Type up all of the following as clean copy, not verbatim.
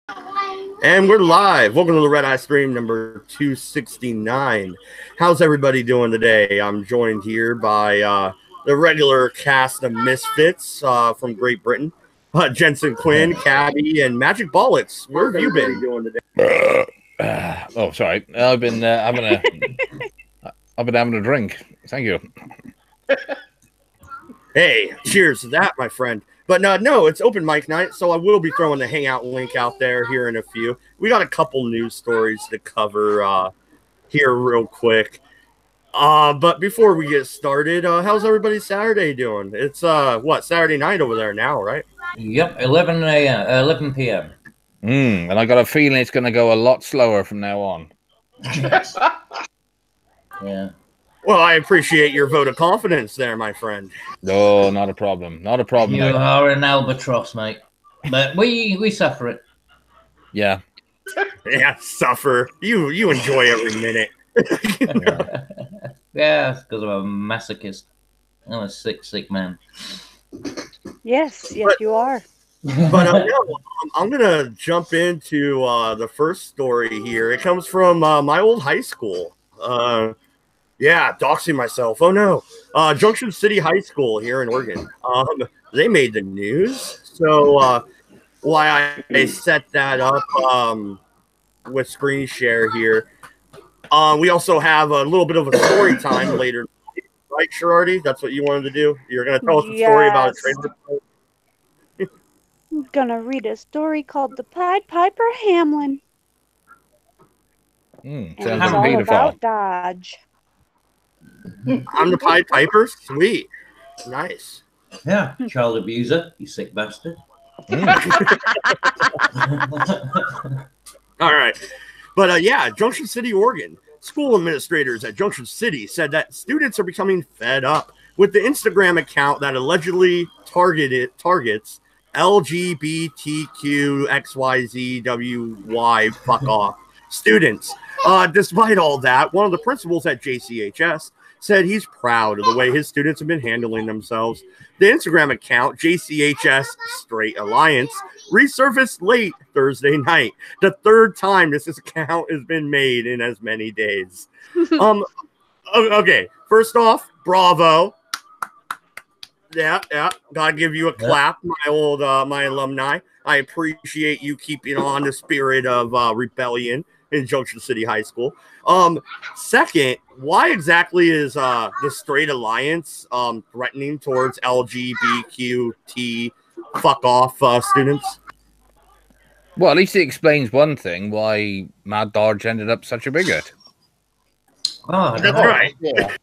And we're live. Welcome to the Redeye stream number 269. How's everybody doing today? I'm joined here by the regular cast of misfits from Great Britain. Jensen Quinn, Cabby, and Magic Bollocks. Where have you been doing today? Oh, sorry. I've been having a drink. Thank you. Hey, cheers to that, my friend. But no, it's open mic night, so I will be throwing the Hangout link out there here in a few. We got a couple news stories to cover here real quick. But before we get started, how's everybody Saturday doing? It's Saturday night over there now, right? Yep, 11 p.m. And I got a feeling it's going to go a lot slower from now on. Yeah. Well, I appreciate your vote of confidence there, my friend. No, not a problem. Not a problem. You are an albatross, mate. But we suffer it. Yeah. Yeah, suffer. You enjoy every minute. Yeah, it's because I'm a masochist. I'm a sick man. Yes, you are. But I'm going to jump into the first story here. It comes from my old high school. Yeah, doxing myself. Oh, no. Junction City High School here in Oregon. They made the news. So why I set that up with screen share here. We also have a little bit of a story time later. Right, Sherardi? That's what you wanted to do? You're going to tell us a story about a trailer? I'm going to read a story called The Pied Piper Hamlin. Sounds and it's all about Dodge. I'm the Pied Piper? Sweet. Nice. Yeah, child abuser, you sick bastard. All right. But yeah, Junction City, Oregon. School administrators at Junction City said that students are becoming fed up with the Instagram account that allegedly targets LGBTQXYZWY fuck off students. Despite all that, one of the principals at JCHS said he's proud of the way his students have been handling themselves. The Instagram account, JCHS Straight Alliance, resurfaced late Thursday night, the third time this account has been made in as many days. Okay, first off, bravo. Yeah, gotta give you a clap, my alumni. I appreciate you keeping on the spirit of rebellion in Junction City High School. Second, why exactly is the Straight Alliance threatening towards LGBTQ fuck off students? Well, at least it explains one thing, why MADDS ended up such a bigot. Oh, that's right. Yeah.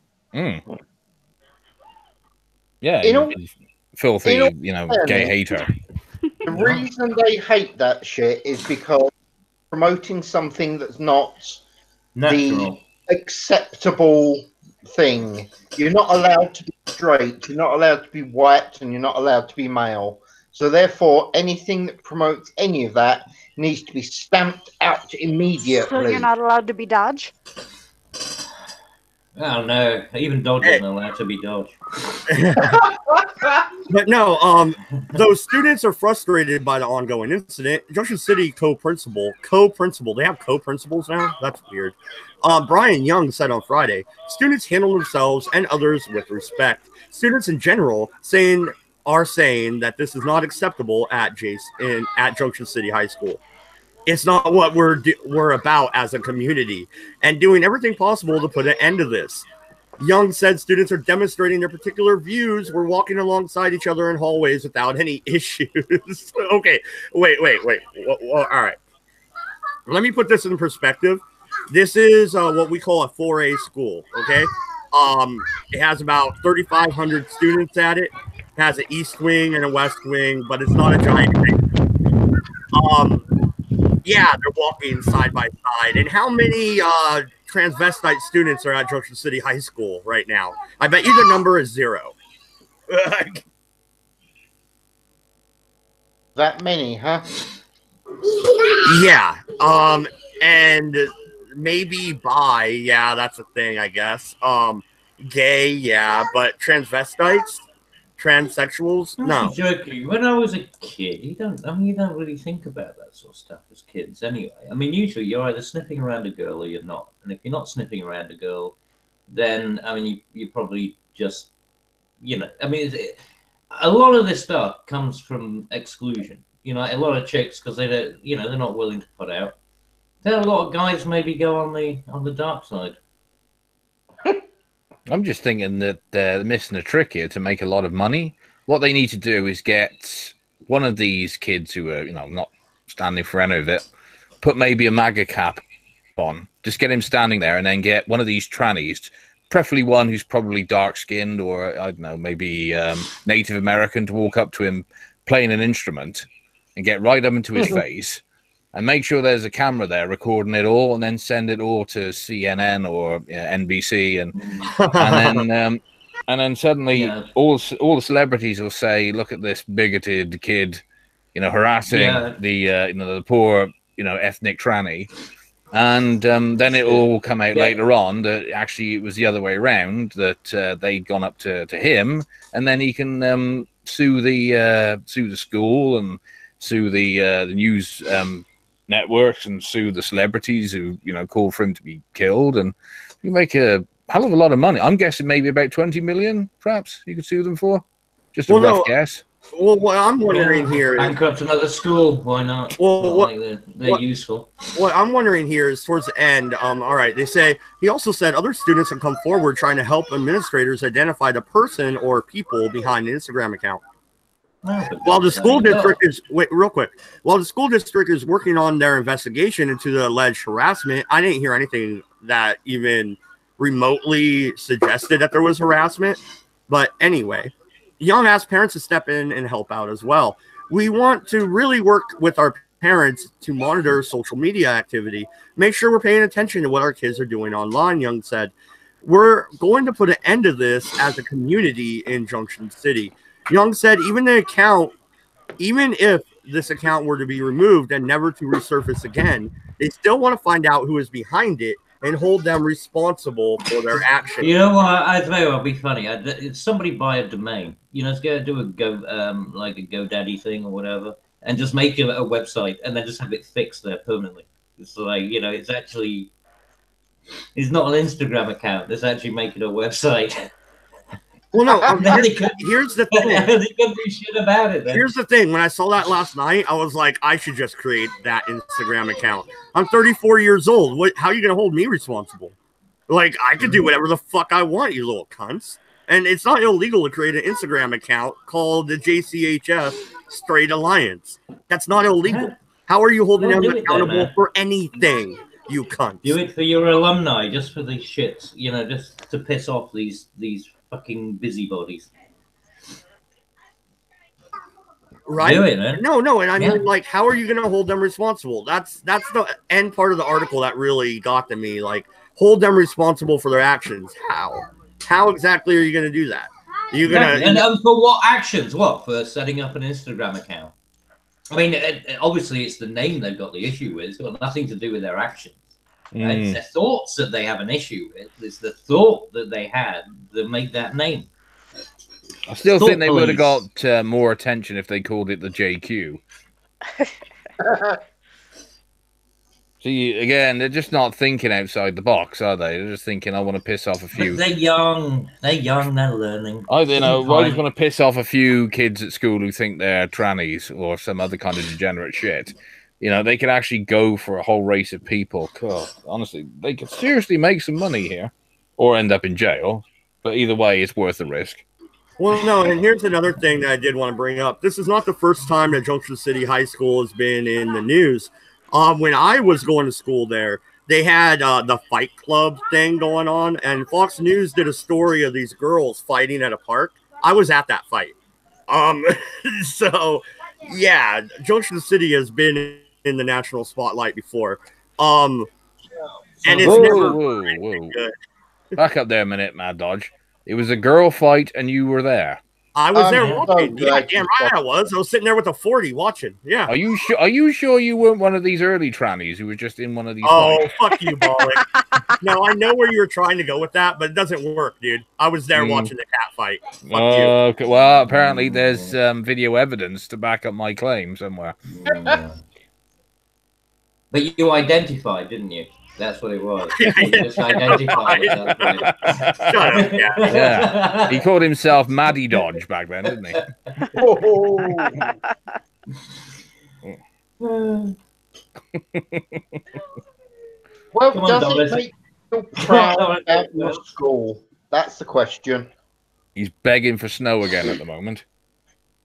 Yeah, filthy, gay hater. The reason they hate that shit is because promoting something that's not natural, the acceptable thing. You're not allowed to be straight, you're not allowed to be white, and you're not allowed to be male. So therefore, anything that promotes any of that needs to be stamped out immediately. So you're not allowed to be Dodge? Oh no, even Dodge isn't allowed to be Dodge. But no, those students are frustrated by the ongoing incident. Junction City co-principal, they have co-principals now? That's weird. Brian Young said on Friday, students handle themselves and others with respect. Students in general are saying that this is not acceptable at Junction City High School. It's not what we're about as a community, and doing everything possible to put an end to this. Young said students are demonstrating their particular views. We're walking alongside each other in hallways without any issues. Okay, wait. Well, all right. Let me put this in perspective. This is what we call a 4A school, okay? It has about 3,500 students at it. It has an east wing and a west wing, but it's not a giant thing. Yeah, they're walking side by side. And how many transvestite students are at Junction City High School right now? I bet you the number is 0. That many, huh? Yeah. And maybe bi, yeah, that's a thing, I guess. Gay, yeah, but transvestites transsexuals. No. Joking. When I was a kid, you don't. I mean, you don't really think about that sort of stuff as kids, anyway. I mean, usually you're either sniffing around a girl or you're not. And if you're not sniffing around a girl, then I mean, you probably just, you know. I mean, a lot of this stuff comes from exclusion. You know, a lot of chicks because they don't, you know, they're not willing to put out. Then a lot of guys maybe go on the dark side. I'm just thinking that they're missing a trick here to make a lot of money. What they need to do is get one of these kids who are, you know, not standing for any of it, put maybe a MAGA cap on, just get him standing there, and then get one of these trannies, preferably one who's probably dark-skinned or, I don't know, maybe Native American, to walk up to him playing an instrument and get right up into his face. And make sure there's a camera there recording it all, and then send it all to CNN or NBC, and then suddenly all the celebrities will say, "Look at this bigoted kid, you know, harassing the you know, the poor, you know, ethnic tranny," and then it will come out later on that actually it was the other way around, that they'd gone up to him, and then he can sue the school and sue the news networks and sue the celebrities who, you know, call for him to be killed, and you make a hell of a lot of money. I'm guessing maybe about 20 million, perhaps, you could sue them for. Just a rough guess. Well, what I'm wondering here is... Bankrupt another school, why not? Well, they're useful. What I'm wondering here is towards the end, all right, they say, he also said other students have come forward trying to help administrators identify the person or people behind the Instagram account. While the school district is while the school district is working on their investigation into the alleged harassment, I didn't hear anything that even remotely suggested that there was harassment. But anyway, Young asked parents to step in and help out as well. We want to really work with our parents to monitor social media activity, make sure we're paying attention to what our kids are doing online, Young said. We're going to put an end to this as a community in Junction City. Young said even if this account were to be removed and never to resurface again, they still want to find out who is behind it and hold them responsible for their actions. You know what? I tell you what, it'd be funny. Somebody buy a domain. You know, it's going to do like a GoDaddy thing or whatever, and just make it a website and then just have it fixed there permanently. It's like, you know, it's not an Instagram account. It's actually making a website. Well, no, here's the thing. They couldn't do shit about it. Then. Here's the thing. When I saw that last night, I was like, I should just create that Instagram account. I'm 34 years old. How are you going to hold me responsible? Like, I could do whatever the fuck I want, you little cunts. And it's not illegal to create an Instagram account called the JCHF Straight Alliance. That's not illegal. How are you holding them accountable for anything, you cunts? Do it for your alumni, just for these shits. You know, just to piss off these fucking busybodies. Right? Do it, man. No, and I mean, like, how are you going to hold them responsible? That's the end part of the article that really got to me. Like, hold them responsible for their actions. How exactly are you going to do that? Are you going to... And for what actions? What? For setting up an Instagram account? I mean, obviously, it's the name they've got the issue with. It's got nothing to do with their actions. It's their thoughts that they have an issue with. It's the thought that they had that make that name. I still think they would have got more attention if they called it the JQ. See, again, they're just not thinking outside the box, are they? They're just thinking, I want to piss off a few. But they're young. They're young. They're learning. I don't know. I just want to piss off a few kids at school who think they're trannies or some other kind of degenerate shit. You know, they could actually go for a whole race of people. God, honestly, they could seriously make some money here or end up in jail. But either way, it's worth the risk. Well, no, and here's another thing that I did want to bring up. This is not the first time that Junction City High School has been in the news. When I was going to school there, they had the Fight Club thing going on, and Fox News did a story of these girls fighting at a park. I was at that fight. So, yeah, Junction City has been in the national spotlight before. And it's whoa. Back up there a minute, Mad Dodge. It was a girl fight, and you were there. I was there so watching. Yeah, glad damn you right I was. I was sitting there with a 40 watching. Yeah. Are you sure? Are you sure you weren't one of these early trannies who were just in one of these? Oh, fights? fuck you, Bollock. No, I know where you were trying to go with that, but it doesn't work, dude. I was there watching the cat fight. Fuck you. Okay. Well, apparently there's video evidence to back up my claim somewhere. But you identified, didn't you? That's what it was. You just identified at that point. Shut up, yeah. Yeah. He called himself Maddie Dodge back then, didn't he? Well, Come on, does Doris. it make you feel proud about your school? That's the question. He's begging for snow again at the moment.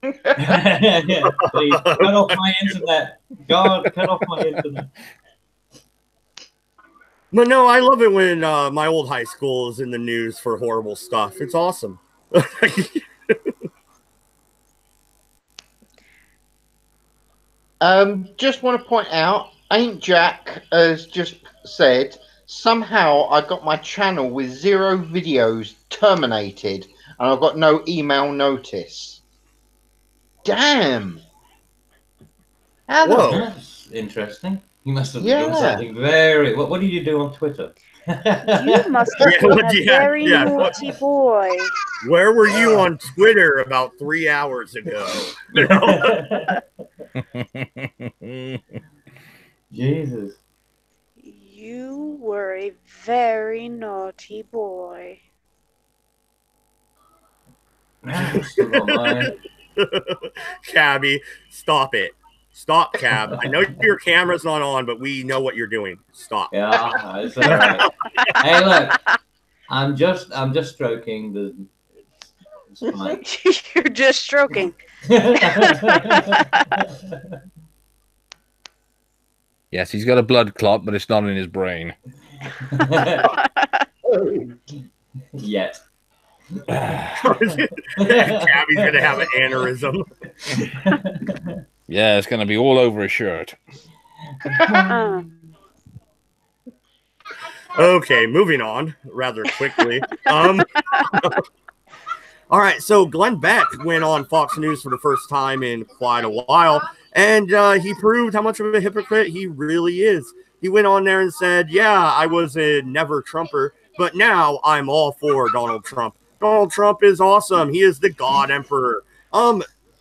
Please, cut off my internet. God, cut off my internet. But no, I love it when my old high school is in the news for horrible stuff. It's awesome. Just want to point out, Ain't Jack has just said, somehow I got my channel with 0 videos terminated and I've got no email notice. Damn. How the Whoa. That's interesting. You must have Yeah. done something very... What did you do on Twitter? You must have been a very naughty boy. Where were you on Twitter about 3 hours ago? Jesus. You were a very naughty boy. Still not mine. Cabby, stop it. Stop, Cab. I know your camera's not on, but we know what you're doing. Stop. Yeah, it's all right. Hey, look, I'm just stroking the. It's fine. You're just stroking. Yes, he's got a blood clot, but it's not in his brain. Yet. Cabby's gonna have an aneurysm. Yeah, it's going to be all over his shirt. Okay, moving on rather quickly. All right, so Glenn Beck went on Fox News for the first time in quite a while, and he proved how much of a hypocrite he really is. He went on there and said, yeah, I was a never Trumper, but now I'm all for Donald Trump. Donald Trump is awesome. He is the God Emperor.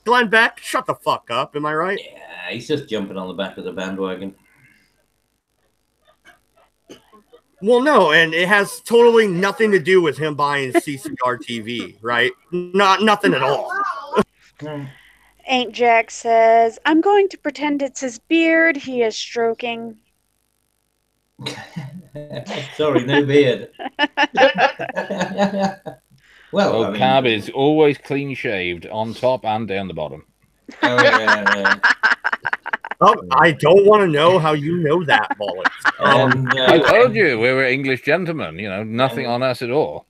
Glenn Beck, shut the fuck up. Am I right? Yeah, he's just jumping on the back of the bandwagon. Well, no, and it has totally nothing to do with him buying CCR TV, right? Nothing at all. Ain't Jack says, I'm going to pretend it's his beard he is stroking. Sorry, no beard. Well, I mean, Cab is always clean shaved on top and down the bottom. Oh, yeah. I don't want to know how you know that, bollocks. I told you we were English gentlemen. You know, nothing on us at all.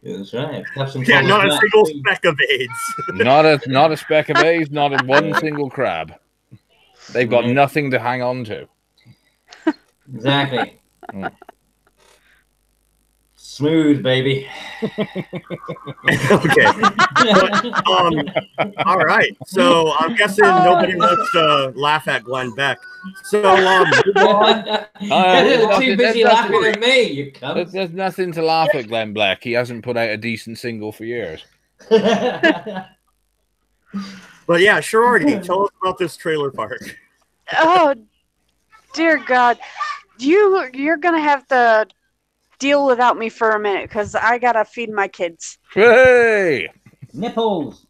That's right. Have some Yeah, not a black single tea. speck of AIDS. Not a speck of AIDS, not a one single crab. They've got nothing to hang on to. Exactly. Smooth, baby. Okay. All right. So I'm guessing nobody wants to laugh at Glenn Beck. So move on. Too busy laughing at me, you cunt. There's nothing to laugh at Glenn Beck. He hasn't put out a decent single for years. But yeah, Shirardi, tell us about this trailer park. Oh, dear God. You're going to have to deal without me for a minute because I got to feed my kids. Hey! Nipples.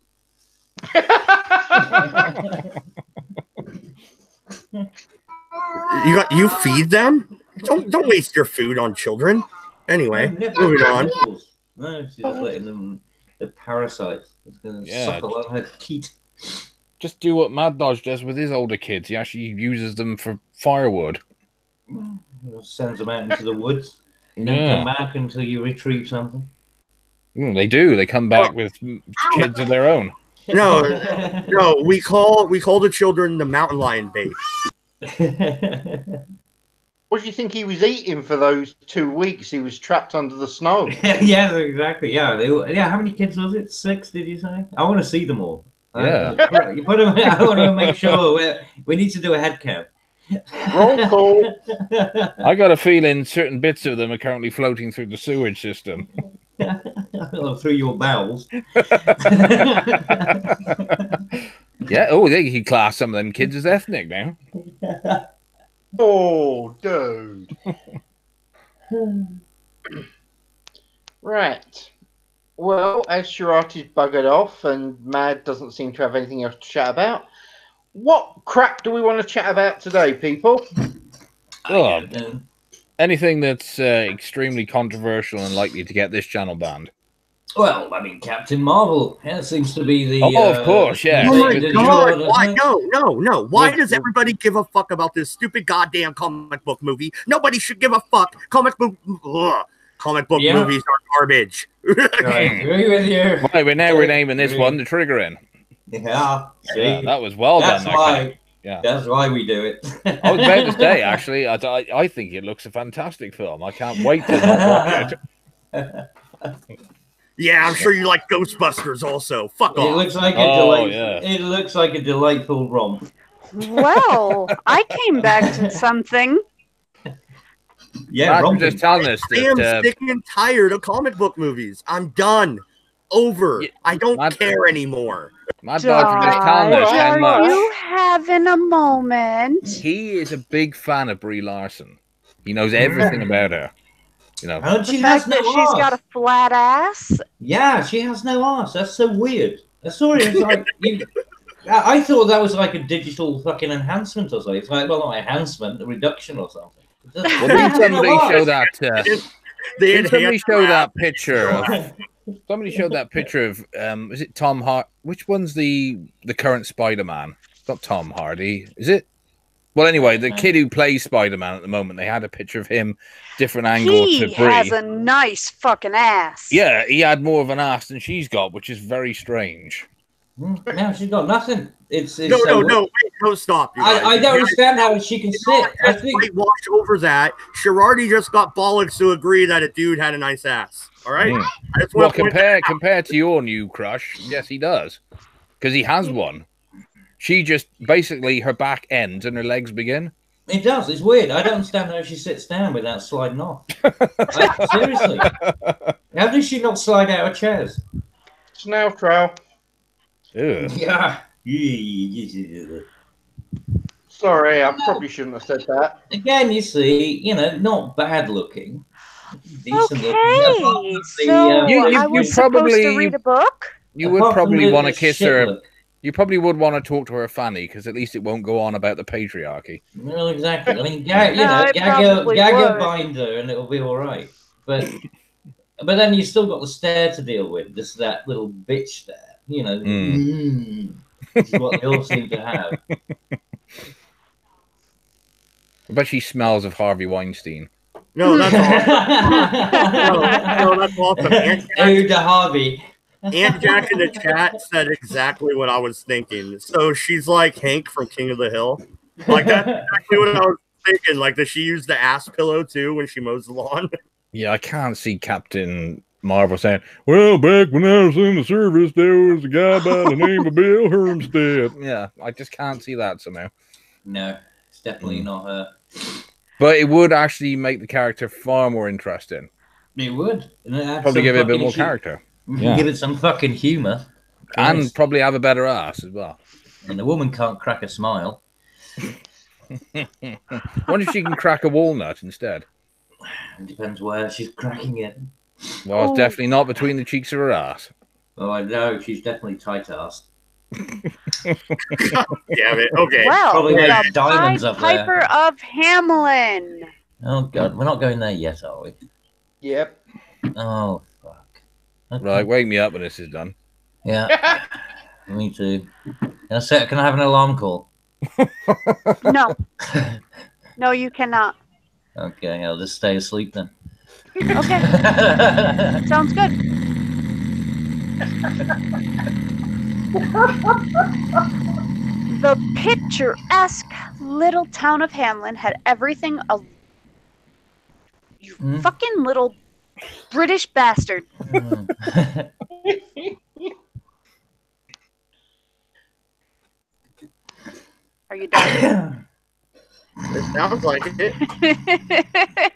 You feed them? Don't waste your food on children. Anyway, moving on. Nipples. No, she's just letting them. The parasites. It's going to suck a lot of her teeth. Just do what Mad Dodge does with his older kids. He actually uses them for firewood. Sends them out into the woods. Don't come back until you retrieve something. They do. They come back with kids of their own. No. We call the children the mountain lion bait. What do you think he was eating for those 2 weeks he was trapped under the snow? Yeah, exactly. Yeah, yeah. How many kids was it? 6? Did you say? I want to see them all. Yeah. You put them. I want to make sure we need to do a head count. Roll call. I got a feeling certain bits of them are currently floating through the sewage system. Through your bowels. Yeah. Oh, they can class some of them kids as ethnic now. Oh, dude. Right. Well, as Shirati's buggered off and Mad doesn't seem to have anything else to chat about, what crap do we want to chat about today, people? Oh, anything that's extremely controversial and likely to get this channel banned. Well, I mean, Captain Marvel. That seems to be the. Oh, of course, yeah. Oh my God! Why? No! Why does everybody give a fuck about this stupid goddamn comic book movie? Nobody should give a fuck. Comic book movies are garbage. I agree with you. Right, we're now renaming this one the Triggering. Yeah, see? Yeah, that was well That's done. why. Yeah, that's why we do it. I was about to say, actually, I think it looks a fantastic film. I can't wait to not watch it. Yeah, I'm sure you like Ghostbusters also. Fuck off. It looks like it looks like a delightful romp. Well, I came back to something. Yeah, Matt, just telling us I am that sick and tired of comic book movies. I'm done. Over. Yeah, I don't care anymore. my dog just telling us how Are much you having a moment? he is a big fan of Brie Larson. He knows everything about her. You know, And she The has fact no that she's arse. got a flat ass. Yeah, she has no arse. That's so weird. I saw it. It's like I thought that was like a digital fucking enhancement or something. It's like, well, not enhancement, a reduction or something. well, did somebody show that? Did somebody show that picture? Somebody showed that picture of is it Tom Hardy? Which one's the current Spider-Man? It's not Tom Hardy, is it? Well, anyway, the kid who plays Spider-Man at the moment, they had a picture of him, different angle He to Brie. has a nice fucking ass. Yeah, he had more of an ass than she's got, which is very strange. No, she's got nothing. It's No, wait, no, stop. you guys. I don't understand how she can sit. I think Whitewash over that. Shirati just got bollocks to agree that a dude had a nice ass. All right. I just Well, want to point that out. compared to your new crush, yes, he does, because he has one. She just basically her back ends and her legs begin. it does. It's weird. I don't understand how she sits down without sliding off. Seriously, how does she not slide out of chairs? Snail trail. Ew. Yeah. Sorry, I probably shouldn't have said that. Again, you see, not bad looking. Decent Okay, looking. so You I was probably- supposed to read a book. You would Apart from probably the want to kiss shit her. look. You probably would want to talk to her fanny, because at least it won't go on about the patriarchy. Well, exactly. I mean, No, it gag probably her, would. bind her, and it'll be all right. But then you still got the stare to deal with. Just that little bitch stare. Which is what they all seem to have. I bet she smells of Harvey Weinstein. No, that's awesome. No, that's awesome. Ode to Harvey. Aunt Jack in the chat said exactly what I was thinking. So she's like Hank from King of the Hill. Like that's exactly what I was thinking. Like, does she use the ass pillow too when she mows the lawn? Yeah, I can't see Captain Marvel saying, well, back when I was in the service, there was a guy by the name of Bill Hermstead. Yeah, I just can't see that somehow. No, it's definitely not her. But it would actually make the character far more interesting. It would. Probably give it a bit more character. Yeah. Give it some fucking humour. And probably have a better ass as well. And the woman can't crack a smile. Wonder if she can crack a walnut instead. It depends where she's cracking it. Well, it's definitely not between the cheeks of her ass. Oh, I know. She's definitely tight-assed. Damn it. Okay. Well, Probably the got diamonds Pied up there. Piper of Hamelin. Oh, God. We're not going there yet, are we? Yep. Oh, fuck. Okay. Right, wake me up when this is done. Yeah. Me too. Can I have an alarm call? No. No, you cannot. Okay, I'll just stay asleep then. Okay, sounds good. The picturesque little town of Hamlin had everything a You Hmm? fucking little British bastard. Are you done? It sounds like it.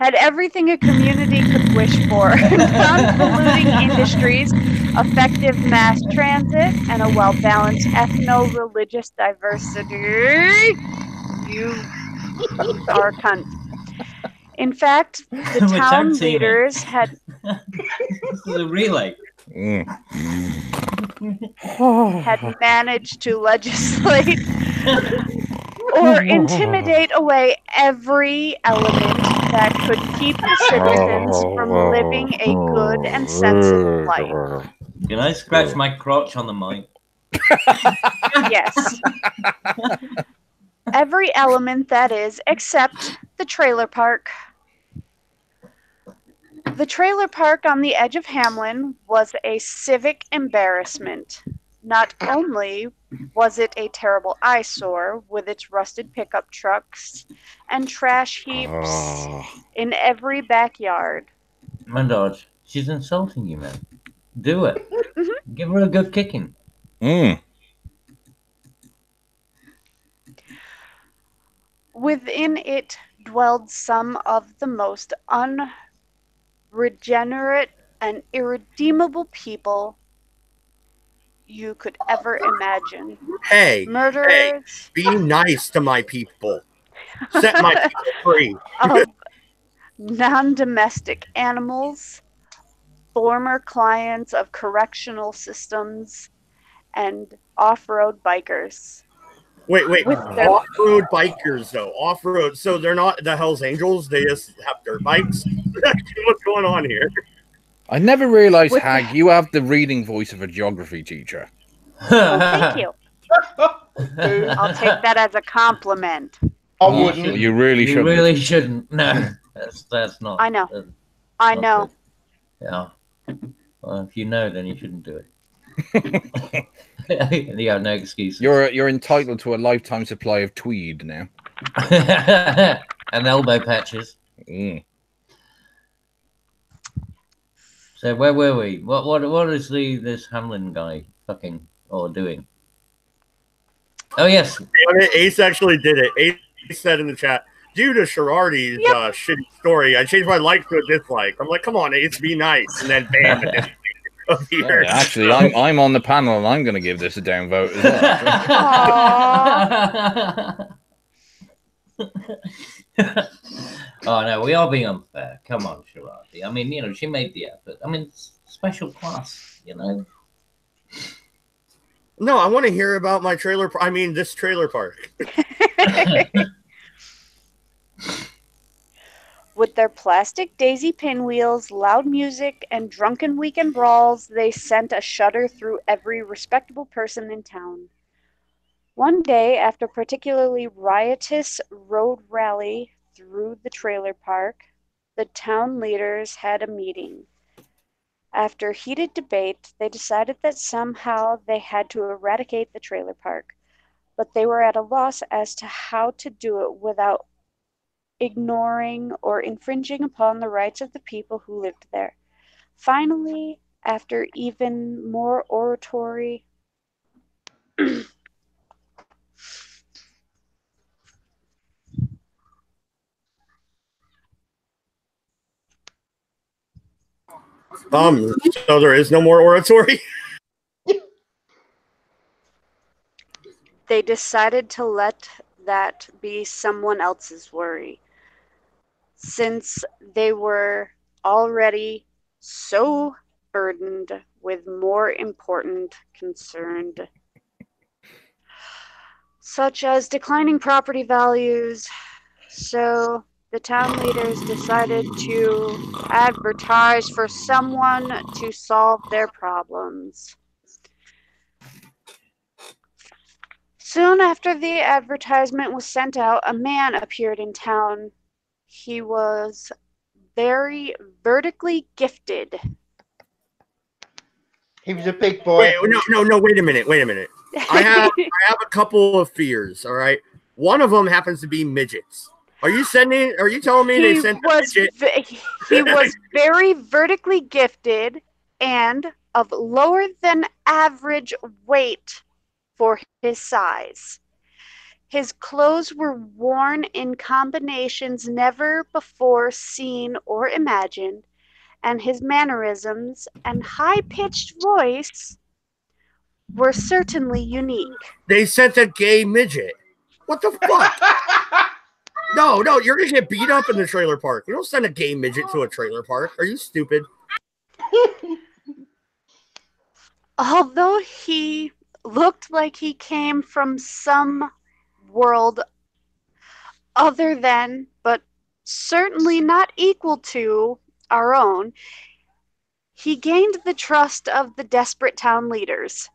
Had everything a community could wish for. Non-polluting industries, effective mass transit, and a well-balanced ethno-religious diversity. You are a cunt. In fact, the We're town tag teaming. leaders had This is a relay. managed to legislate or intimidate away every element that could keep the citizens from living a good and sensible life. Can I scratch my crotch on the mic? Yes. Every element, that is, except the trailer park. The trailer park on the edge of Hamlin was a civic embarrassment. Not only was it a terrible eyesore with its rusted pickup trucks and trash heaps in every backyard. My dodge. She's insulting you, man. Do it. Mhm. Give her a good kicking. Within it dwelled some of the most unregenerate and irredeemable people you could ever imagine. Hey, Murderers be nice to my people. Set my people free. of non-domestic animals, former clients of correctional systems, and off-road bikers. Wait. With their Off-road bikers, though. Off-road. So they're not the Hells Angels. They just have dirt bikes. What's going on here? I never realized, With- Hag, you have the reading voice of a geography teacher. Oh, thank you. I'll take that as a compliment. I wouldn't. You really You should. really shouldn't. No, that's not. I know. that's I not know. good. Yeah. Well, if you know, then you shouldn't do it. You have no excuses. You're entitled to a lifetime supply of tweed now. And elbow patches. So where were we? What is this Hamlin guy fucking or doing? Oh yes. Ace actually did it. Ace said in the chat, due to Sherardi's shitty story, I changed my like to a dislike. I'm like, come on, Ace, be nice. And then bam, the dislike appeared. Actually, I'm on the panel and I'm going to give this a downvote as well. Oh no, we are being unfair. Come on, Sherardi. I mean, she made the effort. I mean, special class, No, I want to hear about my trailer. This trailer park. With their plastic daisy pinwheels, loud music, and drunken weekend brawls, they sent a shudder through every respectable person in town. One day, after a particularly riotous road rally through the trailer park, the town leaders had a meeting. After heated debate, they decided that somehow they had to eradicate the trailer park, but they were at a loss as to how to do it without ignoring or infringing upon the rights of the people who lived there. Finally, after even more oratory, So there is no more oratory. they decided to let that be someone else's worry, since they were already so burdened with more important concerns, such as declining property values. So the town leaders decided to advertise for someone to solve their problems. Soon after the advertisement was sent out, a man appeared in town. He was very vertically gifted. He was a big boy. Wait, no, wait a minute. I have a couple of fears, all right? One of them happens to be midgets. Are you telling me they sent a midget? He was very vertically gifted and of lower than average weight for his size. His clothes were worn in combinations never before seen or imagined, and his mannerisms and high-pitched voice were certainly unique. They sent a gay midget. What the fuck? No, you're gonna get beat up in the trailer park. You don't send a gay midget to a trailer park. Are you stupid? Although he looked like he came from some world other than, but certainly not equal to, our own, he gained the trust of the desperate town leaders.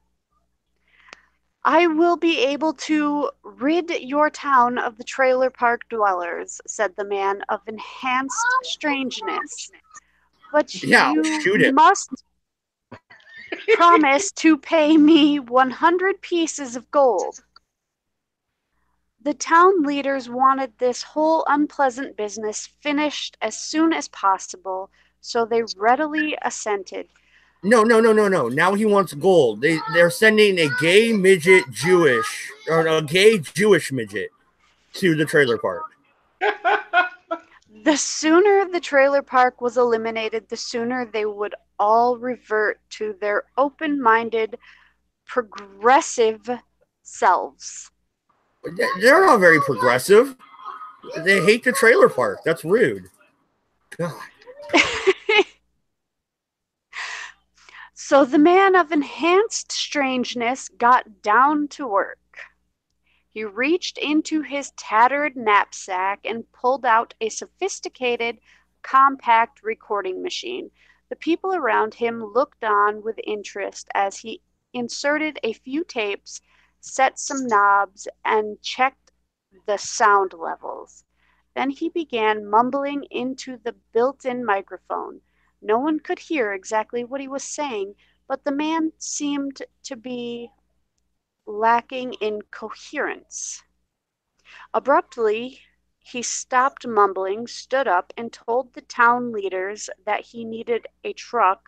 I will be able to rid your town of the trailer park dwellers, said the man of enhanced strangeness. But shoot you it. must promise to pay me 100 pieces of gold. The town leaders wanted this whole unpleasant business finished as soon as possible, so they readily assented. No. Now he wants gold. They're sending a gay midget Jewish, or a gay Jewish midget to the trailer park. The sooner the trailer park was eliminated, the sooner they would all revert to their open-minded, progressive selves. They're not very progressive. They hate the trailer park. That's rude. God. So the man of enhanced strangeness got down to work. He reached into his tattered knapsack and pulled out a sophisticated, compact recording machine. The people around him looked on with interest as he inserted a few tapes, set some knobs, and checked the sound levels. Then he began mumbling into the built-in microphone. No one could hear exactly what he was saying, but the man seemed to be lacking in coherence. Abruptly, he stopped mumbling, stood up, and told the town leaders that he needed a truck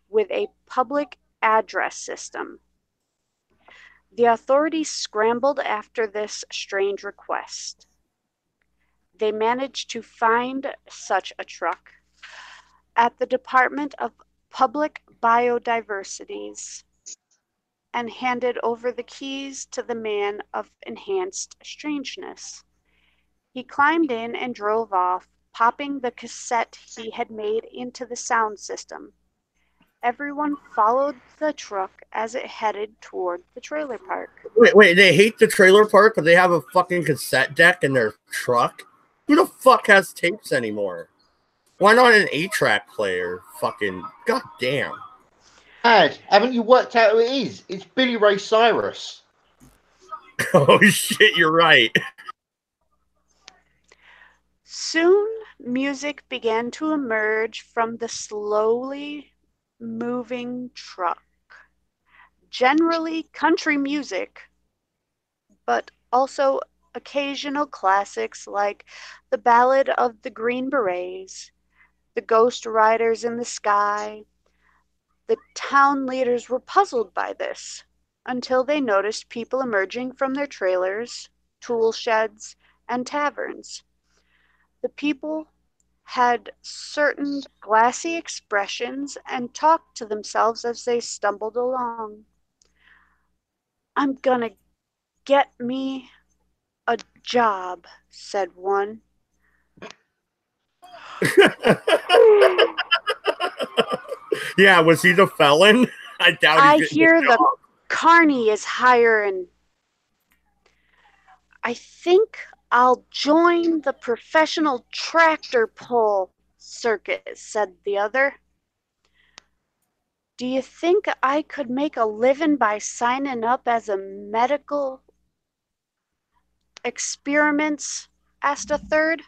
with a public address system. The authorities scrambled after this strange request. They managed to find such a truck at the Department of Public Biodiversities and handed over the keys to the man of enhanced strangeness. He climbed in and drove off, popping the cassette he had made into the sound system. Everyone followed the truck as it headed toward the trailer park. Wait, they hate the trailer park, but they have a fucking cassette deck in their truck? Who the fuck has tapes anymore? Why not an 8-track player? Fucking goddamn. Dad, haven't you worked out who it is? It's Billy Ray Cyrus. Oh shit, you're right. Soon, music began to emerge from the slowly moving truck. Generally country music, but also occasional classics like The Ballad of the Green Berets, The Ghost Riders in the Sky. The town leaders were puzzled by this until they noticed people emerging from their trailers, tool sheds, and taverns. The people had certain glassy expressions and talked to themselves as they stumbled along. "I'm gonna get me a job," said one. Yeah, was he the felon? I doubt I he's hear the carney is hiring. "I think I'll join the professional tractor pull circus," said the other. "Do you think I could make a living by signing up as a medical experiments?" asked a third.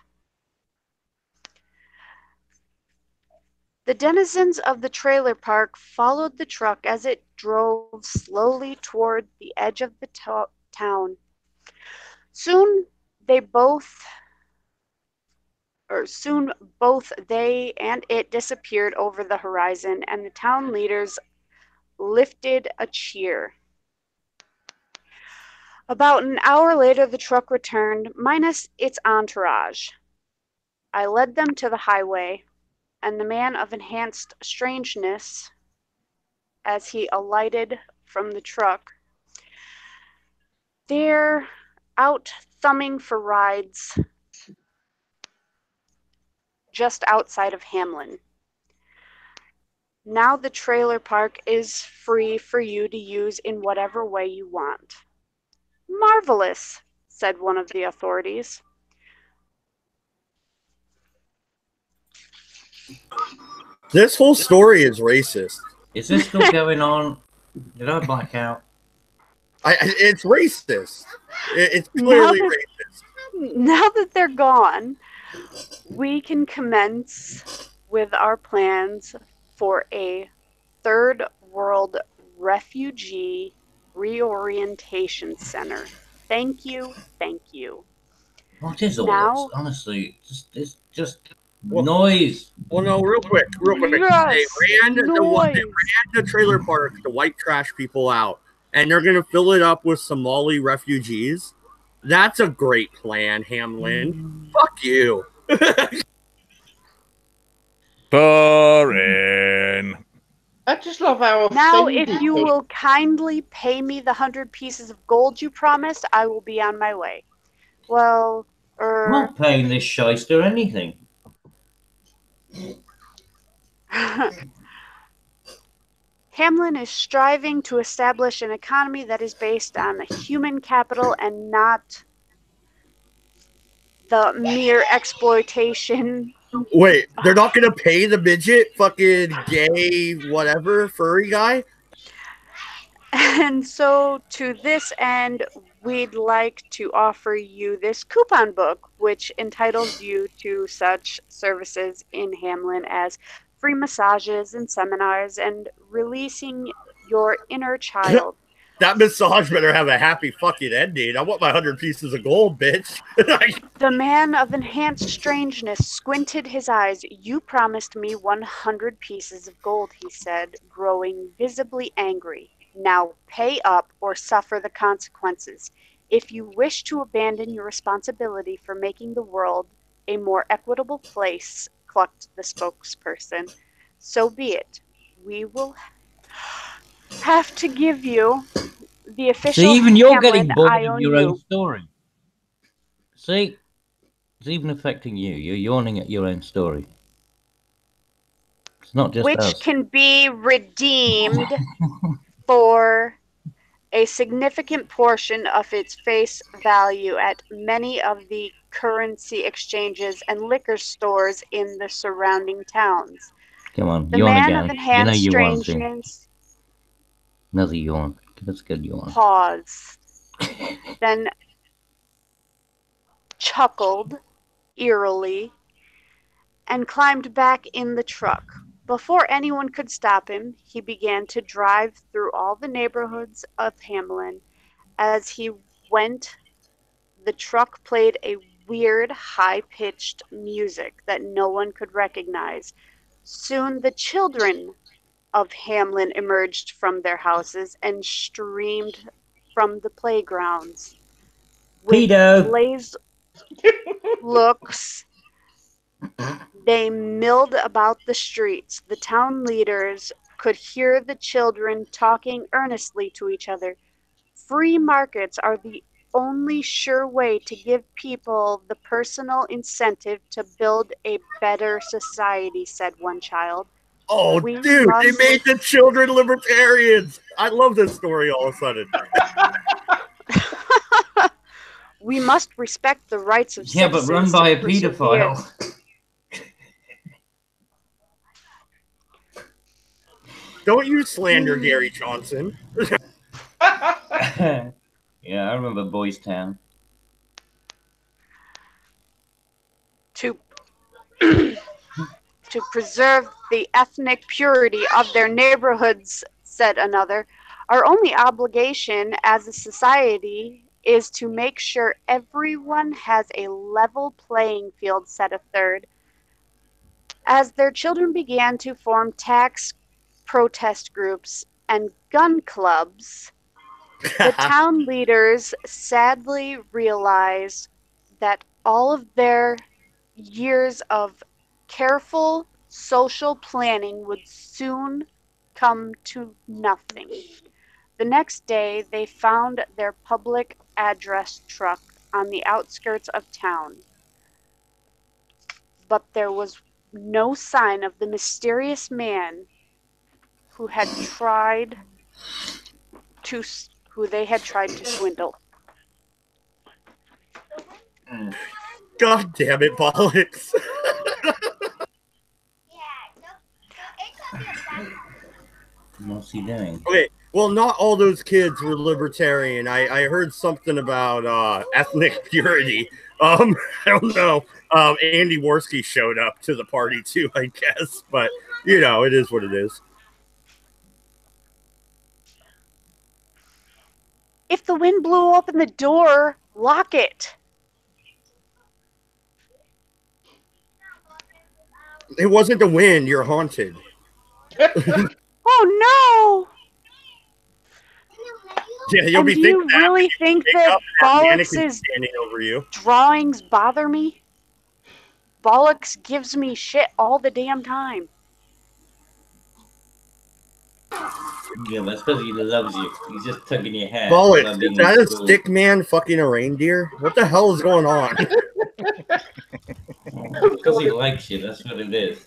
The denizens of the trailer park followed the truck as it drove slowly toward the edge of the town. Soon they both Soon both they and it disappeared over the horizon, and the town leaders lifted a cheer. About an hour later, the truck returned, minus its entourage. I led them to the highway, and the man of enhanced strangeness, as he alighted from the truck, they're out thumbing for rides just outside of Hamlin. Now the trailer park is free for you to use in whatever way you want. Marvelous, said one of the authorities. This whole story is racist. Is this still going on? Did I black out? It's racist. It's clearly racist. Now that they're gone, we can commence with our plans for a third world refugee reorientation center. Thank you, thank you. What is all Now- this? Honestly, it's just noise. Well, no, real quick. Yes, They ran the trailer park, the white trash people out, and they're gonna fill it up with Somali refugees. That's a great plan, Hamlin. Fuck you. Boring. I just love how Now, offended if you they- will kindly pay me the 100 pieces of gold you promised, I will be on my way. Well, I'm not paying this shyster anything. Hamlin is striving to establish an economy that is based on human capital and not the mere exploitation. Wait, they're not gonna pay the midget, fucking gay, whatever, furry guy? And so, to this end, we'd like to offer you this coupon book, which entitles you to such services in Hamlin as free massages and seminars and releasing your inner child. That massage better have a happy fucking ending. I want my 100 pieces of gold, bitch. The man of enhanced strangeness squinted his eyes. You promised me 100 pieces of gold, he said, growing visibly angry. Now pay up or suffer the consequences. If you wish to abandon your responsibility for making the world a more equitable place, clucked the spokesperson, so be it. We will have to give you the official See, even you're Hamlin, getting bored I of own your you. own story. See, it's even affecting you. You're yawning at your own story. It's not just Which us. can be redeemed for a significant portion of its face value at many of the currency exchanges and liquor stores in the surrounding towns. Come on, The yawn man again. of enhanced you want to. strangeness Another yawn. Give us a good yawn. paused, then chuckled eerily and climbed back in the truck. Before anyone could stop him, he began to drive through all the neighborhoods of Hamlin. As he went, the truck played a weird, high-pitched music that no one could recognize. Soon the children of Hamlin emerged from their houses and streamed from the playgrounds. With Pedo! glazed looks, they milled about the streets. The town leaders could hear the children talking earnestly to each other. Free markets are the only sure way to give people the personal incentive to build a better society, said one child. Oh, We dude, must- they made the children libertarians. I love this story all of a sudden. We must respect the rights of Yeah, but run citizens by to a persevere. paedophile. Don't you slander Gary Johnson. Yeah, I remember Boys Town. To to preserve the ethnic purity of their neighborhoods, said another. Our only obligation as a society is to make sure everyone has a level playing field, said a third. As their children began to form tax protest groups and gun clubs, the town leaders sadly realized that all of their years of careful social planning would soon come to nothing. The next day, they found their public address truck on the outskirts of town, but there was no sign of the mysterious man who they had tried to swindle. God damn it, bollocks. What's he doing? Okay, well, not all those kids were libertarian. I heard something about ethnic purity. I don't know. Andy Worski showed up to the party too, I guess. But, you know, it is what it is. If the wind blew open the door, lock it. It wasn't the wind. You're haunted. Oh, no! Yeah, you'll And be do thinking you really think that Bollocks' standing over you. drawings bother me? Bollocks gives me shit all the damn time. Yeah, that's because he loves you. He's just tugging your hair. Bollocks, is that a stick man fucking a reindeer? What the hell is going on? Because he likes you, that's what it is.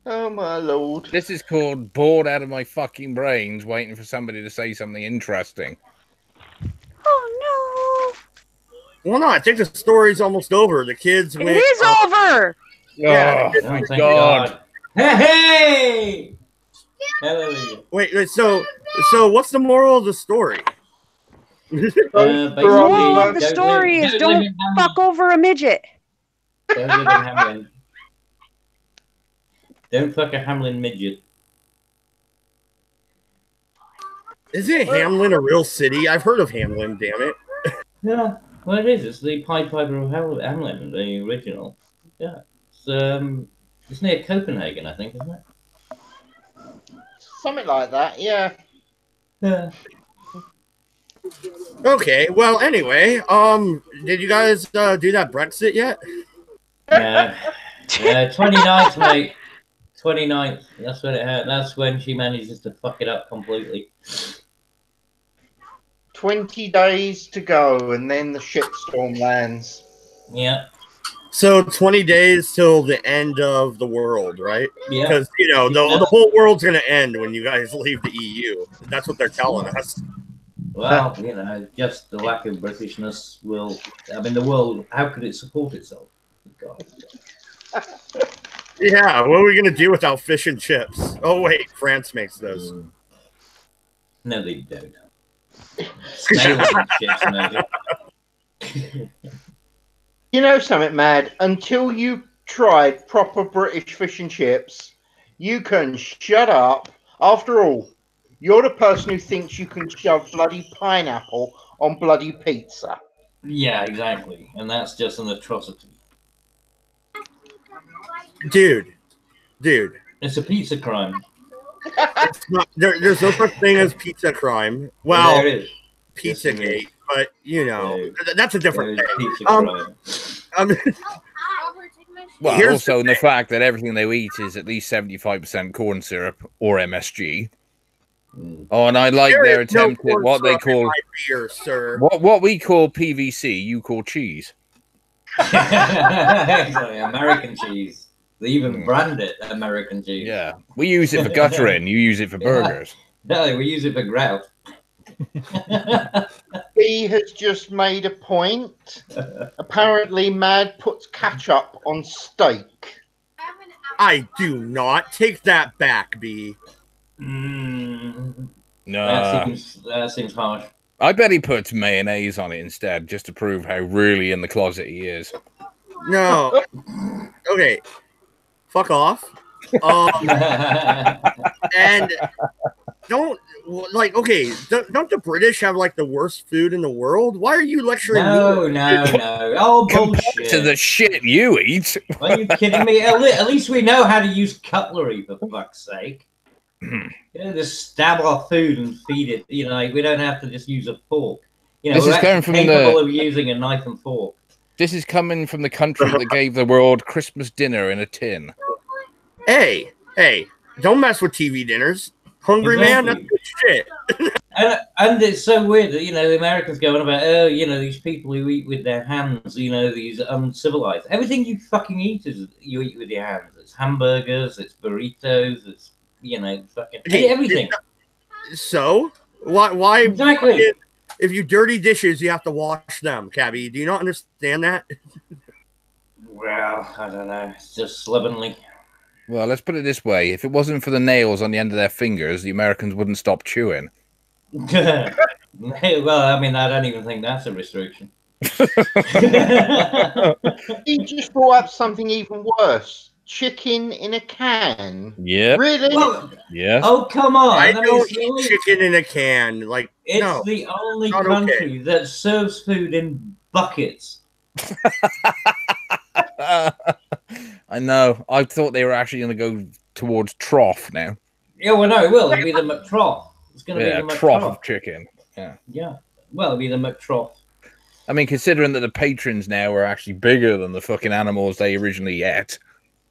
Oh my lord. This is called bored out of my fucking brains waiting for somebody to say something interesting. Oh no. Well, no, I think the story's almost over. The kids It went. is over! Yeah. Oh, Thank my God. Hey! Hallelujah. Wait, so what's the moral of the story? The moral of the story is don't fuck over a midget. Don't live in Hamlin. Don't fuck a Hamlin midget. Isn't Hamlin a real city? I've heard of Hamlin, damn it. Yeah, well, it is. It's the Pied Piper of Hamlin, the original. Yeah. It's near Copenhagen, I think, isn't it? Something like that, yeah. Yeah. Okay, well, anyway, did you guys do that Brexit yet? 29th, mate. 29th. That's when it hurt. That's when she manages to fuck it up completely. 20 days to go, and then the shitstorm lands. Yeah. So 20 days till the end of the world, right? Yeah. Because, you know, the whole world's going to end when you guys leave the EU. That's what they're telling us. Well, you know, just the lack of Britishness will... I mean, the world, how could it support itself? God. Yeah, what are we going to do without fish and chips? Oh, wait, France makes those. No, they don't. Snails and chips, maybe. You know something, Mad? Until you tried proper British fish and chips, you can shut up. After all, you're the person who thinks you can shove bloody pineapple on bloody pizza. Yeah, exactly. And that's just an atrocity. Dude. It's a pizza crime. It's not, there's no such thing as pizza crime. Well, there is. Pizzagate, Yes, but, you know, that's a different thing. Pizza crime. Well, also the fact that everything they eat is at least 75% corn syrup or MSG. Oh, and I like their attempt at what they call beer, sir. What we call PVC, you call cheese. Exactly, American cheese. They even brand it American cheese. Yeah, we use it for guttering. You use it for burgers. No, we use it for grout. He has just made a point. Apparently, Mad puts ketchup on steak. I do not. Take that back, B. No, that seems harsh. I bet he puts mayonnaise on it instead, just to prove how really in the closet he is. No. Okay. Fuck off. And don't like. Okay, don't the British have like the worst food in the world? Why are you lecturing me? No. Oh, Compared to bullshit. the shit you eat. Are you kidding me? At least we know how to use cutlery, for fuck's sake. Just stab our food and feed it. Like, we don't have to just use a fork. This we're is actually going from capable of using a knife and fork. This is coming from the country that gave the world Christmas dinner in a tin. Hey, don't mess with TV dinners. Hungry man, that's good shit. And it's so weird that the Americans go on about these people who eat with their hands, these uncivilized. Everything you fucking eat is you eat with your hands. It's hamburgers, it's burritos, it's fucking everything. So why exactly? If you dirty dishes, you have to wash them, Cabby. Do you not understand that? Well, I don't know. It's just slovenly. Well, let's put it this way. If it wasn't for the nails on the end of their fingers, the Americans wouldn't stop chewing. Well, I mean, I don't even think that's a restriction. You just brought up something even worse. Chicken in a can. Yeah. Really? Well, yes. Oh, come on. I don't eat chicken in a can. Like, it's no, the only country that serves food in buckets. I know. I thought they were actually going to go towards trough now. Yeah, well, no, it will. It'll be the McTrough. It's going to be the McTrough. Trough of chicken. Yeah. Well, it'll be the McTrough. I mean, considering that the patrons now are actually bigger than the fucking animals they originally ate.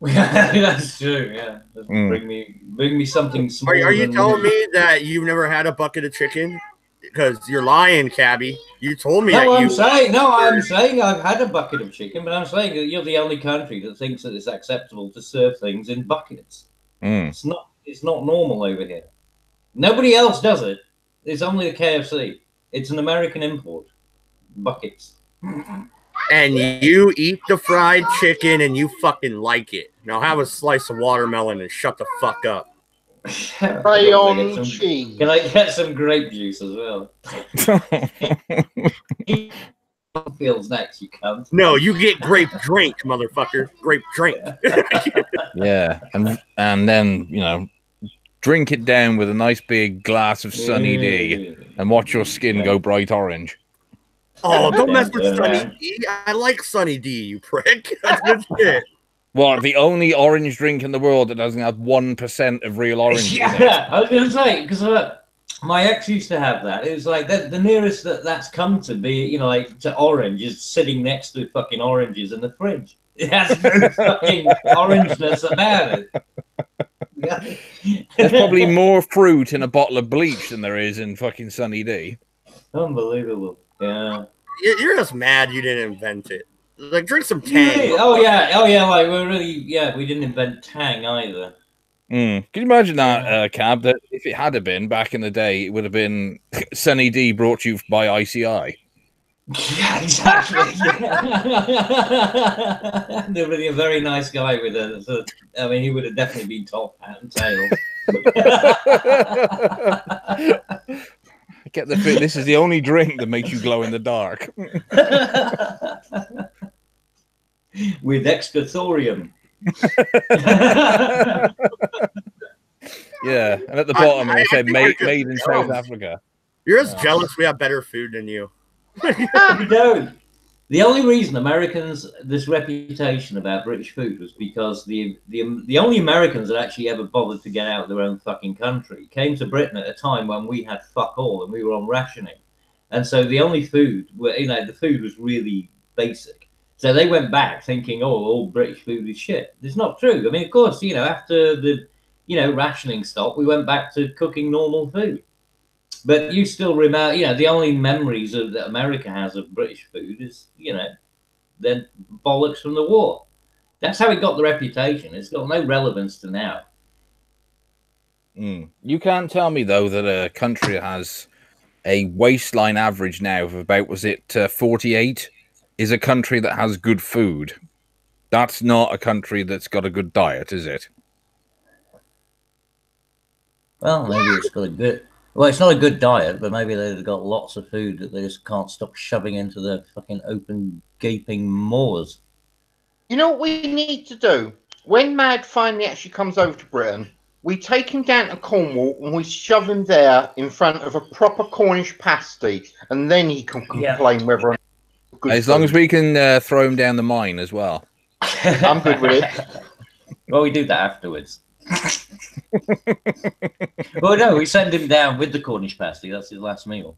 That's true. Yeah. Bring me something small. Are you telling me that you've never had a bucket of chicken? Because you're lying, Cabby. You told me that I'm saying I've had a bucket of chicken, but I'm saying that you're the only country that thinks that it's acceptable to serve things in buckets. It's not normal over here. Nobody else does it. It's only the KFC. It's an American import. Buckets. And you eat the fried chicken and you fucking like it. Now have a slice of watermelon and shut the fuck up. Crayon cheese. Can I get some grape juice as well? Feels next, you cunt. No, you get grape drink, motherfucker. Grape drink. Yeah, and then drink it down with a nice big glass of Sunny D, and watch your skin go bright orange. Oh, don't mess with Sunny D. I like Sunny D, you prick. That's good shit. Well, the only orange drink in the world that doesn't have 1% of real orange. Yeah, I was going to say, because my ex used to have that. It was like the nearest that's come to be, like to orange is sitting next to fucking oranges in the fridge. It has no fucking orangeness about it. There's probably more fruit in a bottle of bleach than there is in fucking Sunny D. Unbelievable. Yeah. You're just mad you didn't invent it. Like, drink some Tang. Yeah. Oh yeah. Like we didn't invent Tang either. Can you imagine that, Cab? That if it had been back in the day, it would have been Sunny D brought to you by ICI. Yeah, exactly. There would be a very nice guy with I mean, he would have definitely been top hat and tail. Get the fit. This is the only drink that makes you glow in the dark. With extra thorium. Yeah, and at the bottom it said made in South Africa. You're just jealous we have better food than you. We don't. The only reason Americans this reputation about British food was because the only Americans that actually ever bothered to get out of their own fucking country came to Britain at a time when we had fuck all and we were on rationing, and so the only food, the food was really basic. So they went back thinking, oh, all British food is shit. It's not true. I mean, of course, after the rationing stopped, we went back to cooking normal food. But you still remember, the only memories that America has of British food is, the bollocks from the war. That's how it got the reputation. It's got no relevance to now. You can't tell me, though, that a country has a waistline average now of about, 48, is a country that has good food. That's not a country that's got a good diet, is it? Well, maybe it's got a good... Well, it's not a good diet, but maybe they've got lots of food that they just can't stop shoving into their fucking open, gaping maws. You know what we need to do? When Mad finally actually comes over to Britain, We take him down to Cornwall and we shove him there in front of a proper Cornish pasty, and then he can complain whether or not it's good As long as food. we can throw him down the mine as well. I'm good with it. Well, we do that afterwards. Well, no, we send him down with the Cornish pasty. That's his last meal.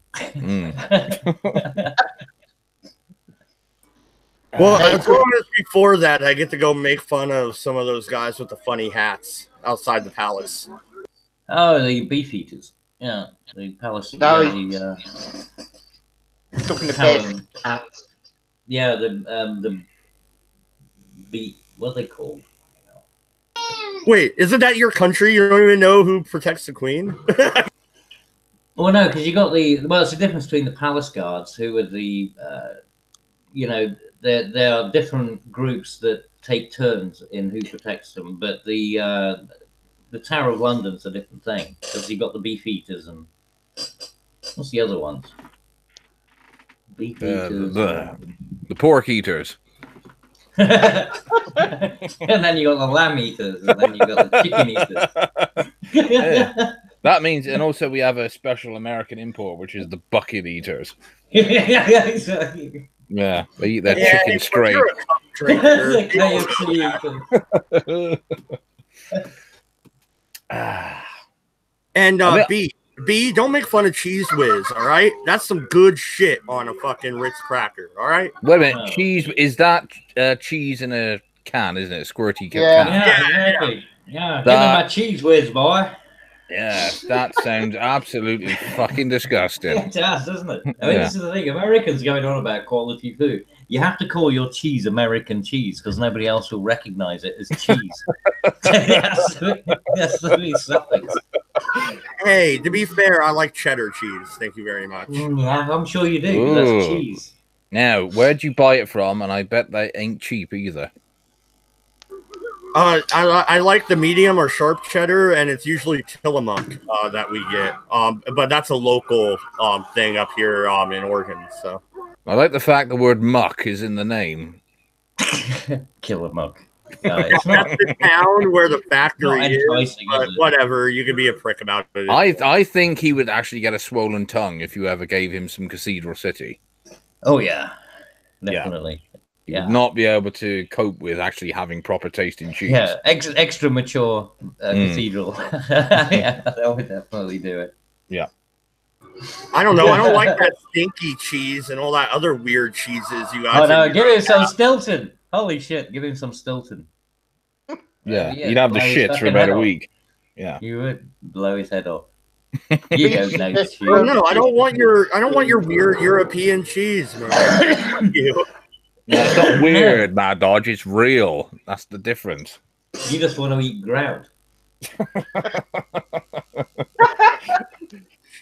Well, as long as before that, I get to go make fun of some of those guys with the funny hats outside the palace. Oh, the beef eaters. Yeah, the palace. No, yeah, talking the Callum. best hats. yeah, the beef. What are they called? Wait, isn't that your country? You don't even know who protects the queen? Well, no, because you got the. Well, it's the difference between the palace guards, who are the, you know, there are different groups that take turns in who protects them, but the Tower of London's a different thing because you got the beef eaters and what's the other ones? Beef eaters, the pork eaters. and then you got the lamb eaters, and then you got the chicken eaters. Yeah. That means, and also we have a special American import, which is the bucket eaters. Yeah, exactly. Yeah, they eat their chicken straight. You're a cup drinker. The KFC eaters. And B, don't make fun of Cheese Whiz, all right? That's some good shit on a fucking Ritz cracker, all right? Wait a minute, cheese, is that cheese in a can, isn't it? A squirty can. Yeah. Give me my cheese whiz, boy. Yeah, that sounds absolutely fucking disgusting. It does, doesn't it? I mean, this is the thing. Americans going on about quality food. You have to call your cheese American cheese because nobody else will recognize it as cheese. That's really sucks. Hey, to be fair, I like cheddar cheese. Thank you very much. Yeah, I'm sure you do. 'Cause that's cheese. Now, where'd you buy it from? And I bet they ain't cheap either. I like the medium or sharp cheddar, and it's usually Tillamook that we get. But that's a local thing up here in Oregon. So I like the fact the word muck is in the name. Killer mug. it's not the town where the factory is, but is whatever. You can be a prick about it. I think he would actually get a swollen tongue if you ever gave him some Cathedral City. Oh yeah, definitely. He would not be able to cope with actually having proper tasting cheese. Yeah, extra mature cathedral. Yeah, that would definitely do it. Yeah. I don't know. I don't like that stinky cheese and all that other weird cheeses you guys. Oh no, give him some Stilton. Holy shit, give him some Stilton. Yeah, you'd have the shits for about a week. Yeah, you would blow his head off. You don't know cheese. Oh, no, I don't want your weird European cheese, man. You. No, it's not weird, Mad Dodge. It's real. That's the difference. You just want to eat ground.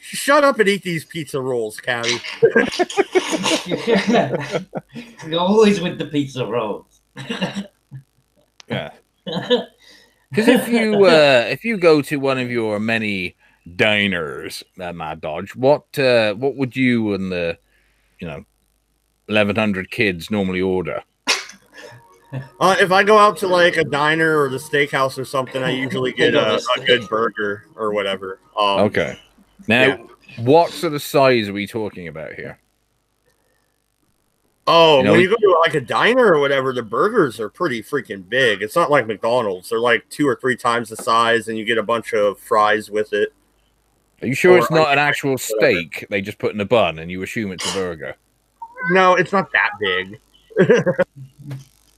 Shut up and eat these pizza rolls, Cabby. You're always with the pizza rolls. Yeah. Because if you go to one of your many diners, Mad Dodge, what would you and the 1,100 kids normally order? If I go out to like a diner or the steakhouse or something, I usually get a good burger or whatever. Okay. Now, what sort of size are we talking about here? Oh, when you go to like a diner or whatever, the burgers are pretty freaking big. It's not like McDonald's. They're like 2 or 3 times the size, and you get a bunch of fries with it. Are you sure it's not an actual steak they just put in a bun and you assume it's a burger? No, it's not that big.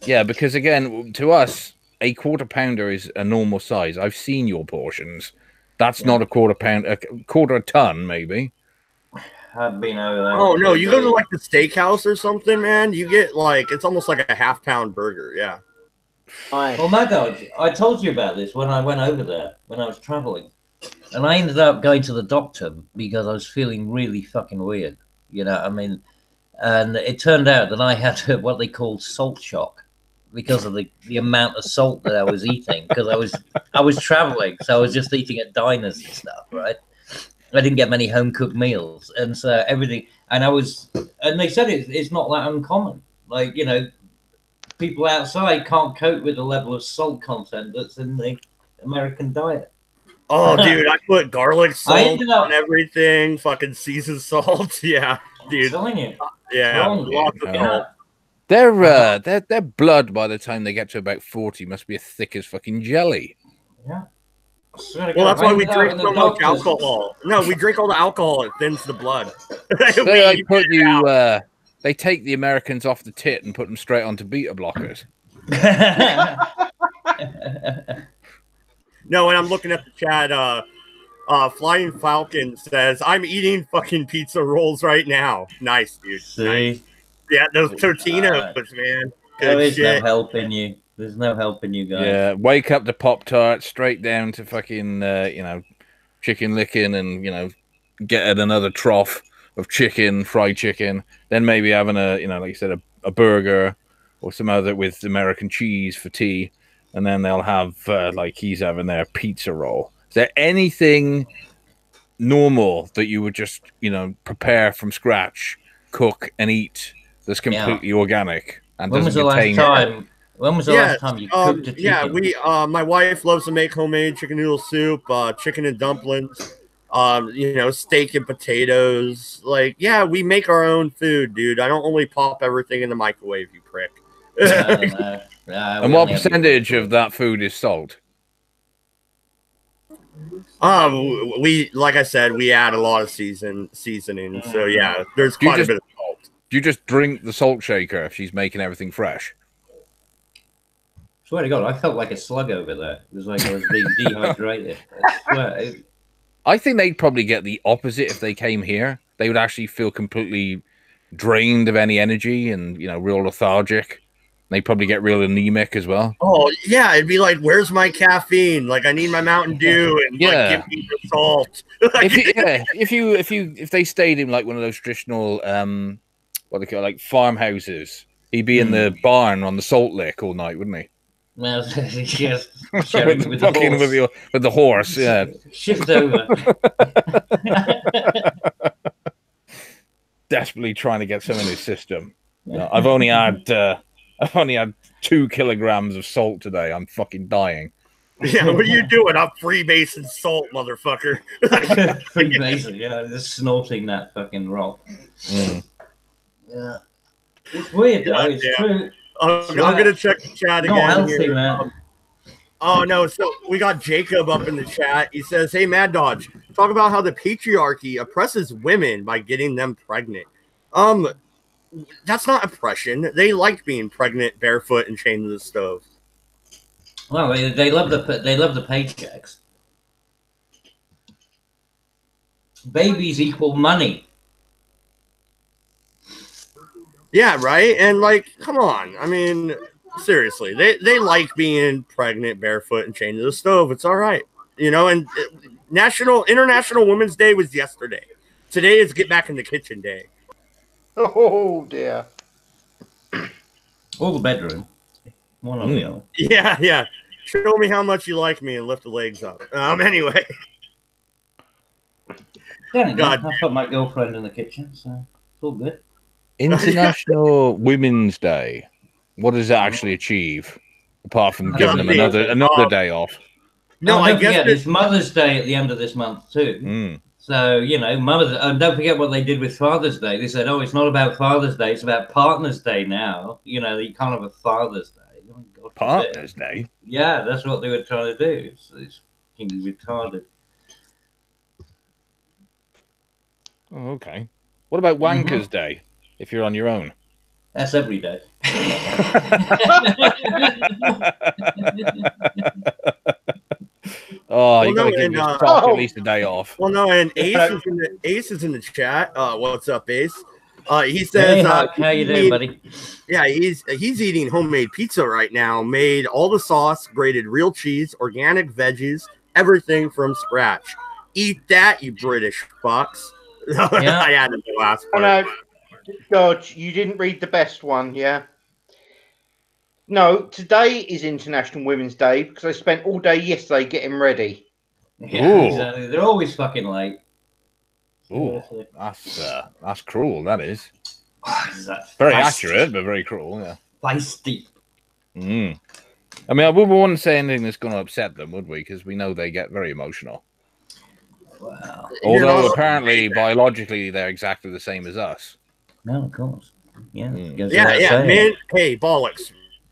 Yeah, because again, to us, a quarter pounder is a normal size. I've seen your portions. That's not a quarter pound, a quarter a ton, maybe. I've been over there. Oh no, you go to like the steakhouse or something, man. You get like it's almost like a half-pound burger. Yeah. Well, Mad Dodge, I told you about this when I went over there when I was traveling, and I ended up going to the doctor because I was feeling really fucking weird. You know, I mean, and it turned out that I had what they call salt shock because of the amount of salt that I was eating because I was traveling, so I was just eating at diners and stuff, right? I didn't get many home cooked meals, and so everything. And they said it's not that uncommon. Like people outside can't cope with the level of salt content that's in the American diet. Oh, dude, I put garlic I salt ended up- on everything. Fucking seasoned salt. Yeah, I'm dude. telling you. Yeah, wrong, dude. lots of salt. Their blood by the time they get to about 40 must be as thick as fucking jelly. Yeah. I swear to Well, God, that's why I we ended up drink in the so much doctor's. alcohol. No, we drink all the alcohol. It thins the blood. They put you. They take the Americans off the tit and put them straight onto beta blockers. No, and I'm looking at the chat. Flying Falcon says, "I'm eating fucking pizza rolls right now." Nice, dude. See? Nice. Yeah, those Totinos, man. There Good is no shit. helping you. There's no helping you guys. Yeah, wake up to Pop Tart, straight down to fucking chicken licking, and get at another trough of chicken, fried chicken. Then maybe having like you said, a burger or some other with American cheese for tea, and then they'll have like he's having their pizza roll. Is there anything normal that you would just prepare from scratch, cook and eat that's completely organic and When was the doesn't last contain? time? When was the last time you cooked a chicken? Yeah, my wife loves to make homemade chicken noodle soup, chicken and dumplings, steak and potatoes. Like, yeah, we make our own food, dude. I don't only pop everything in the microwave, you prick. No. And what percentage of that food is salt? We like I said, we add a lot of seasoning. So yeah, there's quite a bit of salt. Do you just drink the salt shaker if she's making everything fresh? Swear to God, I felt like a slug over there. It was like I was being dehydrated. I swear. I think they'd probably get the opposite if they came here. They would actually feel completely drained of any energy and real lethargic. They probably get real anemic as well. Oh yeah, it'd be like, "Where's my caffeine? Like, I need my Mountain Dew and like, give me the salt." If they stayed in like one of those traditional what they call like farmhouses, he'd be in the barn on the salt lick all night, wouldn't he? Well, yes, sharing with the horse, yeah. Shift over. Desperately trying to get some in his system. I've only had 2 kilograms of salt today. I'm fucking dying. Yeah, what are you doing? I'm freebasing salt, motherfucker. Freebasing, yeah, just snorting that fucking rock. Yeah, it's weird though. It's true. I'm gonna check the chat again. Not healthy, man. Oh no! So we got Jacob up in the chat. He says, "Hey, Mad Dodge, talk about how the patriarchy oppresses women by getting them pregnant." That's not oppression. They like being pregnant, barefoot, and chained to the stove. Well, they love the paychecks. Babies equal money. Yeah, right. And like, come on. I mean, seriously, they like being pregnant, barefoot, and chained to the stove. It's all right, And International Women's Day was yesterday. Today is Get Back in the Kitchen Day. Oh dear. Or the bedroom. One or the other. Yeah. Show me how much you like me and lift the legs up. Anyway. God, I put my girlfriend in the kitchen, so it's all good. International Women's Day. What does that actually achieve? Apart from giving them another day off. No, I guess it's Mother's Day at the end of this month too. So, Mother's don't forget what they did with Father's Day. They said, "Oh, it's not about Father's Day; it's about Partner's Day now." You can't have a Father's Day. Oh, God, Partner's Day. Yeah, that's what they were trying to do. It's fucking retarded. Oh, okay. What about Wanker's Day? If you're on your own. That's every day. You gotta give your stock at least a day off. Well, no, and Ace is in the chat. What's up, Ace? He says, "How you doing, buddy?" Yeah, he's eating homemade pizza right now. Made all the sauce, grated real cheese, organic veggies, everything from scratch. Eat that, you British fucks. Yeah. I added the last part. Oh, no, Dodge, you didn't read the best one, yeah? No, today is International Women's Day because I spent all day yesterday getting ready. Yeah, exactly. They're always fucking late. Ooh, that's cruel. That is That's very accurate, but very cruel. Yeah. Feisty. I mean, I wouldn't say anything that's going to upset them, would we? Because we know they get very emotional. Wow. Although apparently, biologically, they're exactly the same as us. No, of course. Yeah. Yeah. Men, hey, bollocks.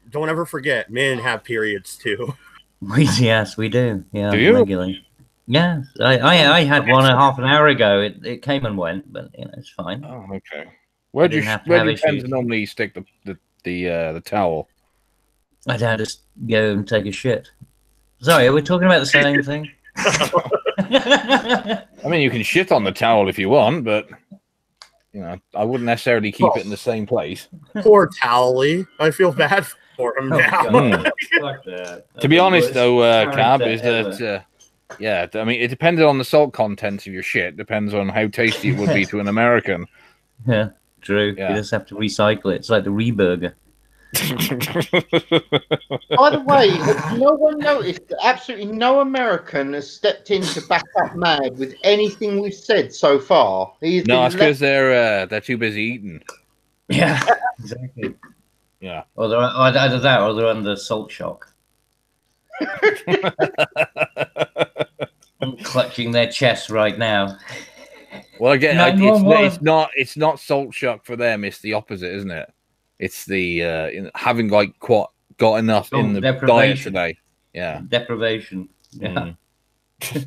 Don't ever forget, men have periods too. Yes, we do. Yeah, do you? Regularly. Yeah, I had one half an hour ago. It came and went, but you know it's fine. Oh, okay. Where do you tend to normally stick the towel? I had to go and take a shit. Sorry, are we talking about the same thing? I mean, you can shit on the towel if you want, but you know, I wouldn't necessarily keep it in the same place. Poor Towley. I feel bad for him now. Fuck that. To be honest, though, Cab, is that yeah, I mean, it depended on the salt content of your shit. Depends on how tasty it would be to an American. Yeah, true. Yeah. You just have to recycle it. It's like the reburger. By the way, no one noticed that absolutely no American has stepped in to back up Mad with anything we've said so far. No, it's because they're too busy eating. Yeah, exactly. Yeah. Or they're either that or they're under salt shock. I'm clutching their chests right now. Well, again, it's not salt shock for them. It's the opposite, isn't it? It's the having got enough in the diet today. Yeah, deprivation. Yeah,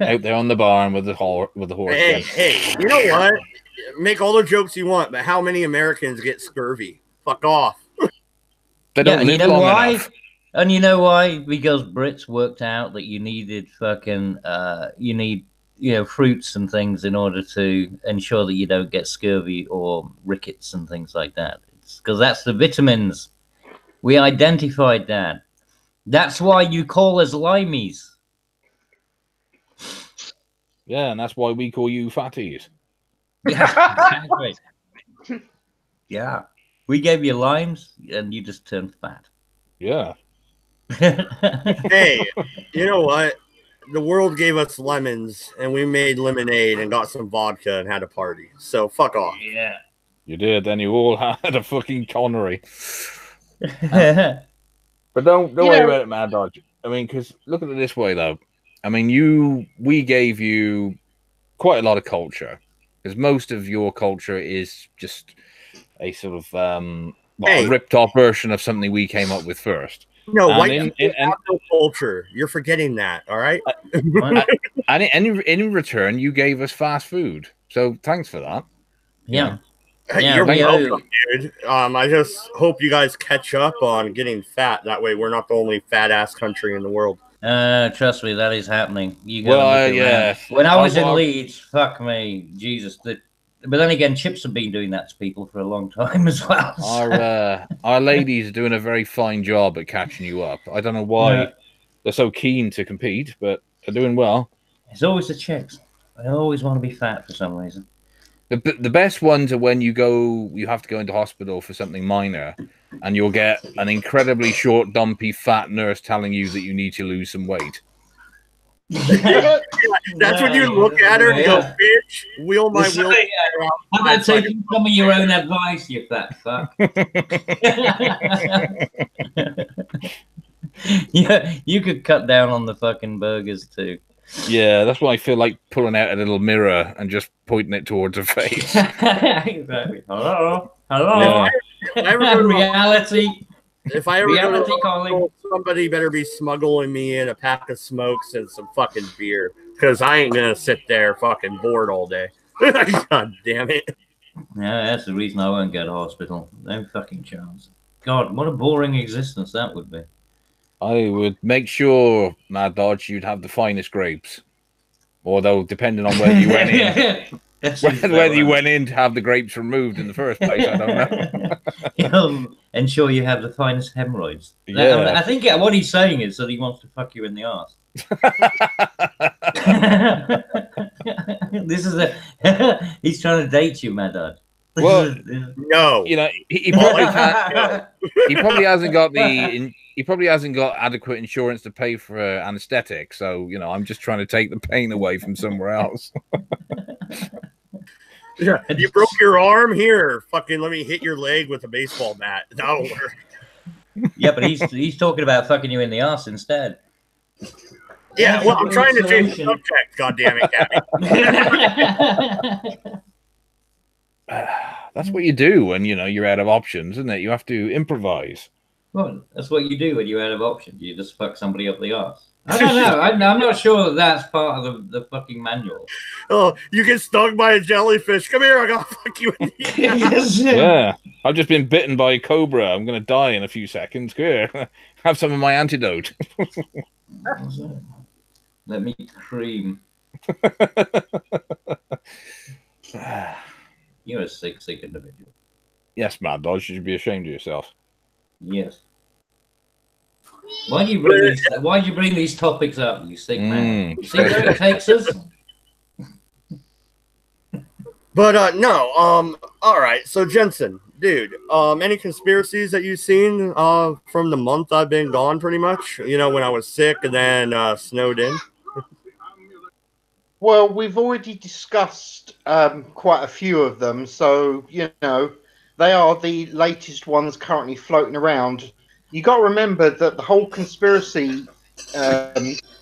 out there on the barn with the horse. Hey, you know what? Make all the jokes you want, but how many Americans get scurvy? Fuck off. They don't live long enough. And you know why? Because Brits worked out that you needed fruits and things in order to ensure that you don't get scurvy or rickets and things like that. Because that's the vitamins. We identified that. That's why you call us limeys. Yeah, and that's why we call you fatties. Yeah, exactly. Yeah. We gave you limes and you just turned fat. Yeah. Hey, you know what? The world gave us lemons and we made lemonade and got some vodka and had a party. So fuck off. Yeah. You did, then you all had a fucking Connery. But don't worry about it, Mad Dodge. I mean, because look at it this way, though. I mean, we gave you quite a lot of culture, because most of your culture is just a sort of a ripped off version of something we came up with first. No, white people have no culture. You're forgetting that, all right? And in return, you gave us fast food. So thanks for that. Yeah. You're welcome, dude. I just hope you guys catch up on getting fat. That way, we're not the only fat ass country in the world. Trust me, that is happening. You yeah. When I was in Leeds, fuck me, Jesus. But then again, Chips have been doing that to people for a long time as well. So. Our ladies are doing a very fine job at catching you up. I don't know why they're so keen to compete, but they're doing well. It's always the chicks. I always want to be fat for some reason. The best ones are when you have to go into hospital for something minor, and you'll get an incredibly short, dumpy, fat nurse telling you that you need to lose some weight. That's when you look at her and go, bitch, wheel my wheel. How about taking some of your own advice, you fat fuck? Yeah, you could cut down on the fucking burgers too. Yeah, that's why I feel like pulling out a little mirror and just pointing it towards her face. Exactly. Hello. Reality. If I ever go to hospital, somebody better be smuggling me in a pack of smokes and some fucking beer, because I ain't gonna sit there fucking bored all day. God damn it. Yeah, that's the reason I won't go to hospital. No fucking chance. God, what a boring existence that would be. I would make sure, Mad Dodge, you'd have the finest grapes. Although, depending on whether you went in, whether you went in to have the grapes removed in the first place, I don't know. Ensure you have the finest hemorrhoids. Yeah. I think what he's saying is that he wants to fuck you in the arse. He's trying to date you, Mad Dodge. Well, no, you know, he probably hasn't got he probably hasn't got adequate insurance to pay for anesthetic. So, you know, I'm just trying to take the pain away from somewhere else. Yeah, you broke your arm here. Fucking let me hit your leg with a baseball bat. That'll work. Yeah, but he's talking about fucking you in the ass instead. Yeah, well, I'm trying to change the subject. God damn it, Gabby. That's what you do when you're out of options, isn't it? You have to improvise. Well, that's what you do when you're out of options. You just fuck somebody up the arse. I don't know. I'm not sure that's part of the fucking manual. Oh, you get stung by a jellyfish. Come here, I gotta fuck you in the ass. Yeah, I've just been bitten by a cobra. I'm gonna die in a few seconds. Here, have some of my antidote. Let me cream. You're a sick individual. Yes, Mad Dodge, you should be ashamed of yourself. Yes. Why do you bring these topics up, you sick man? See where it takes us? But no, all right. So Jensen, dude, any conspiracies that you've seen from the month I've been gone, pretty much? When I was sick and then snowed in. Well, we've already discussed quite a few of them, so they are the latest ones currently floating around. You got to remember that the whole conspiracy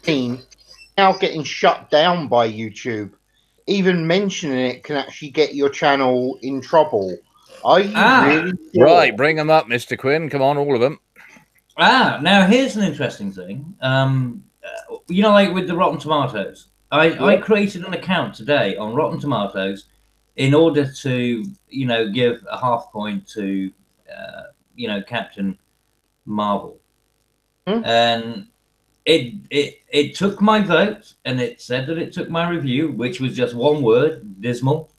scene now getting shut down by YouTube. Even mentioning it can actually get your channel in trouble. Are you really sure? Right? Bring them up, Mr. Quinn. Come on, all of them. Now here's an interesting thing. Like with the Rotten Tomatoes. I created an account today on Rotten Tomatoes in order to, give a half point to, Captain Marvel. And it took my vote, and it said that it took my review, which was just one word: dismal.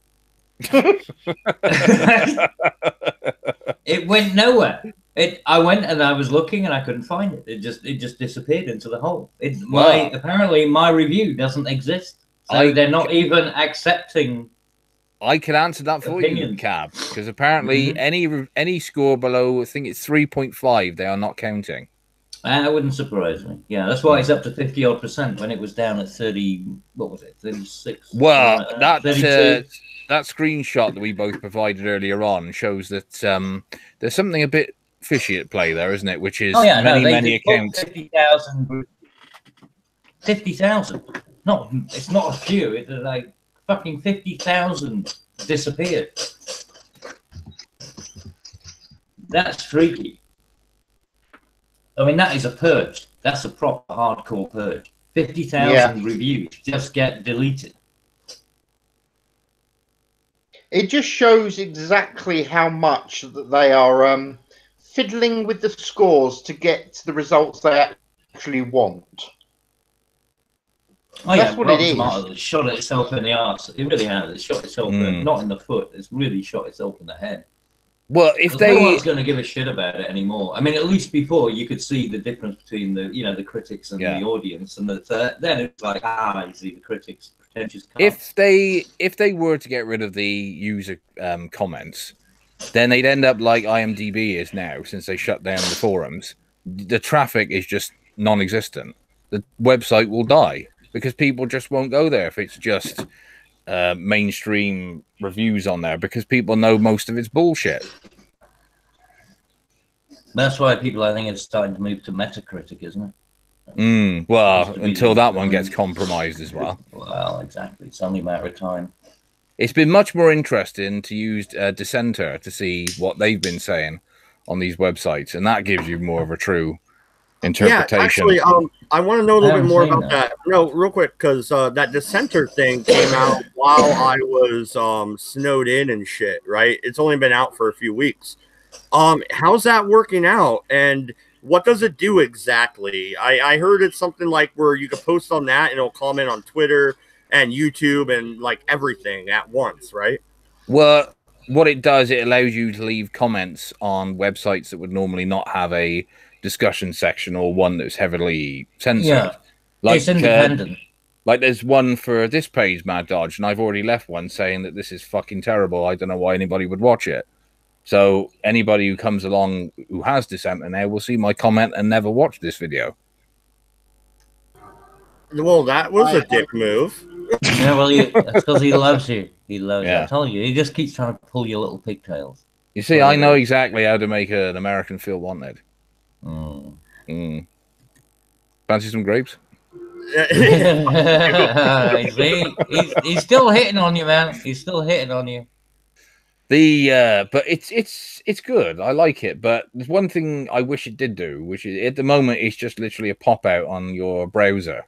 It went nowhere. I went and I was looking and I couldn't find it. It just disappeared into the hole. Apparently my review doesn't exist. So they're not even accepting. I can answer that for you, Cab, because apparently any score below, I think it's 3.5, they are not counting. That wouldn't surprise me. Yeah, that's why it's up to 50-odd% when it was down at 30. What was it? 36. Well, that screenshot that we both provided earlier on shows that there's something a bit fishy at play there, isn't it? Which is many accounts. 50,000. It's not a few. It's like fucking 50,000 disappeared. That's freaky. I mean, that is a purge. That's a proper hardcore purge. 50,000 reviews just get deleted. It just shows exactly how much that they are fiddling with the scores to get the results they actually want. Oh, that's what it is. It shot itself in the arse. It really has. It shot itself not in the foot. It's really shot itself in the head. Well, if no one's going to give a shit about it anymore. I mean, at least before you could see the difference between the critics and the audience, and then it's like you see the critics pretentious. If they were to get rid of the user comments, then they'd end up like IMDb is now, since they shut down the forums. The traffic is just non-existent. The website will die because people just won't go there if it's just mainstream reviews on there, because people know most of it's bullshit. That's why people, I think, are starting to move to Metacritic, isn't it? Well, until that one gets compromised as well. Well, exactly. It's only a matter of time. It's been much more interesting to use Dissenter to see what they've been saying on these websites, and that gives you more of a true interpretation. Yeah, actually, I want to know a little bit more about that. No, real quick, because that Dissenter thing came out while I was snowed in and shit, right? It's only been out for a few weeks. How's that working out, and what does it do exactly? I heard it's something like where you can post on that and it'll comment on Twitter and YouTube and like everything at once, right? Well, what it does, it allows you to leave comments on websites that would normally not have a discussion section or one that's heavily censored. Yeah, like, it's independent. Like there's one for this page, Mad Dodge, and I've already left one saying that this is fucking terrible. I don't know why anybody would watch it. So anybody who comes along who has Dissenter now will see my comment and never watch this video. Well, that was a dick move. Yeah, well, that's because he loves you. He loves you. I tell you, he just keeps trying to pull your little pigtails. You see, I know exactly how to make an American feel wanted. Fancy some grapes? See, he's still hitting on you, man. He's still hitting on you. But it's good. I like it. But there's one thing I wish it did do, which is at the moment it's just literally a pop out on your browser. It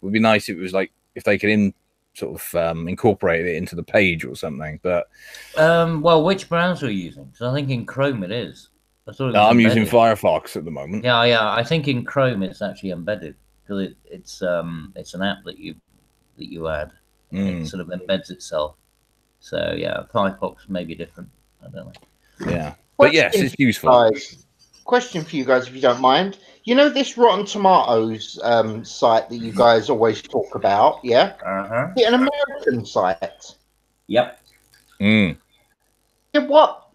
would be nice if it was like if they could incorporate it into the page or something. But well, which browser are you using? Because I think in Chrome it is. I'm using Firefox at the moment. Yeah. I think in Chrome it's actually embedded because it's an app that you add. It sort of embeds itself. So yeah, Firefox may be different. I don't know. Yeah, but yes, it's useful. Guys, question for you guys, if you don't mind. You know this Rotten Tomatoes site that you guys always talk about, yeah? Uh-huh. Is it an American site? Yep. Yeah, what?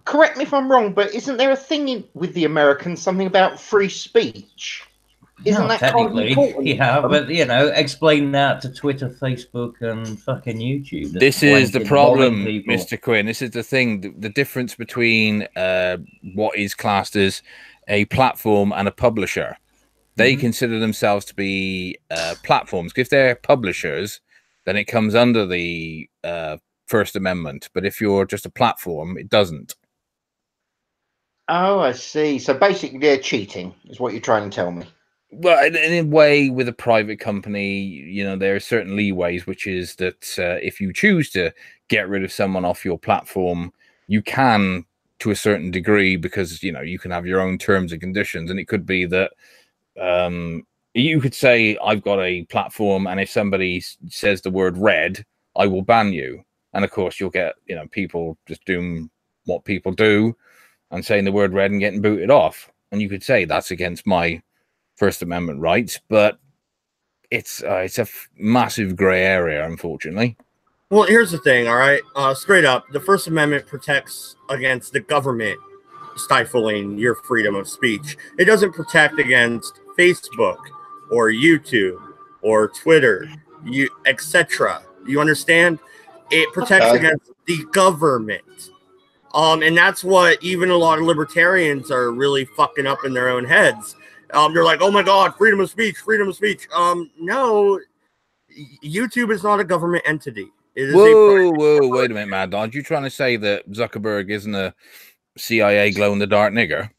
Correct me if I'm wrong, but isn't there a thing with the Americans, something about free speech? Isn't that technically? Yeah, but you know, explain that to Twitter, Facebook, and fucking YouTube. This is the problem, Mr. Quinn. This is the thing. The difference between what is classed as a platform and a publisher. They consider themselves to be platforms. If they're publishers, then it comes under the First Amendment. But if you're just a platform, it doesn't. Oh, I see. So basically, they're cheating, is what you're trying to tell me. Well, in a way, with a private company, you know, there are certain leeways, which is that if you choose to get rid of someone off your platform, you can to a certain degree because, you know, you can have your own terms and conditions. And it could be that you could say, I've got a platform, and if somebody says the word red, I will ban you. And of course, you'll get, you know, people just doing what people do and saying the word red and getting booted off. And you could say that's against my First Amendment rights, but it's a massive gray area, unfortunately. Well, here's the thing, all right? Straight up, the First Amendment protects against the government stifling your freedom of speech. It doesn't protect against Facebook or YouTube or Twitter, etc. You understand? It protects against the government. And that's what even a lot of libertarians are really fucking up in their own heads. They're like, oh my God, freedom of speech, freedom of speech. No, YouTube is not a government entity. It is whoa, wait a minute, Mad Dog. You trying to say that Zuckerberg isn't a CIA glow-in-the-dark nigger?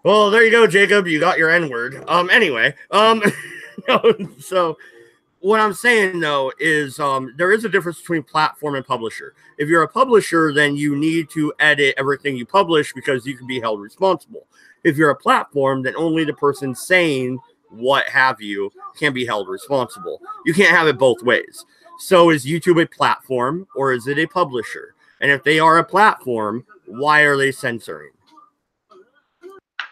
Well, there you go, Jacob. You got your N-word. Anyway, no, so what I'm saying, though, is there is a difference between platform and publisher. If you're a publisher, then you need to edit everything you publish because you can be held responsible. If you're a platform, then only the person saying what have you can be held responsible. You can't have it both ways. So is YouTube a platform or is it a publisher? And if they are a platform, why are they censoring?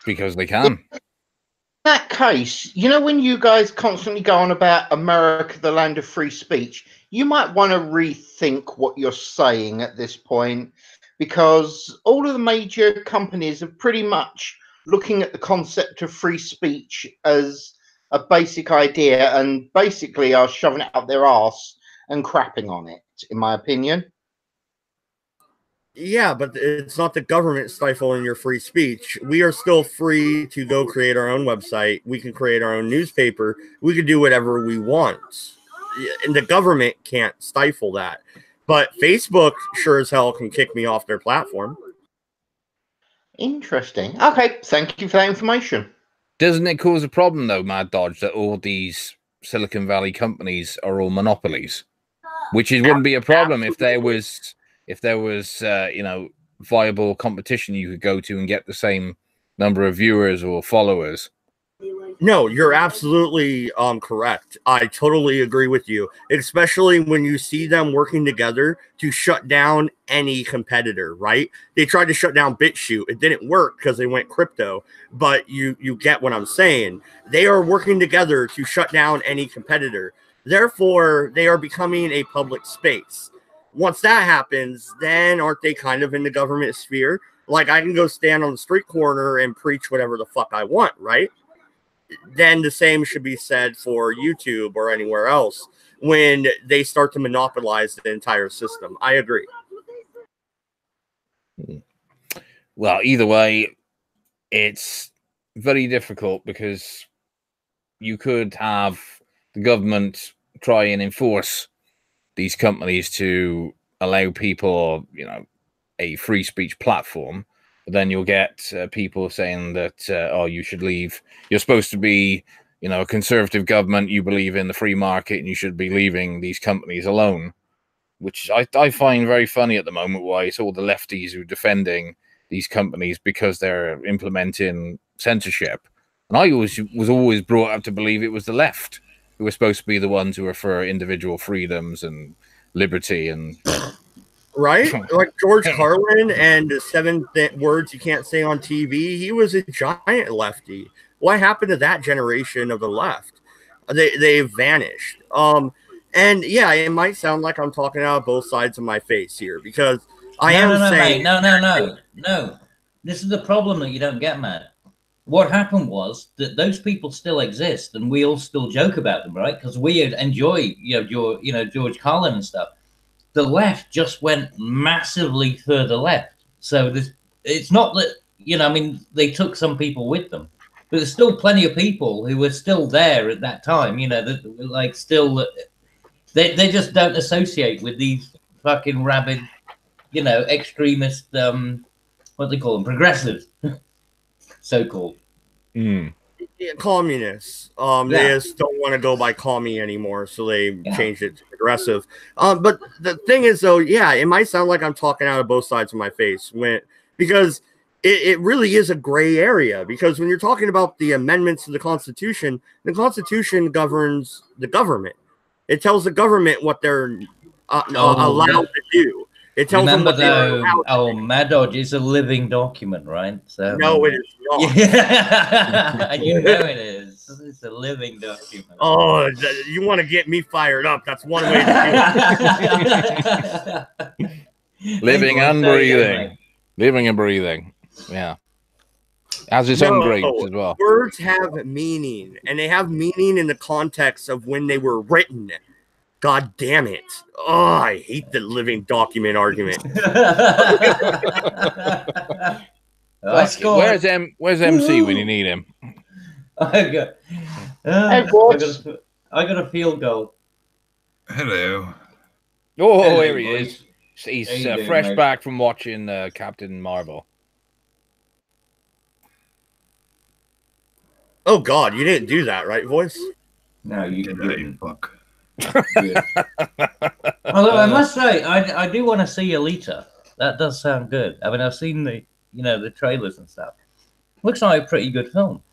Because they can. In that case, you know, when you guys constantly go on about America, the land of free speech, you might want to rethink what you're saying at this point, because all of the major companies are pretty much looking at the concept of free speech as a basic idea and basically are shoving it up their arse and crapping on it, in my opinion. Yeah, but it's not the government stifling your free speech. We are still free to go create our own website. We can create our own newspaper. We can do whatever we want. And the government can't stifle that. But Facebook sure as hell can kick me off their platform. Interesting. Okay, thank you for that information. Doesn't it cause a problem, though, Mad Dodge, that all these Silicon Valley companies are all monopolies? Which wouldn't be a problem if there was... you know, viable competition you could go to and get the same number of viewers or followers. No, you're absolutely correct. I totally agree with you, especially when you see them working together to shut down any competitor, right? They tried to shut down BitChute. It didn't work because they went crypto, but you get what I'm saying. They are working together to shut down any competitor. Therefore, they are becoming a public space. Once that happens, then aren't they kind of in the government sphere? Like, I can go stand on the street corner and preach whatever the fuck I want, right? Then the same should be said for YouTube or anywhere else when they start to monopolize the entire system. I agree. Well, either way, it's very difficult because you could have the government try and enforce these companies to allow people, you know, a free speech platform. But then you'll get people saying that, oh, you should leave. You're supposed to be, you know, a conservative government. You believe in the free market and you should be leaving these companies alone, which I find very funny at the moment. Why it's all the lefties who are defending these companies because they're implementing censorship. And I was always brought up to believe it was the left who were supposed to be the ones who were for individual freedoms and liberty and right? Like George Carlin and the 7 words you can't say on TV. He was a giant lefty. What happened to that generation of the left? They've vanished. And yeah, it might sound like I'm talking out of both sides of my face here because I am saying no. This is the problem that you don't get, man. What happened was that those people still exist, and we all still joke about them, right? Because we enjoy, George Carlin and stuff. The left just went massively further left. So it's not that, I mean, they took some people with them, but there's still plenty of people who were still there at that time, that like still, they just don't associate with these fucking rabid, extremist, what they call them, progressives, so-called. Communists. They just don't want to go by commie anymore, so they changed it to progressive. But the thing is, though, yeah, it might sound like I'm talking out of both sides of my face because it really is a gray area. Because when you're talking about the amendments to the Constitution governs the government. It tells the government what they're allowed to do. It tells them what they're allowed to do. MADDS is a living document, right? So no, it is not. Yeah. It is. It's a living document. Oh, you want to get me fired up? That's one way to do it. Living and breathing. Living and breathing. Yeah. Has its own grades as well. Words have meaning, and they have meaning in the context of when they were written. God damn it. Oh, I hate the living document argument. Where's MC when you need him? I got a field goal. Hello. Oh, here he is. He's fresh back from watching Captain Marvel. Oh, God, you didn't do that, right, voice? No, you didn't. Fuck. Although I must say, I do want to see Alita. That does sound good. I mean, I've seen the trailers and stuff. Looks like a pretty good film.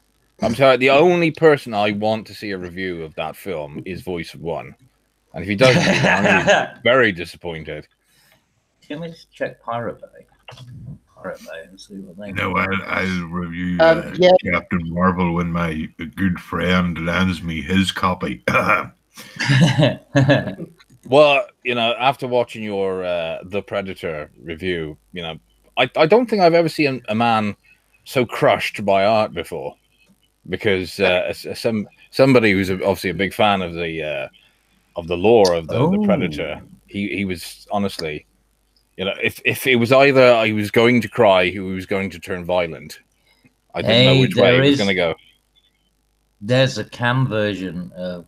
I'm sorry, the only person I want to see a review of that film is Voice of One. And if he doesn't, I'm very disappointed. Can we just check Pirate Bay? Pirate Bay and see what they I'll review Captain Marvel when my good friend lends me his copy. Well, after watching your The Predator review, I don't think I've ever seen a man so crushed by art before. Because somebody who's obviously a big fan of the lore of the Predator, he was honestly, if it was either he was going to cry or he was going to turn violent, I didn't know which way he was going to go. There's a cam version of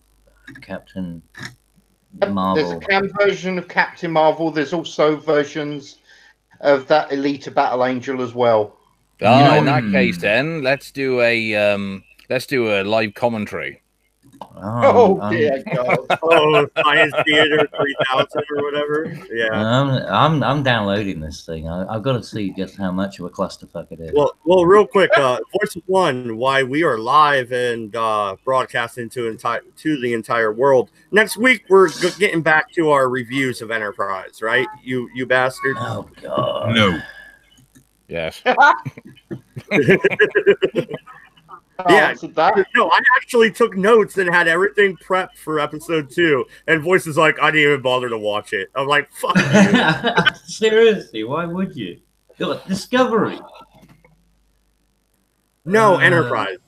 Captain Marvel. There's a cam version of Captain Marvel. There's also versions of that Alita Battle Angel as well. Oh, in that case, then let's do a live commentary. Dear God! Science Theater 3000 or whatever. Yeah, I'm downloading this thing. I've got to see just how much of a clusterfuck it is. Well, real quick, Voice of One, why we are live and broadcasting to the entire world. Next week, we're getting back to our reviews of Enterprise, right? You bastard. Oh God. No. Yes. Yeah, no, I actually took notes and had everything prepped for episode 2. And Voice is like, I didn't even bother to watch it. I'm like, fuck you. Seriously, why would you? Discovery. No, Enterprise,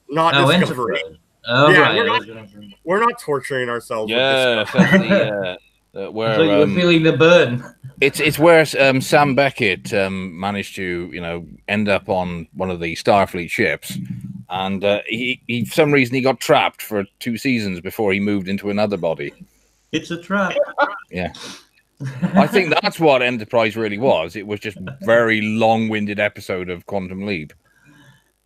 not Discovery. Enterprise. Oh, yeah, we're not torturing ourselves. Yeah, Where So you were feeling the burn. it's where Sam Beckett managed to end up on one of the Starfleet ships, and he for some reason he got trapped for 2 seasons before he moved into another body. It's a trap. Yeah. I think that's what Enterprise really was. It was just very long-winded episode of Quantum Leap.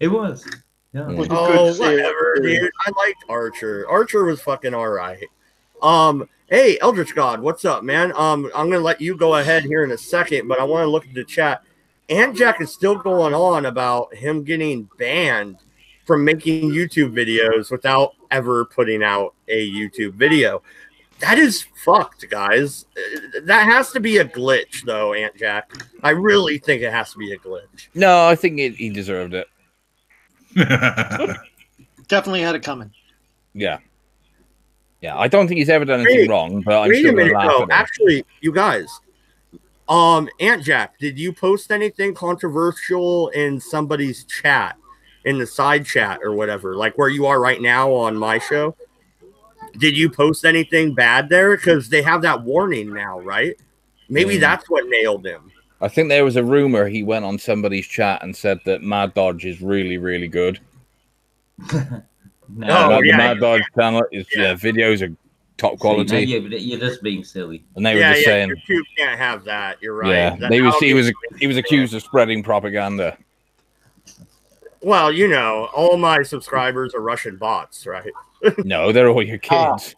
It was. Yeah. Was a Oh, good whatever, series. dude. I liked Archer. Archer was fucking all right. Hey, Eldritch God, what's up, man? I'm gonna let you go ahead here in a second, but I want to look at the chat. And Jack is still going on about him getting banned from making YouTube videos without ever putting out a YouTube video. That is fucked, guys. That has to be a glitch, though, Aunt Jack. I really think it has to be a glitch. No, I think he deserved it. Definitely had it coming. Yeah. Yeah, I don't think he's ever done anything wrong, but I'm Wait still a minute, gonna laugh at him. actually, you guys. Aunt Jack, did you post anything controversial in somebody's chat, in the side chat or whatever, like where you are right now on my show? Did you post anything bad there? Because they have that warning now, right? Maybe that's what nailed him. I think there was a rumor he went on somebody's chat and said that Mad Dodge is really, really good. No, the Mad Dodge channel is videos are top quality. Yeah, but you're just being silly. And they were just saying YouTube can't have that. You're right. Yeah, he was accused of spreading propaganda. Well, all my subscribers are Russian bots, right? No, they're all your kids.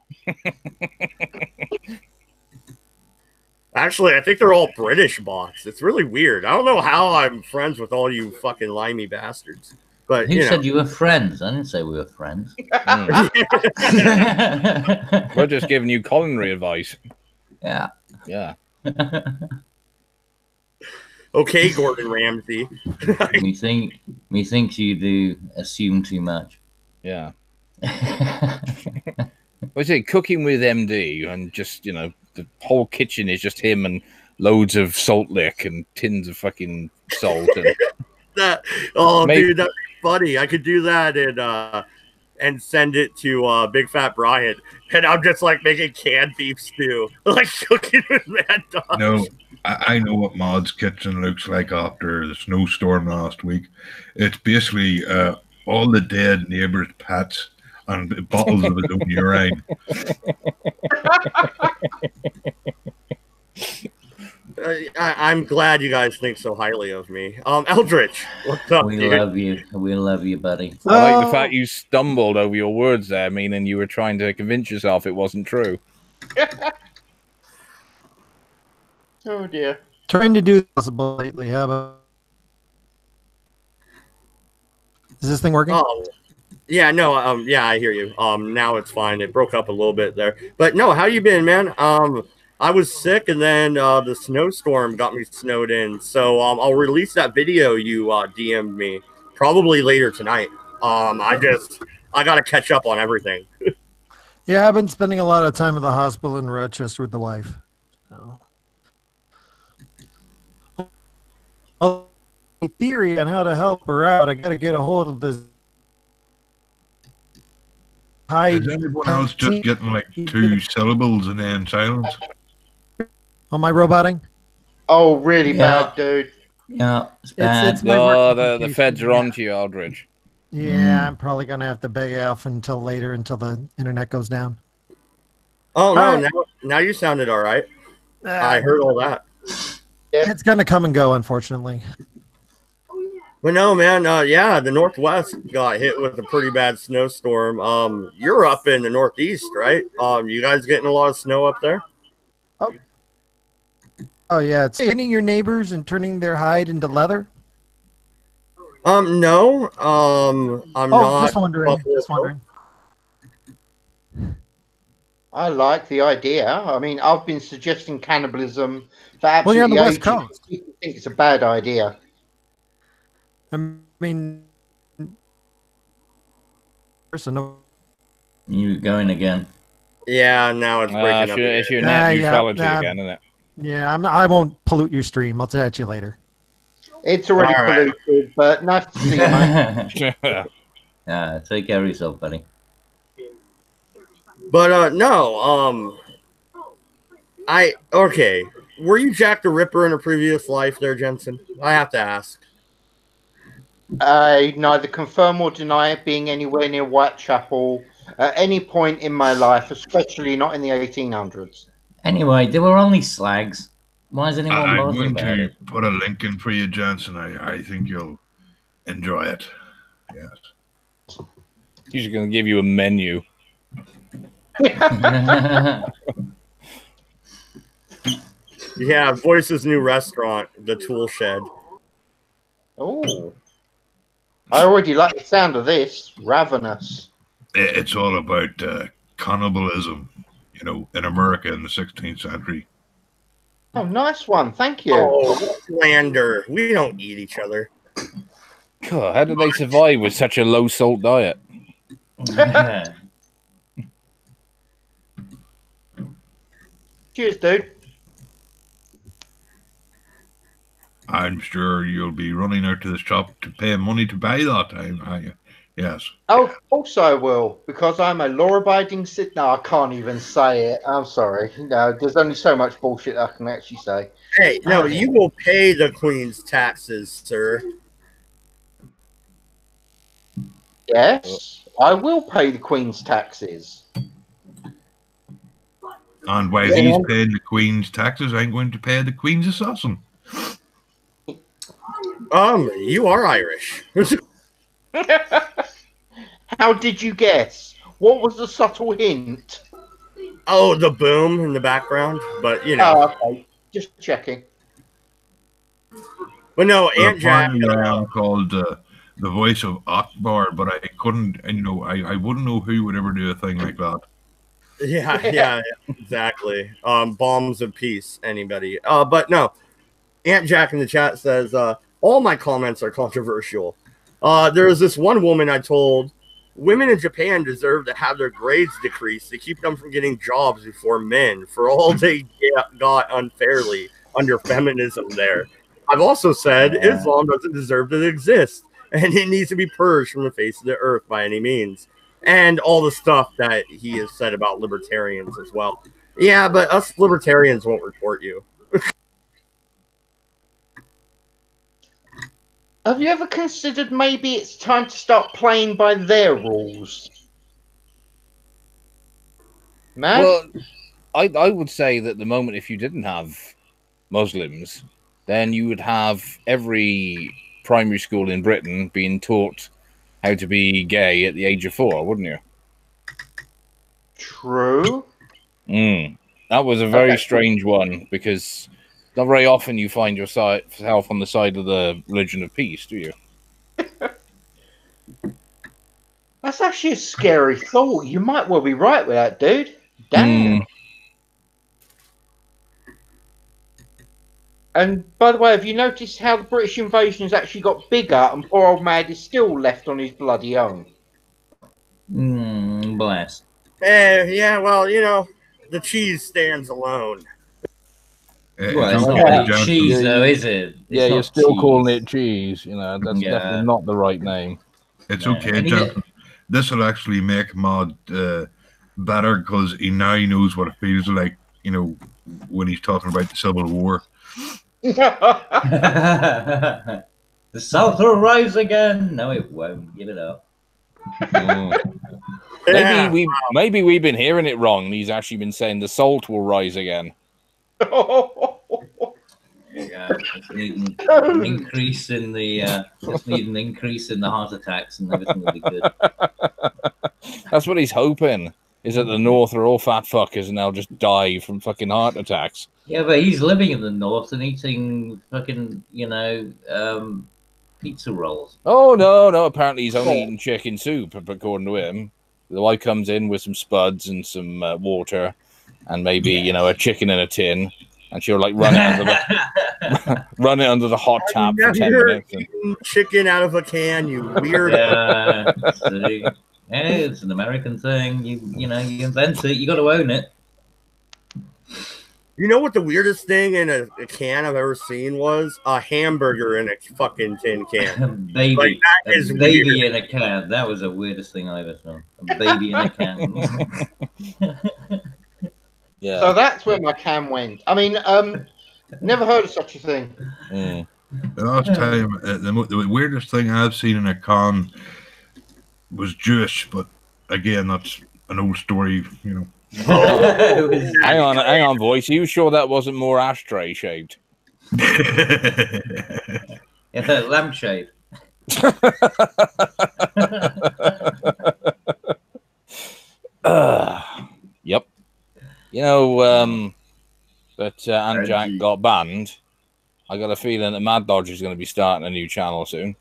Actually, I think they're all British bots. It's really weird. I don't know how I'm friends with all you fucking limey bastards. But Who said you were friends? I didn't say we were friends. We're just giving you culinary advice. Yeah. Yeah. Okay, Gordon Ramsay. Methinks you do assume too much. Yeah. I say cooking with MD, and just the whole kitchen is just him and loads of salt lick and tins of fucking salt. And dude, that'd be funny. I could do that and send it to Big Fat Brian, and I'm just like making canned beef stew, like cooking with Mad Dog. No, I know what Maud's kitchen looks like after the snowstorm last week. It's basically all the dead neighbors' pets and bottles of his own urine. I'm glad you guys think so highly of me. Eldritch, what's up, We dude? love you. We love you, buddy. I like the fact you stumbled over your words there, meaning you were trying to convince yourself it wasn't true. Oh dear. Trying to do this lately. How about? Is this thing working? Oh, yeah, no, yeah, I hear you. Now it's fine. It broke up a little bit there, but no, how you been, man? I was sick, and then the snowstorm got me snowed in. So I'll release that video you DM'd me probably later tonight. I got to catch up on everything. Yeah, I've been spending a lot of time at the hospital in Rochester with the wife. So. A theory on how to help her out. I got to get a hold of this. Is everyone else just getting like 2 syllables and then silence? On my roboting? Oh, really bad, dude. Yeah, it's bad. It's my work the application. feds are on to you, Aldridge. Yeah, I'm probably going to have to beg off until later, until the internet goes down. Oh no, now you sounded all right. I heard all that. It's going to come and go, unfortunately. But no, man, yeah, the Northwest got hit with a pretty bad snowstorm. You're up in the Northeast, right? You guys getting a lot of snow up there? Oh, yeah. It's hitting your neighbors and turning their hide into leather? No. I'm not. Just wondering. Just wondering. I like the idea. I mean, I've been suggesting cannibalism for absolutely Well, you're on the West ages. Coast. People think it's a bad idea. I mean, You going again? Yeah, now it's breaking up. It's your net neutrality yeah. again, isn't it? Yeah, I won't pollute your stream. I'll chat to you later. It's already All right. polluted, but nice to see you, mate. Yeah, take care of yourself, buddy. But no, Okay. Were you Jack the Ripper in a previous life there, Jensen? I have to ask. I neither confirm or deny being anywhere near Whitechapel at any point in my life, especially not in the 1800s. Anyway, they were only slags. Why is anyone I'm bothering going about to it? put a link in for you, Johnson. I think you'll enjoy it. Yes. He's just going to give you a menu. Yeah, Voice's new restaurant, the Tool Shed. Oh, I already like the sound of this. Ravenous. It's all about cannibalism, you know, in America in the 16th century. Oh, nice one. Thank you. Oh, slander. We don't eat each other. God, how did they survive with such a low salt diet? Cheers, dude. I'm sure you'll be running out to the shop to pay money to buy that time, are you? Yes. Oh, of course I will, because I'm a law-abiding citizen. No, I can't even say it. I'm sorry. No, there's only so much bullshit I can actually say. Hey, no, you will pay the Queen's taxes, sir. Yes, I will pay the Queen's taxes. And while he's paying the Queen's taxes, I'm going to pay the Queen's assassin. You are Irish. How did you guess? What was the subtle hint? Oh, the boom in the background, but you know. Oh, okay. Just checking. But no, Aunt Jack. I am called the voice of Akbar, but I couldn't, you know, I wouldn't know who would ever do a thing like that. Yeah, exactly. Bombs of peace, anybody. But no, Aunt Jack in the chat says, all my comments are controversial. There is this one woman I told, women in Japan deserve to have their grades decreased to keep them from getting jobs before men for all they got unfairly under feminism there. I've also said Islam doesn't deserve to exist, and it needs to be purged from the face of the earth by any means. And all the stuff that he has said about libertarians as well. Yeah, but us libertarians won't report you. Have you ever considered maybe it's time to start playing by their rules? Man? Well, I would say that the moment if you didn't have Muslims, then you would have every primary school in Britain being taught how to be gay at the age of 4, wouldn't you? True. That was a very strange one, because not very often you find yourself on the side of the religion of peace, do you? That's actually a scary thought. You might well be right with that, dude. Damn. And by the way, have you noticed how the British invasion has actually got bigger and poor old Mad is still left on his bloody own? Bless. Yeah, well, you know, the cheese stands alone. Well, it's not really cheese, though, is it? Yeah, you're still calling it cheese. You know, that's definitely not the right name. It's okay, Jonathan. This will actually make Mod better, because he now knows what it feels like, you know, when he's talking about the Civil War. The South will rise again. No, it won't. Give it up. Maybe we've been hearing it wrong. And he's actually been saying the salt will rise again. Yeah, just need an increase in the heart attacks, and everything will be good. That's what he's hoping. Is that the North are all fat fuckers and they'll just die from fucking heart attacks. Yeah, but he's living in the North and eating fucking, pizza rolls. Oh, no. Apparently he's only eating chicken soup, according to him. The wife comes in with some spuds and some water and maybe, a chicken in a tin. And she'll, like, run it under the hot tap for 10 minutes. Chicken out of a can, you weird. See? Hey, it's an American thing. You invent it. You got to own it. You know what the weirdest thing in a can I've ever seen was? A hamburger in a fucking tin can. Baby. Like, that is baby weird. in a can. That was the weirdest thing I ever saw. A baby in a can. Yeah. So that's where my cam went. I mean, never heard of such a thing. Mm. The last time, the weirdest thing I've seen in a con was Jewish, but again, that's an old story, you know. Hang on, voice. Are you sure that wasn't more ashtray shaped? Lampshade. Yep. You know, that Aunt Jack got banned. I got a feeling that Mad Dodge is going to be starting a new channel soon.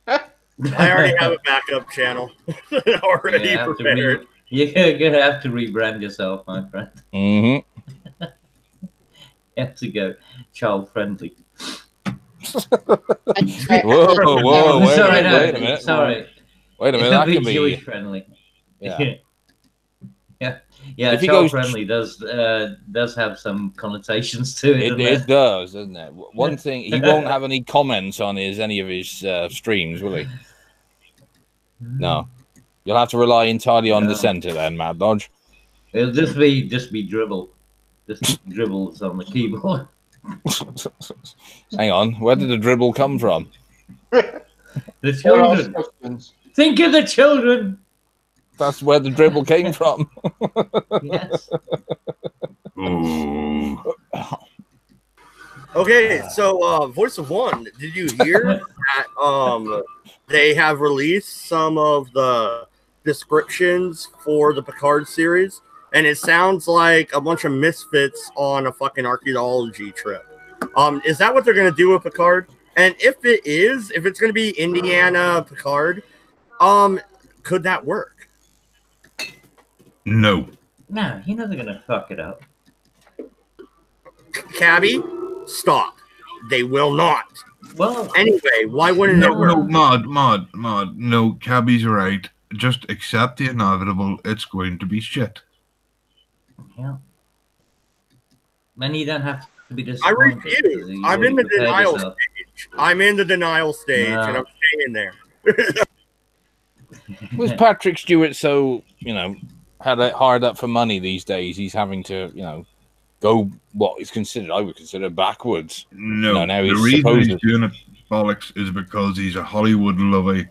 I already have a backup channel already prepared. You're going to have to rebrand yourself, my friend. Mm-hmm. You have to go child friendly. Whoa, wait a minute. Sorry. Wait a minute, that can be Jewish friendly. Yeah. Yeah, child friendly does have some connotations to it. It does, doesn't it? One thing, he won't have any comments on any of his streams, will he? No. You'll have to rely entirely on the center then, Mad Dodge. It'll just be dribble. Just dribbles on the keyboard. Hang on, where did the dribble come from? The children. Think of the children. That's where the dribble came from. Yes. Okay, so Voice of One, did you hear that they have released some of the descriptions for the Picard series, and it sounds like a bunch of misfits on a fucking archaeology trip. Is that what they're gonna do with Picard? And if it is, if it's gonna be Indiana Picard, could that work? No. No, you're never gonna fuck it up. Cabby, stop. They will not. Well, anyway, why wouldn't it work? No, Mod. No, Cabby's right. Just accept the inevitable. It's going to be shit. Yeah. Man, you don't have to be I disappointed. refuse. I'm in the denial stage. I'm in the denial stage, and I'm staying there. Was Patrick Stewart so, had it hard up for money these days? He's having to, go what is considered, I would consider, backwards. No, now the reason he's doing it, bollocks, is because he's a Hollywood lovey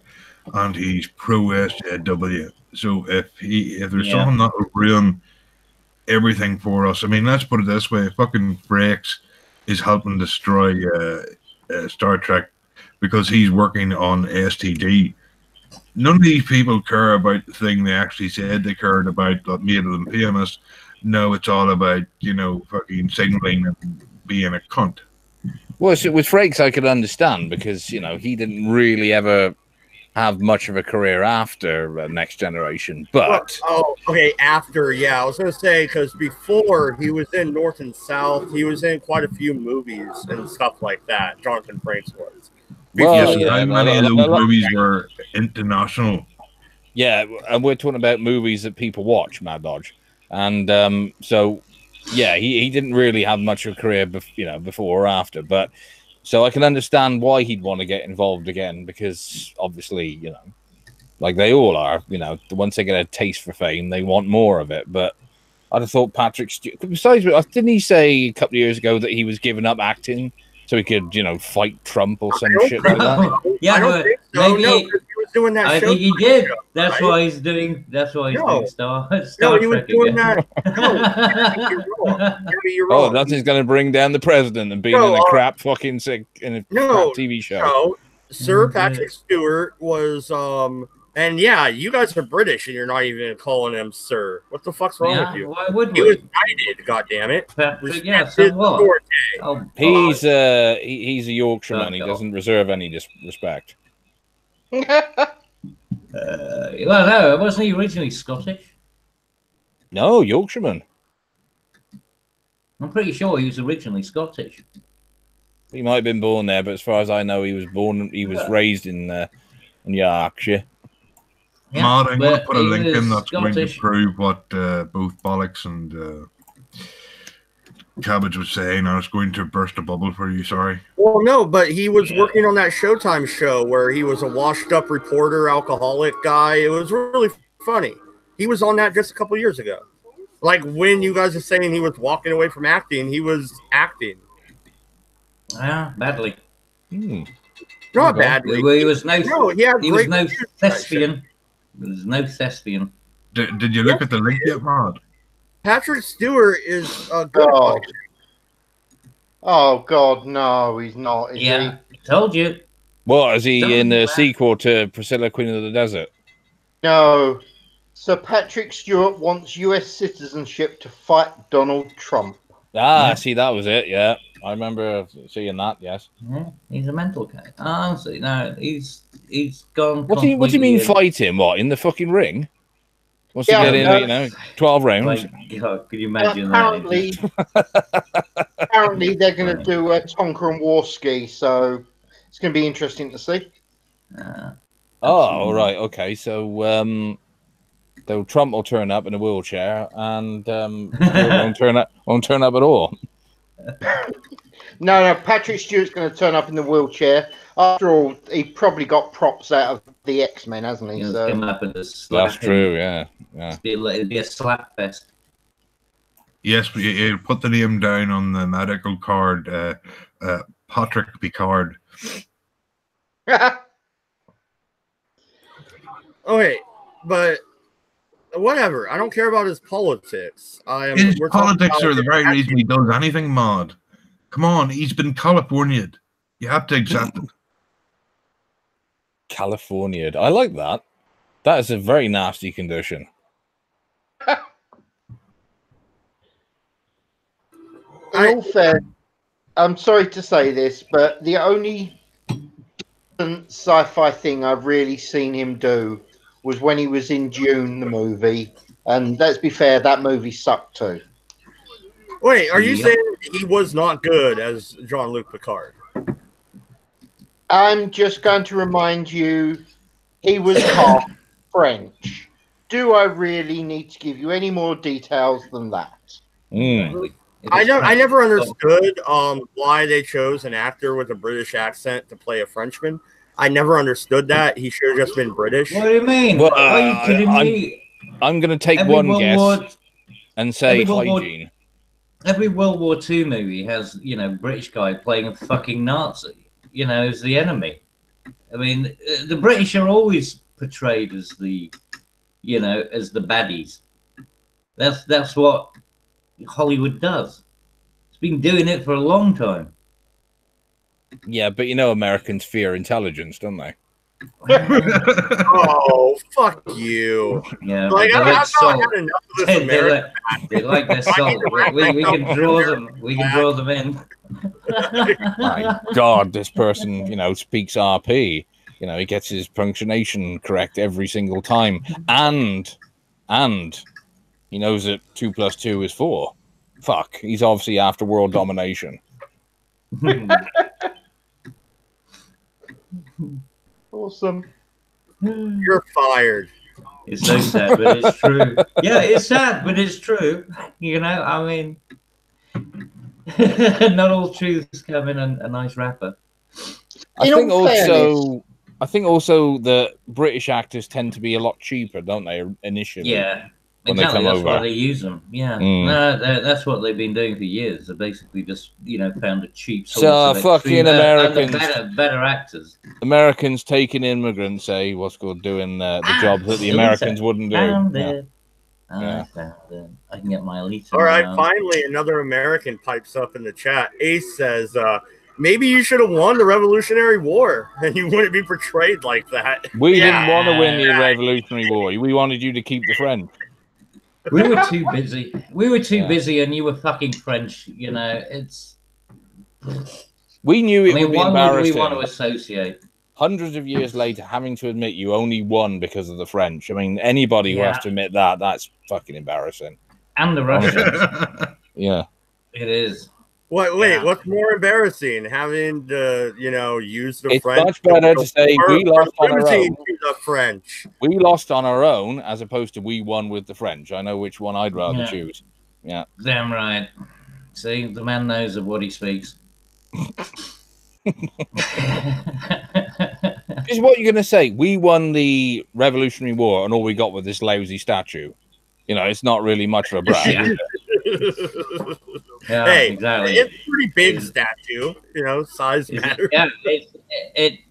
and he's pro SJW. So if there's something that will ruin everything for us, I mean, let's put it this way: fucking Frakes is helping destroy Star Trek because he's working on STD. None of these people care about the thing they actually said they cared about that made them famous. No, it's all about, fucking signaling and being a cunt. Well, so with Frakes, I could understand because, he didn't really ever have much of a career after Next Generation. But after, I was going to say, because before he was in North and South, he was in quite a few movies and stuff like that. Jonathan Frakes was. Many of those movies were international. Yeah, and we're talking about movies that people watch, Mad Dodge. And he didn't really have much of a career, before or after. But so I can understand why he'd want to get involved again, because obviously, like they all are, once they get a taste for fame, they want more of it. But I'd have thought Patrick Stewart, besides, didn't he say a couple of years ago that he was giving up acting so he could, fight Trump or some shit like that? Yeah, I don't think so. maybe No, he was doing that. I think he did. That's why he's doing. That's why he's doing Star No, he was Trek doing again. that. No, you're wrong. Oh, nothing's going to bring down the president and being in a crap fucking crap TV show. No, Sir Patrick Stewart was and you guys are British and you're not even calling him Sir. What the fuck's wrong with you? Why would he we? was knighted, goddammit. So what? He's a Yorkshireman. He doesn't reserve any respect. Well, no, wasn't he originally Scottish? No, Yorkshireman. I'm pretty sure he was originally Scottish. He might have been born there, but as far as I know, he was raised in Yorkshire. Yeah, Matt, I'm going to put a link in that's going to prove what both Bollocks and Cabbage was saying. I was going to burst a bubble for you, sorry. Well, no, but he was working on that Showtime show where he was a washed-up reporter, alcoholic guy. It was really funny. He was on that just a couple years ago. Like when you guys are saying he was walking away from acting, he was acting. Yeah, badly. Not badly. He was no. No, he had He was great no reviews, thespian. There was no thespian. Did you look at the link yet, Mad? Patrick Stewart is a good. Oh. Oh God, no, he's not. Is Yeah, told you. What is he Don't in the laugh. sequel to Priscilla, Queen of the Desert? he? No. Sir Patrick Stewart wants U.S. citizenship to fight Donald Trump. Ah, Yeah. see, that was it. Yeah, I remember seeing that. Yes. Yeah, he's a mental guy. Honestly, no, he's gone. What do you mean completely fight him? What, in the fucking ring? What's he Yeah, get in? 12 rounds. My God, could you imagine that? Apparently, they're going to do a Tonka and Warski, so it's going to be interesting to see. All right, okay. So, though Trump will turn up in a wheelchair, and won't turn up at all. No, Patrick Stewart's going to turn up in the wheelchair. After all, he probably got props out of the X-Men, hasn't he? He'll So come up and just slap That's true. Yeah. It'll be a slap fest. Yes, but you put the name down on the medical card. Patrick Picard. Okay, but whatever. I don't care about his politics. His we're talking politics about are the very reason he does anything, Mad. Come on, he's been California'd. You have to accept it. California. I like that. That is a very nasty condition. in all fair, I'm sorry to say this, but the only sci-fi thing I've really seen him do was when he was in Dune, the movie. And let's be fair, that movie sucked too. Wait, are you saying he was not good as Jean-Luc Picard? I'm just going to remind you, he was half French. Do I really need to give you any more details than that? I never understood why they chose an actor with a British accent to play a Frenchman. I never understood that. He should have just been British. What do you mean? Well, Are you kidding me? I'm going to take one guess and say hygiene. Every World War II movie has, British guy playing a fucking Nazi, as the enemy. I mean, the British are always portrayed as the, as the baddies. That's what Hollywood does. It's been doing it for a long time. Yeah, but Americans fear intelligence, don't they? Oh, fuck you. Yeah, like, they like salt. They like their salt. We can draw them. We can draw them in. My God, this person, speaks RP. He gets his punctuation correct every single time, and he knows that 2 + 2 is 4. Fuck, he's obviously after world domination. Awesome. You're fired. It's so sad, but it's true. Yeah, it's sad, but it's true. I mean, not all truths come in a nice wrapper. I think also that British actors tend to be a lot cheaper, don't they, initially? Yeah. When exactly, they come that's over. why they use them. Yeah, no, that's what they've been doing for years. They basically just, found a cheap source of fucking Americans, better actors. Americans taking immigrants, what's called doing the job that the Americans wouldn't do. I can get my elite. All right, finally, another American pipes up in the chat. Ace says, maybe you should have won the Revolutionary War and you wouldn't be portrayed like that. We didn't want to win the Revolutionary War. We wanted you to keep the French. We were too busy. Busy, and you were fucking French. It's. We knew it would be embarrassing. Why would we want to associate? Hundreds of years later, having to admit you only won because of the French. I mean, anybody who has to admit that's fucking embarrassing. And the Russians. Yeah. It is. Wait, what's more embarrassing? Having to, use the French? It's much better to say we lost on our own. The French. We lost on our own as opposed to we won with the French. I know which one I'd rather choose. Yeah. Damn right. See, the man knows of what he speaks. Is what you're going to say? We won the Revolutionary War and all we got was this lousy statue. You know, it's not really much of a brag. Is Yeah, Hey, exactly. it's a pretty big statue. You know, size matters. Yeah,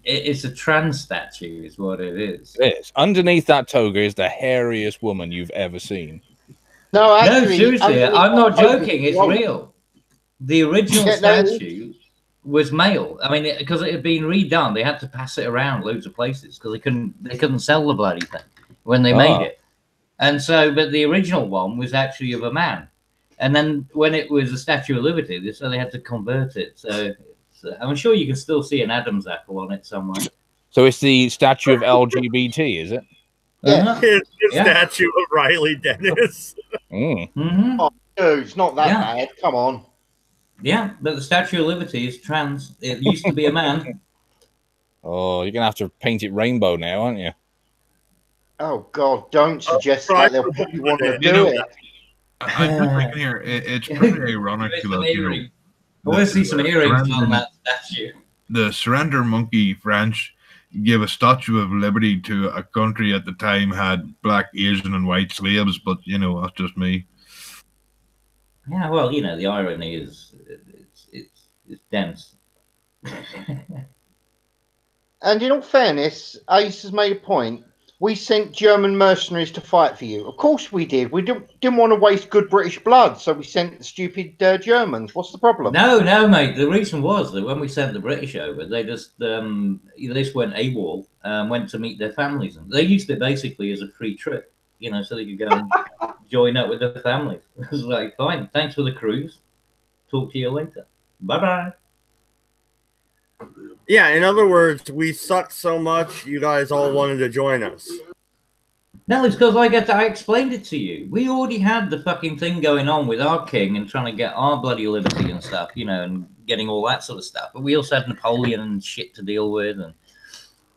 it's a trans statue, is what it is. it is. Underneath that toga is the hairiest woman you've ever seen. No, No, actually, seriously, I'm not joking. It's Well, real. The original Yeah, no, statue was male. I mean, because it had been redone, they had to pass it around loads of places because they couldn't sell the bloody thing when they made it. And so, but the original one was actually of a man. And then when it was a Statue of Liberty, so they had to convert it. So I'm sure you can still see an Adam's apple on it somewhere. So it's the statue of LGBT, is it? Yeah. It's the statue of Riley Dennis. Mm-hmm. Oh, dude, it's not that Yeah. bad. Come on. Yeah, but the Statue of Liberty is trans. It used to be a man. Oh, you're gonna have to paint it rainbow now, aren't you? Oh God! Don't suggest right. that. They'll probably want to You do know, it. I'm just thinking here, it's pretty ironic Some that, you know, earrings. I want to see some earrings on that statue. the surrender monkey French gave a Statue of Liberty to a country at the time had black, Asian, and white slaves, but you know, that's just me. Yeah, well, you know, the irony is it's dense. And in all fairness, Ace has made a point. We sent German mercenaries to fight for you. Of course we did. We didn't want to waste good British blood, so we sent the stupid Germans. What's the problem? No, mate. The reason was that when we sent the British over, they just they just went AWOL, went to meet their families, and they used it basically as a free trip, you know, so they could go and join up with their families. It was like, fine, thanks for the cruise. Talk to you later. Bye bye. Yeah, in other words, we sucked so much, you guys all wanted to join us. No, it's because I explained it to you. We already had the fucking thing going on with our king and trying to get our bloody liberty and stuff, you know, and getting all that sort of stuff. But we also had Napoleon and shit to deal with, and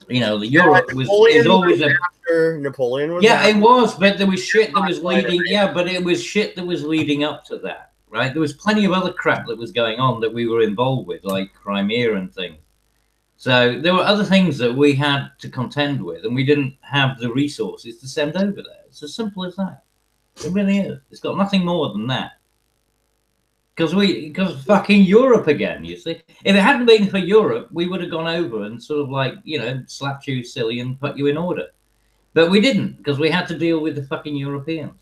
you know, the Europe was always after Napoleon was. Yeah, it was, but there was shit that was leading. Yeah, but it was shit that was leading up to that, right? There was plenty of other crap that was going on that we were involved with, like Crimea and things. So there were other things that we had to contend with, and we didn't have the resources to send over there. It's as simple as that. It really is. It's got nothing more than that. Because fucking Europe again, you see. If it hadn't been for Europe, we would have gone over and sort of like, you know, slapped you silly and put you in order. But we didn't, because we had to deal with the fucking Europeans.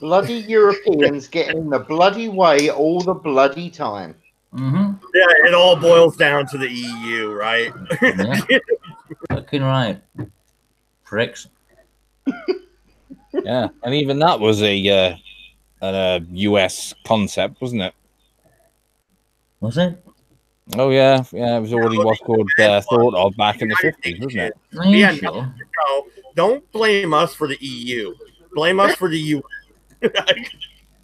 Bloody Europeans getting in the bloody way all the bloody time. Mm-hmm. Yeah, it all boils down to the EU, right? Yeah. Fucking right. Pricks. Yeah, and even that was a US concept, wasn't it? Was it? Oh yeah, it was already what's called thought of back in the 50s, wasn't it? Yeah, Sure? no, don't blame us for the EU. Blame us for the UN.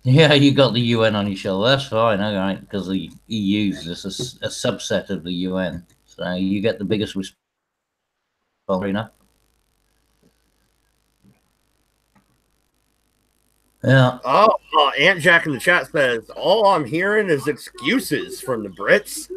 Yeah, you got the UN on your shoulder. That's fine, all right, because the EU is just a subset of the UN. So you get the biggest response. Enough. Yeah. Oh, Aunt Jack in the chat says, all I'm hearing is excuses from the Brits.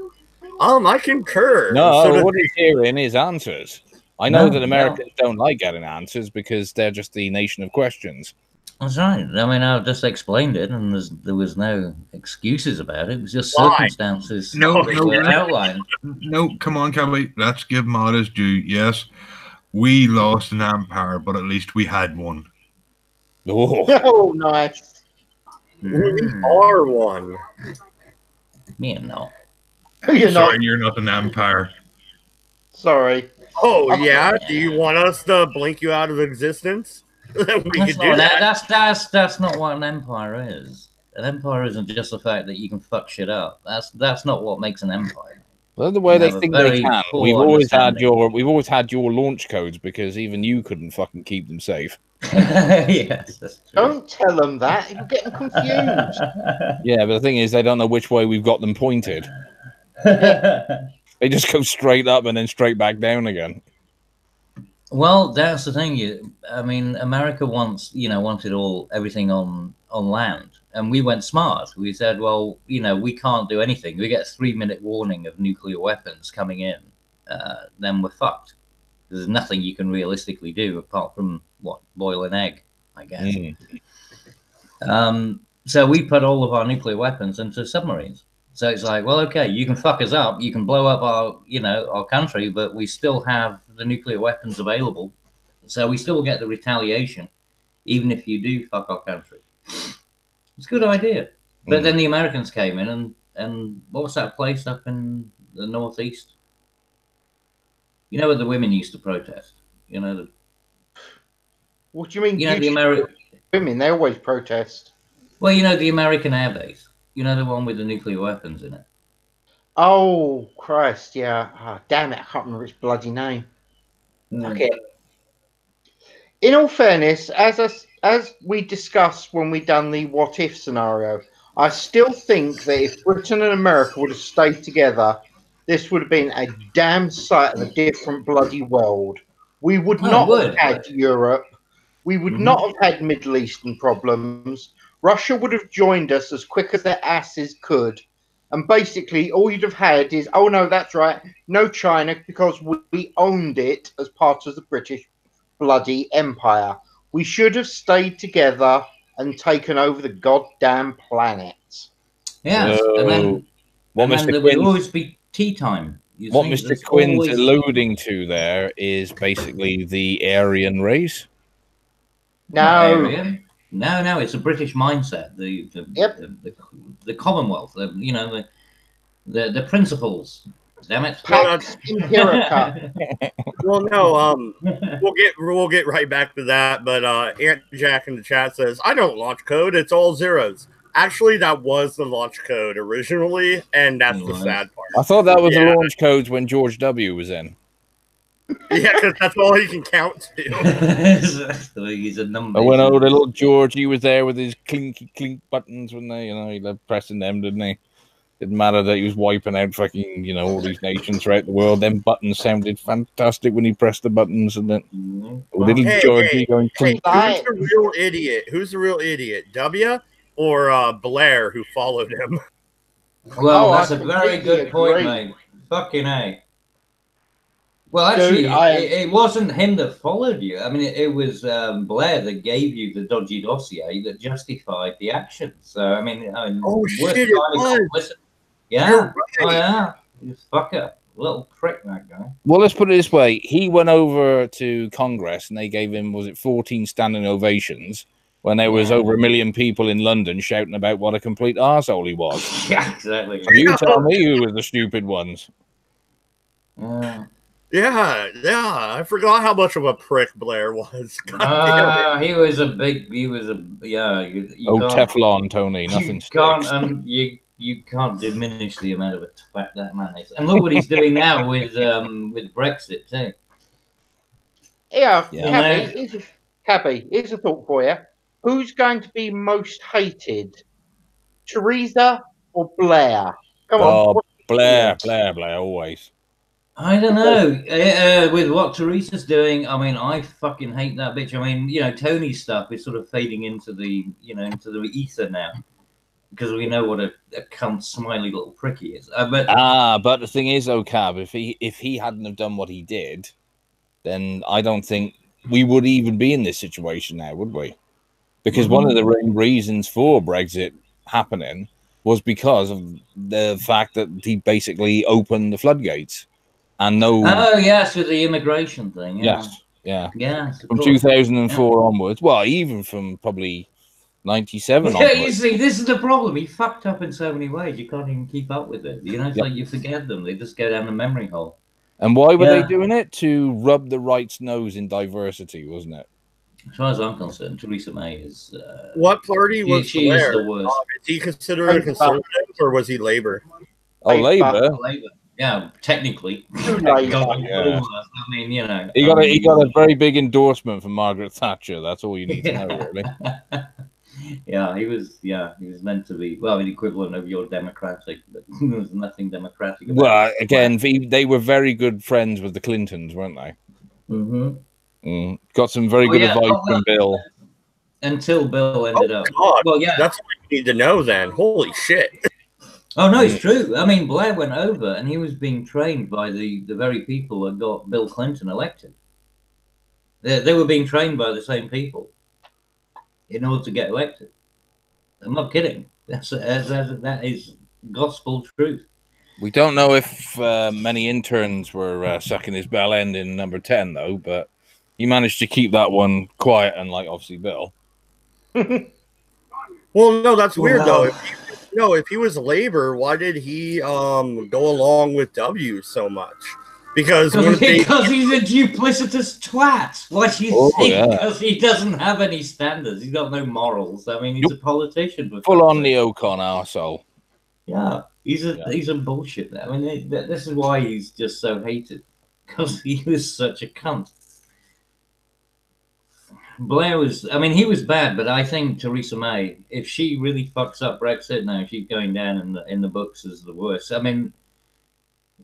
I concur. No, So what he's hearing is answers. I know that Americans don't like getting answers because they're just the nation of questions. That's right. I mean, I've just explained it, and there was no excuses about it. It was just circumstances that were outlined. No, come on, Kelly. Let's give MADDS due. Yes, we lost an empire, but at least we had one. Oh, nice. we are one. Me no. You're Sorry, not. you're not an empire. Sorry. Oh, yeah? Do you want us to blink you out of existence? We could do that. That's not what an empire is. An empire isn't just the fact that you can fuck shit up. That's not what makes an empire. Well, the way they think they can. We've always had your launch codes because even you couldn't fucking keep them safe. Yes. That's true. Don't tell them that. You'll get them confused. Yeah, but the thing is, they don't know which way we've got them pointed. They just go straight up and then straight back down again. Well, that's the thing. I mean, America wanted everything on land, and we went smart. We said, well, we can't do anything. We get a 3-minute warning of nuclear weapons coming in, then we're fucked. There's nothing you can realistically do apart from boil an egg I guess. So we put all of our nuclear weapons into submarines. So it's like, well, okay, you can fuck us up, you can blow up our, our country, but we still have the nuclear weapons available. So we still get the retaliation, even if you do fuck our country. It's a good idea. But then the Americans came in and what was that place up in the Northeast? You know where the women used to protest? What do you mean? The American women, they always protest. Well, the American Air Base. The one with the nuclear weapons in it. Oh, Christ, yeah. Oh, damn it, I can't remember its bloody name. Okay. In all fairness, as we discussed when we done the what if scenario, I still think that if Britain and America would have stayed together, this would have been a damn sight of a different bloody world. We would not have had Europe. We would not have had Middle Eastern problems. Russia would have joined us as quick as their asses could. And basically, all you'd have had is, oh, no, that's right, no China, because we owned it as part of the British bloody empire. We should have stayed together and taken over the goddamn planet. Yes, and then there would always be tea time. What Mr. Quinn's alluding to there is basically the Aryan race. No, no, it's a British mindset. The Commonwealth. The principles. Damn it. Well, no, we'll get right back to that. But Aunt Jack in the chat says, "I don't launch code; it's all zeros." Actually, that was the launch code originally, and that's the sad part. I thought that was the launch codes when George W. was in. Yeah, because that's all he can count to. He's a number. When old little Georgie was there with his clinky clink buttons, when he loved pressing them, didn't he? Didn't matter that he was wiping out fucking, all these nations throughout the world. Them buttons sounded fantastic when he pressed the buttons, and then little Georgie going clink. Who's the real idiot? Who's the real idiot? W or Blair, who followed him? Well, that's a very good point, mate. Fucking A. Well, actually, it wasn't him that followed you. I mean, it was Blair that gave you the dodgy dossier that justified the action. So, I mean oh shit, it was. Yeah. Right. Oh, yeah. You fucker. Little prick, that guy. Well, let's put it this way. He went over to Congress and they gave him, 14 standing ovations when there was over 1 million people in London shouting about what a complete arsehole he was. Yeah, exactly. So you tell me who were the stupid ones. Yeah, I forgot how much of a prick Blair was. He was Teflon, Tony. Nothing sticks. You can't diminish the amount of a twat that man is. And look what he's doing now with Brexit too. Yeah. Cabby, here's a thought for you. Who's going to be most hated? Theresa or Blair? Come on. Blair, always. I don't know. With what Teresa's doing, I mean, I fucking hate that bitch. I mean, Tony's stuff is sort of fading into the, into the ether now. Because we know what a cunt, smiley little prick he is. But the thing is, though, Cab, if he hadn't have done what he did, then I don't think we would even be in this situation now, would we? Because one of the reasons for Brexit happening was because of the fact that he basically opened the floodgates. And no. Oh yes, with the immigration thing. Yeah. Yes. From 2004 onwards. Well, even from probably 97 onwards. You see, this is the problem. He fucked up in so many ways. You can't even keep up with it. It's like you forget them. They just go down the memory hole. And why were they doing it? To rub the right's nose in diversity, wasn't it? As far as I'm concerned, Theresa May is. What party was she is the worst. Is he considered a conservative or was he Labour? Oh, Labour. Yeah, technically. I mean, he got a very big endorsement from Margaret Thatcher. That's all you need to know, really. He was meant to be the equivalent of your democratic, but there was nothing democratic about well, again, they were very good friends with the Clintons, weren't they? Got some very good advice from Bill. Until Bill ended up. God. Well, that's what you need to know then. Holy shit. Oh, no, it's true. I mean, Blair went over and he was being trained by the very people that got Bill Clinton elected. They were being trained by the same people. in order to get elected. I'm not kidding. That is gospel truth. We don't know if many interns were sucking his bell end in number 10, though, but he managed to keep that one quiet, unlike obviously Bill. Well, no, that's weird, Well, though. If he was labor, why did he go along with W so much? Because Because he's a duplicitous twat. What do you think? yeah. Because he doesn't have any standards. He's got no morals. I mean, he's a politician. Full on neocon arsehole. Yeah, he's a bullshit. I mean, this is why he's just so hated. Because he was such a cunt. Blair was, I mean, he was bad, but I think Theresa May, if she really fucks up Brexit now, she's going down in the books as the worst. I mean,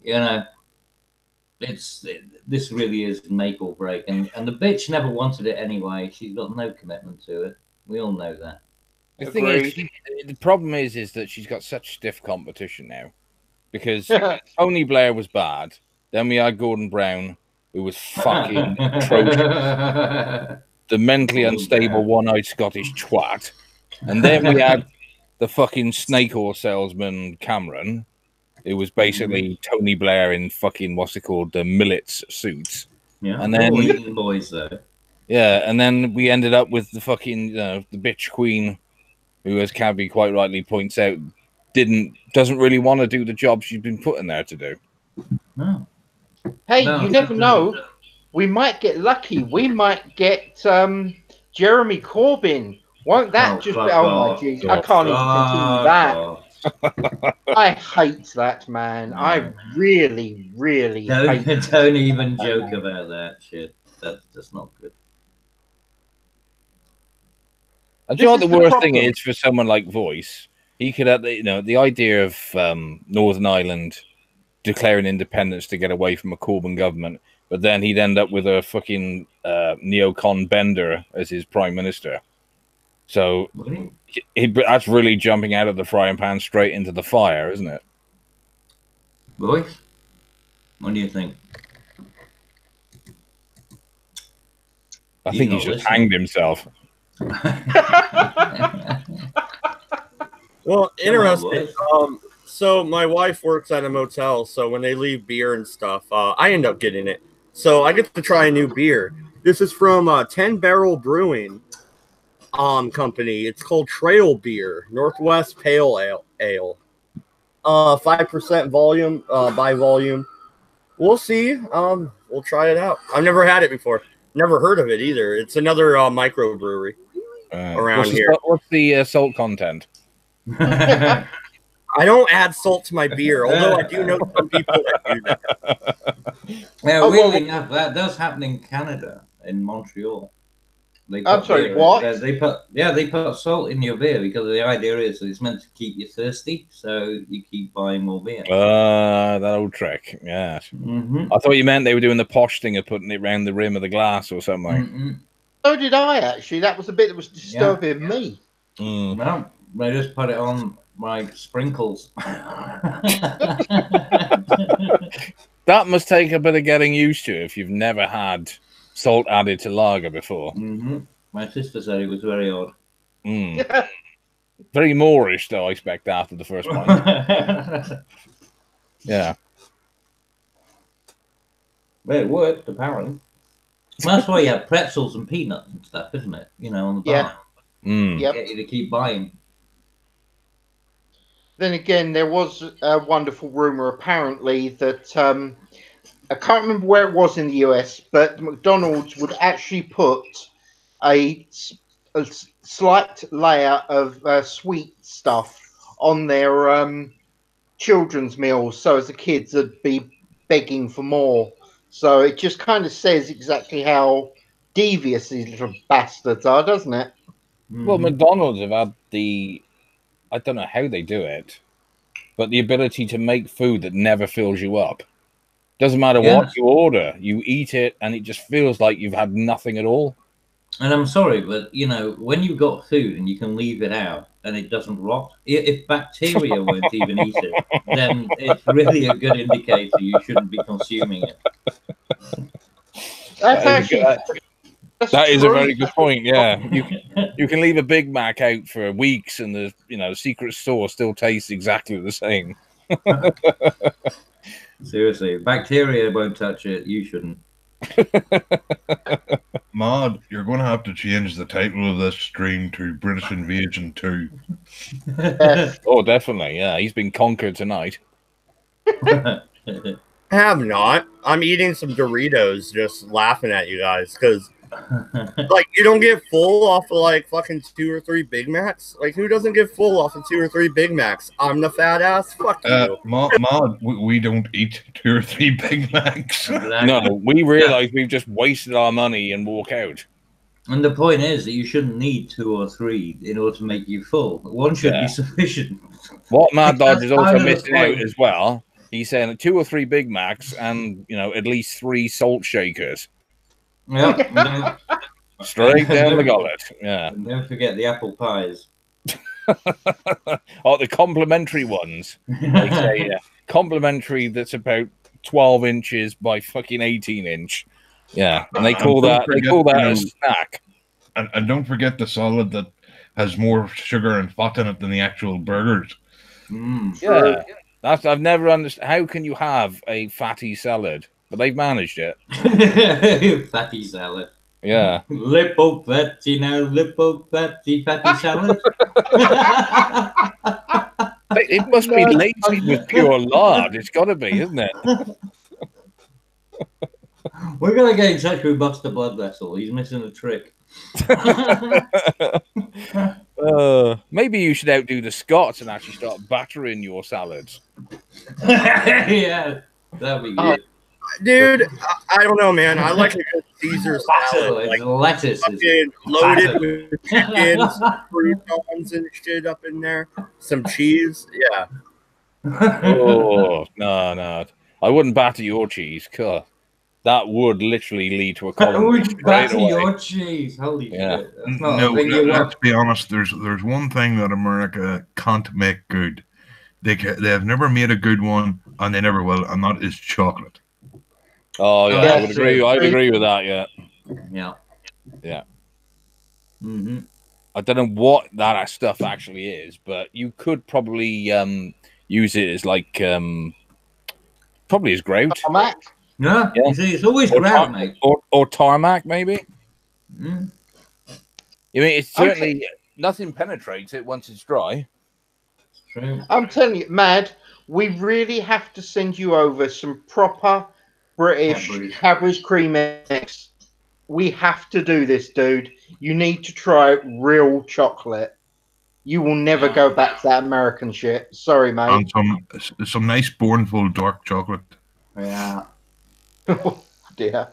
you know, this really is make or break, and the bitch never wanted it anyway. She's got no commitment to it. We all know that. The thing is, the problem is that she's got such stiff competition now, because Tony Blair was bad. Then we had Gordon Brown, who was fucking atrocious. The mentally unstable one-eyed Scottish twat. And then we had the fucking snake oil salesman Cameron, who was basically Tony Blair in fucking, what's it called, the Millets suits. Yeah, and then eating boys though. Yeah, and then we ended up with the fucking the bitch queen, who, as Cabby quite rightly points out, doesn't really want to do the job she's been put in there to do. No. Hey, you never know. We might get lucky. We might get Jeremy Corbyn. Won't that just be... Oh, my jeez. I can't even continue that. I hate that, man. I really, really hate that. Don't even joke about that shit. That's just not good. And do you know what the worst thing is for someone like Voice? He could have, the idea of Northern Ireland declaring independence to get away from a Corbyn government, but then he'd end up with a fucking neocon Bender as his prime minister. So that's really jumping out of the frying pan straight into the fire, isn't it? Voice, what do you think? I think he's just hanged himself. Well, interesting. So my wife works at a motel, so when they leave beer and stuff, I end up getting it. So I get to try a new beer. This is from 10 Barrel Brewing company. It's called Trail Beer, Northwest Pale Ale. 5% volume by volume. We'll see. We'll try it out. I've never had it before. Never heard of it either. It's another microbrewery around here. What's the salt content? I don't add salt to my beer, although I do know some people that do that. Yeah, weirdly enough, that does happen in Canada, in Montreal. I'm sorry, what? They put salt in your beer because the idea is that it's meant to keep you thirsty, so you keep buying more beer. That old trick, yeah. I thought you meant they were doing the posh thing of putting it around the rim of the glass or something. So did I, actually. That was the bit that was disturbing me. No, they just put it on like sprinkles. That must take a bit of getting used to if you've never had salt added to lager before. My sister said it was very odd. Very Moorish, though, I expect, after the first one. Yeah. Well, it worked, apparently. Well, that's why you have pretzels and peanuts and stuff, isn't it? You know, on the bar. Get you to keep buying. Then again, there was a wonderful rumor, apparently, that I can't remember where it was in the US, but McDonald's would actually put a slight layer of sweet stuff on their children's meals, so as the kids would be begging for more. So it just kind of says exactly how devious these little bastards are, doesn't it? Well, McDonald's have had I don't know how they do it, but the ability to make food that never fills you up. Doesn't matter what you order, you eat it, and it just feels like you've had nothing at all. And I'm sorry, but, you know, when you've got food and you can leave it out and it doesn't rot, if bacteria won't even eat it, then it's really a good indicator you shouldn't be consuming it. That's actually... That is a very good point. Yeah, you You can leave a Big Mac out for weeks, and the secret sauce still tastes exactly the same. Seriously, bacteria won't touch it. You shouldn't. Mod, you're going to have to change the title of this stream to British Invasion 2. Oh, definitely. Yeah, he's been conquered tonight. I have not. I'm eating some Doritos, just laughing at you guys because, like, you don't get full off of like fucking 2 or 3 Big Macs. Like, who doesn't get full off of 2 or 3 Big Macs? I'm the fat ass. Fuck you. Mod, we don't eat 2 or 3 Big Macs. No, we realize we've just wasted our money and walk out. And the point is that you shouldn't need 2 or 3 in order to make you full. 1 should be sufficient. What Mad Dodge is also missing out as well, he's saying 2 or 3 Big Macs and, at least 3 salt shakers. Yeah. Straight down the gullet. Yeah. And don't forget the apple pies. Oh, the complimentary ones. They say complimentary that's about 12 inches by fucking 18 inch. Yeah. And they call that a snack. And don't forget the salad that has more sugar and fat in it than the actual burgers. Yeah. I've never understood. How can you have a fatty salad? But they've managed it. Fatty salad. Yeah. Lipo fatty now, lipo fatty salad. It must be lazy with pure lard. It's got to be, isn't it? We're going to get in touch with Buster Blood Vessel. He's missing a trick. Maybe you should outdo the Scots and actually start battering your salads. Yeah, that'd be good. Dude, I don't know, man. I like a good Caesar salad. Like lettuce loaded with chickens, croutons and shit up in there. Some cheese. Yeah. Oh, no. I wouldn't batter your cheese. God. That would literally lead to a column. Would batter your cheese. Holy shit. No, let's be honest. There's one thing that America can't make good. They have never made a good one, and they never will, and that is chocolate. Oh yeah, I would agree. I'd agree with that. Yeah. Mm-hmm. I don't know what that stuff actually is, but you could probably use it as like probably as grout. Tarmac? Yeah. You see, it's always grout, mate. Or tarmac, maybe. Mm. I mean, it's certainly nothing penetrates it once it's dry. True. I'm telling you, Mad, we really have to send you over some proper British Cadbury's cream eggs. We have to do this, dude. You need to try real chocolate. You will never go back to that American shit. Sorry, mate. And some nice Bourneville dark chocolate. Yeah. Oh, dear.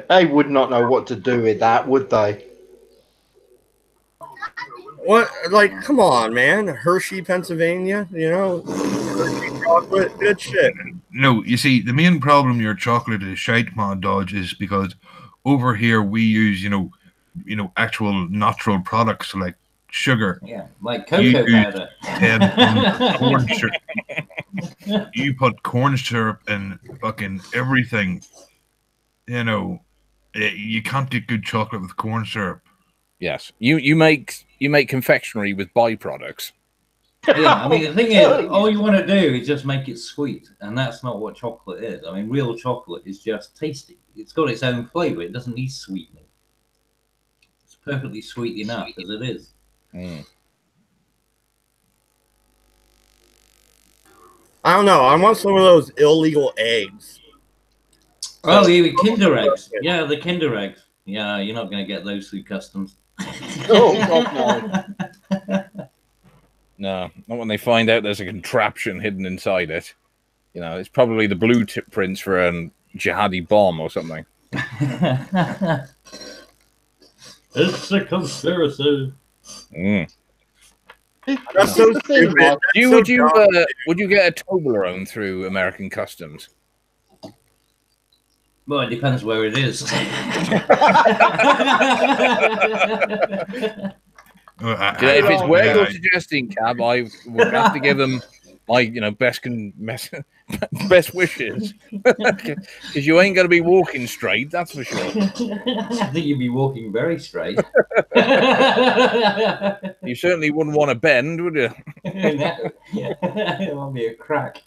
They would not know what to do with that, would they? What? Like, come on, man. Hershey, Pennsylvania. Hershey chocolate, good shit. No, you see, the main problem your chocolate is shite, Mod Dodge, is because over here we use, actual natural products like sugar. Yeah, like cocoa powder. 10 tons of corn syrup. You put corn syrup in fucking everything. You can't get good chocolate with corn syrup. Yes, you make confectionery with byproducts. Yeah, I mean, the thing is, all you want to do is just make it sweet, and that's not what chocolate is. I mean, real chocolate is just tasty. It's got its own flavor. It doesn't need sweetening. It's perfectly sweet enough as it is. Mm. I don't know. I want some of those illegal eggs. Oh, the Kinder eggs. Yeah, the Kinder eggs. Yeah, you're not going to get those through customs. Oh, God, no. No, not when they find out there's a contraption hidden inside it. It's probably the blue tip prints for a jihadi bomb or something. It's a conspiracy. Mm. That's so stupid. Would you get a Toblerone through American customs? Well, it depends where it is. If it's where you're suggesting, Cab, I would have to give them my best wishes, because you ain't gonna be walking straight, that's for sure. I think you'd be walking very straight. You certainly wouldn't want to bend, would you? No. It won't be a crack.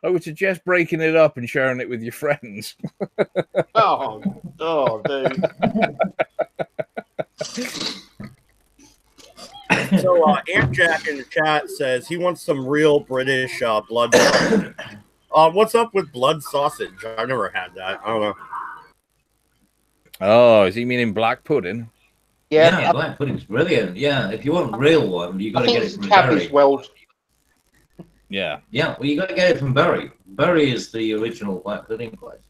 I would suggest breaking it up and sharing it with your friends. Oh, dude. So, Aunt Jack in the chat says he wants some real British blood sausage. What's up with blood sausage? I've never had that. I don't know. Oh, is he meaning black pudding? Yeah, black pudding's brilliant. Yeah, if you want real one, you got to get it from Bury. Yeah. Yeah, well, you got to get it from Bury. Bury is the original black pudding place.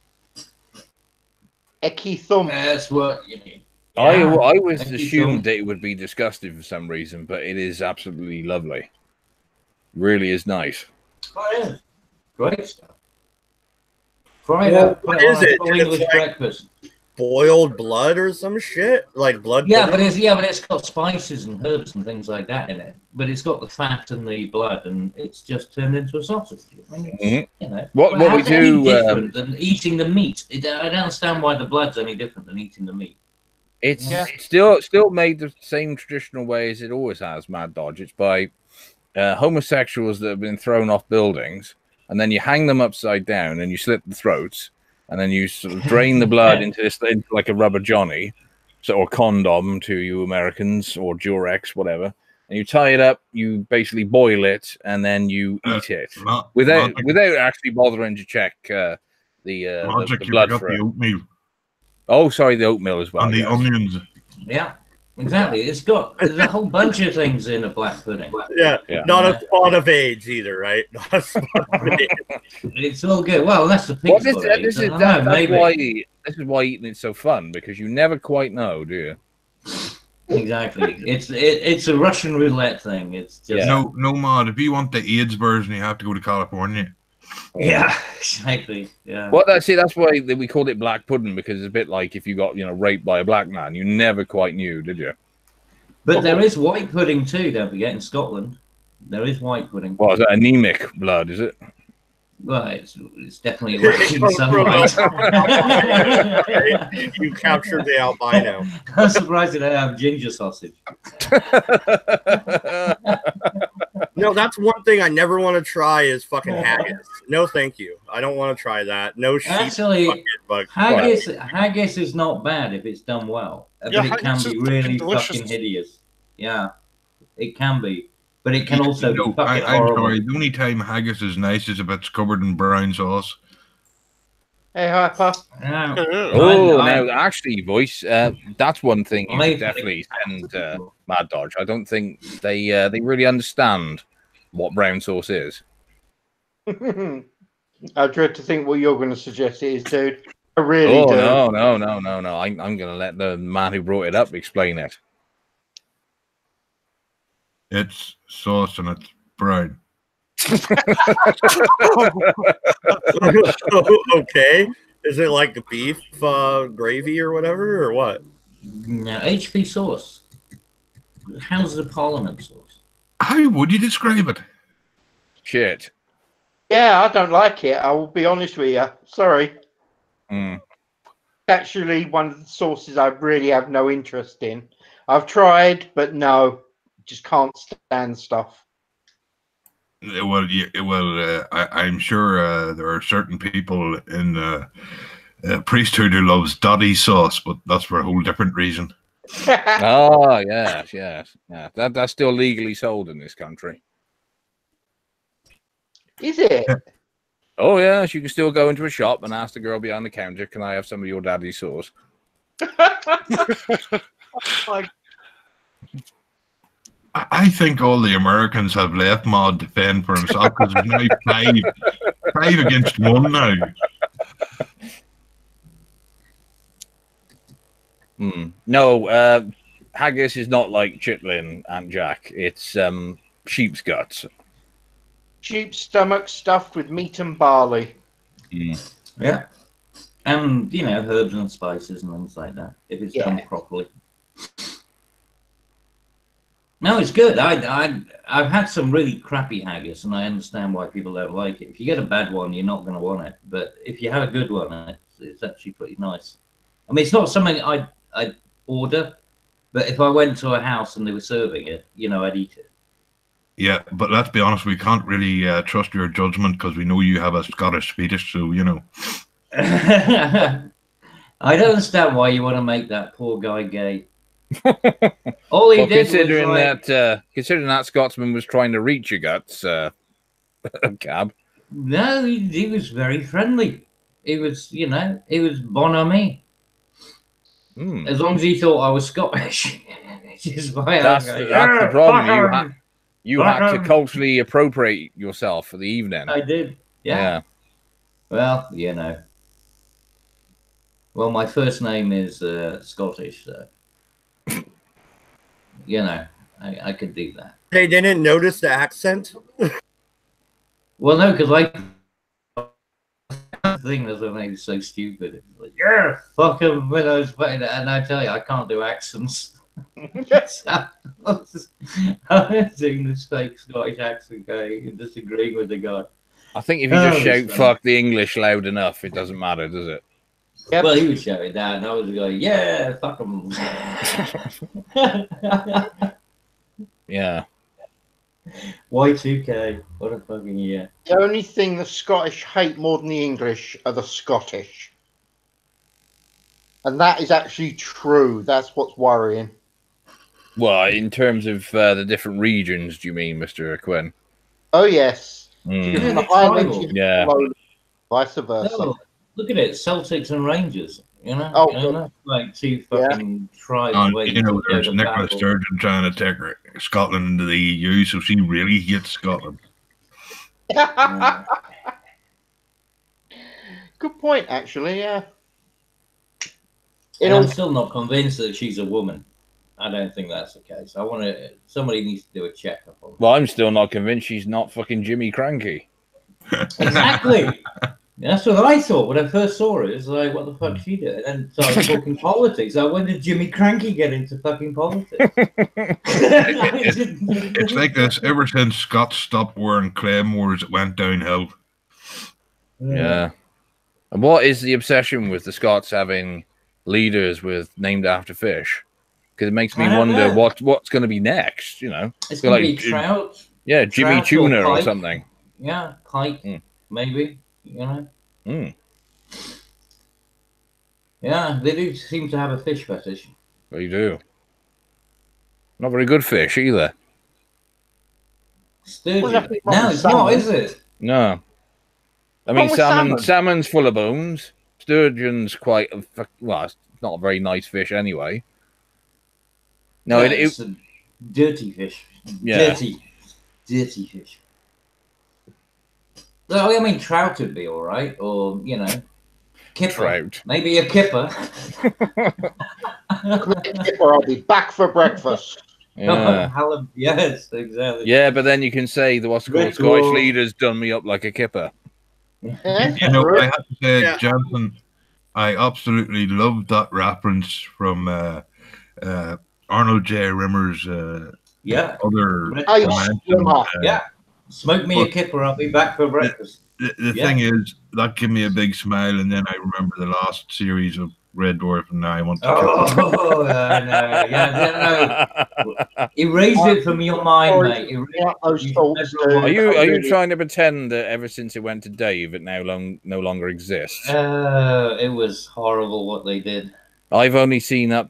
Ecky thump. That's what you need. Yeah. I was Ecky assumed thump. that it would be disgusting for some reason, but it is absolutely lovely. Really is nice. Oh, yeah. Great stuff. Fry it up. What is it? English It's like breakfast. boiled blood or some shit? Like blood Yeah, pudding? but it's got spices and herbs and things like that in it. But it's got the fat and the blood, and it's just turned into a sausage. I mean, you know, What we how's it do any different than eating the meat? I don't understand why the blood's any different than eating the meat. It's still made the same traditional way as it always has, Mad Dodge. It's by homosexuals that have been thrown off buildings, and then you hang them upside down and you slit the throats, and then you sort of drain the blood into like a rubber johnny, or condom to you Americans, or Durex, whatever. And you tie it up, you basically boil it, and then you eat it without actually bothering to check the blood for it. Oh, sorry, the oatmeal as well. And the onions. Yeah, exactly. There's a whole bunch of things in a black pudding. Yeah. Not a spot of AIDS either, right? Not a spot of AIDS. It's all good. Well, that's the pig's This is why eating it's so fun, because you never quite know, do you? Exactly. It's a Russian roulette thing. It's just no mod. If you want the AIDS version, you have to go to California. Yeah, exactly. Yeah. Well, that's why we called it black pudding, because it's a bit like if you got raped by a black man, you never quite knew, did you? But there is white pudding too. Don't forget, in Scotland, there is white pudding. Well, is that anemic blood? Is it? Well, it's definitely lacking sunlight. You captured the albino. I'm surprised they don't have ginger sausage. No, that's one thing I never want to try is fucking haggis. No, thank you. I don't want to try that. No sheep. Actually, haggis is not bad if it's done well. But it can be really fucking hideous. Yeah, it can be. But it can also be fucking horrible. I'm sorry. The only time haggis is nice is if it's covered in brown sauce. Hey, Harper. Now, actually, voice, that's one thing you should definitely send Mad Dodge. I don't think they really understand what brown sauce is. I dread to think what you're going to suggest it is, dude. I really do. No. I'm going to let the man who brought it up explain it. It's sauce and it's brown. Okay. Is it like the beef gravy or whatever, or what? No, HP sauce. Houses of Parliament sauce. How would you describe it? Shit. Yeah, I don't like it. I will be honest with you. Sorry. Actually, one of the sauces I really have no interest in. I've tried, but no. Just can't stand stuff. Well, I'm sure there are certain people in the priesthood who loves daddy sauce, but that's for a whole different reason. Oh, yes. Yeah. That's still legally sold in this country. Is it? Oh, yes. You can still go into a shop and ask the girl behind the counter, "Can I have some of your daddy sauce?" I think all the Americans have left Mod to fend for himself, because there's now five against one now. No, haggis is not like chitlin, Aunt Jack. It's sheep's guts. Sheep's stomach stuffed with meat and barley. Yeah. And, herbs and spices and things like that, if it's done properly. No, it's good. I've had some really crappy haggis, and I understand why people don't like it. If you get a bad one, you're not going to want it. But if you have a good one, it's actually pretty nice. I mean, it's not something I'd order, but if I went to a house and they were serving it, you know, I'd eat it. Yeah, but let's be honest, we can't really trust your judgment because we know you have a Scottish fetish, so, you know. I don't understand why you want to make that poor guy gay. All he did considering was like, considering that Scotsman was trying to reach your guts, Cab. No, he was very friendly. He was, you know, he was bon ami. As long as he thought I was Scottish. Which is why that's the problem. You had to culturally appropriate yourself for the evening. I did. Yeah. Well, you know. Well, my first name is Scottish, so you know, I could do that. They didn't notice the accent? Well, no, because I think that's what makes it so stupid. It's like, yeah, fuck him when I was playing it, and I tell you, I can't do accents. I was doing this fake Scottish accent going and disagreeing with the guy. I think if you just shout "fuck" the English loud enough, it doesn't matter, does it? Yep. Well, he was shouting that, and I was going, "Yeah, fuck him." Yeah. Y2K, what a fucking year. The only thing the Scottish hate more than the English are the Scottish. And that is actually true. That's what's worrying. Well, in terms of the different regions, do you mean, Mr. Quinn? Oh, yes. Yeah, the Highlands, yeah. Vice versa. No, look at it, Celtics and Rangers. You know, oh, like two fucking tribes. You know, there's Nicola Sturgeon trying to take Scotland into the EU, so she really hates Scotland. Good point, actually. Yeah. And I'm still not convinced that she's a woman. I don't think that's the case. I want to. Somebody needs to do a checkup on. Well, I'm still not convinced she's not fucking Jimmy Cranky. Exactly. That's what I thought when I first saw her. It's like, what the fuck she did? And then started talking politics. Like, when did Jimmy Cranky get into fucking politics? It's like this. Ever since Scott stopped wearing claymores, it went downhill. Yeah. And what is the obsession with the Scots having leaders named after fish? Because it makes me wonder what's going to be next. You know, it's going to be trout. Yeah, Jimmy trout Tuna or something. Yeah, pike, maybe. You know. Yeah, they do seem to have a fish fetish. They do. Not very good fish either. Sturgeon. No, it's not, is it? No. I mean, salmon's full of bones. Sturgeon's quite well, it's not a very nice fish anyway. No, yeah, it's a dirty fish. Yeah. Dirty fish. Well, I mean, trout would be all right, or you know, kipper. Trout. Maybe a kipper. Kipper, I'll be back for breakfast. Yeah. Yes, exactly. Yeah, but then you can say the what's called Scottish leaders done me up like a kipper. You know, I have to say, Jonathan, I absolutely loved that reference from Arnold J. Rimmer's other yeah. Smoke me a kipper, I'll be back for breakfast. The thing is, that gave me a big smile, and then I remember the last series of Red Dwarf, and now I want to no. Erase it from your mind, mate. Are you trying to pretend that ever since it went to Dave, it no longer exists? It was horrible what they did. I've only seen the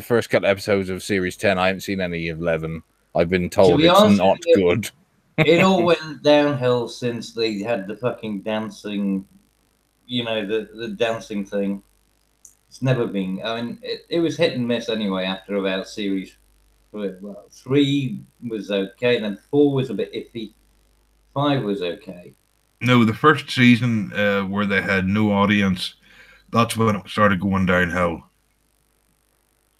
first couple episodes of Series 10. I haven't seen any of 11. I've been told it's not good. It all went downhill since they had the fucking dancing, you know, the dancing thing. It's never been. I mean, it was hit and miss anyway. After about series, 3 was okay, and then 4 was a bit iffy. 5 was okay. No, the first season where they had no audience, that's when it started going downhill.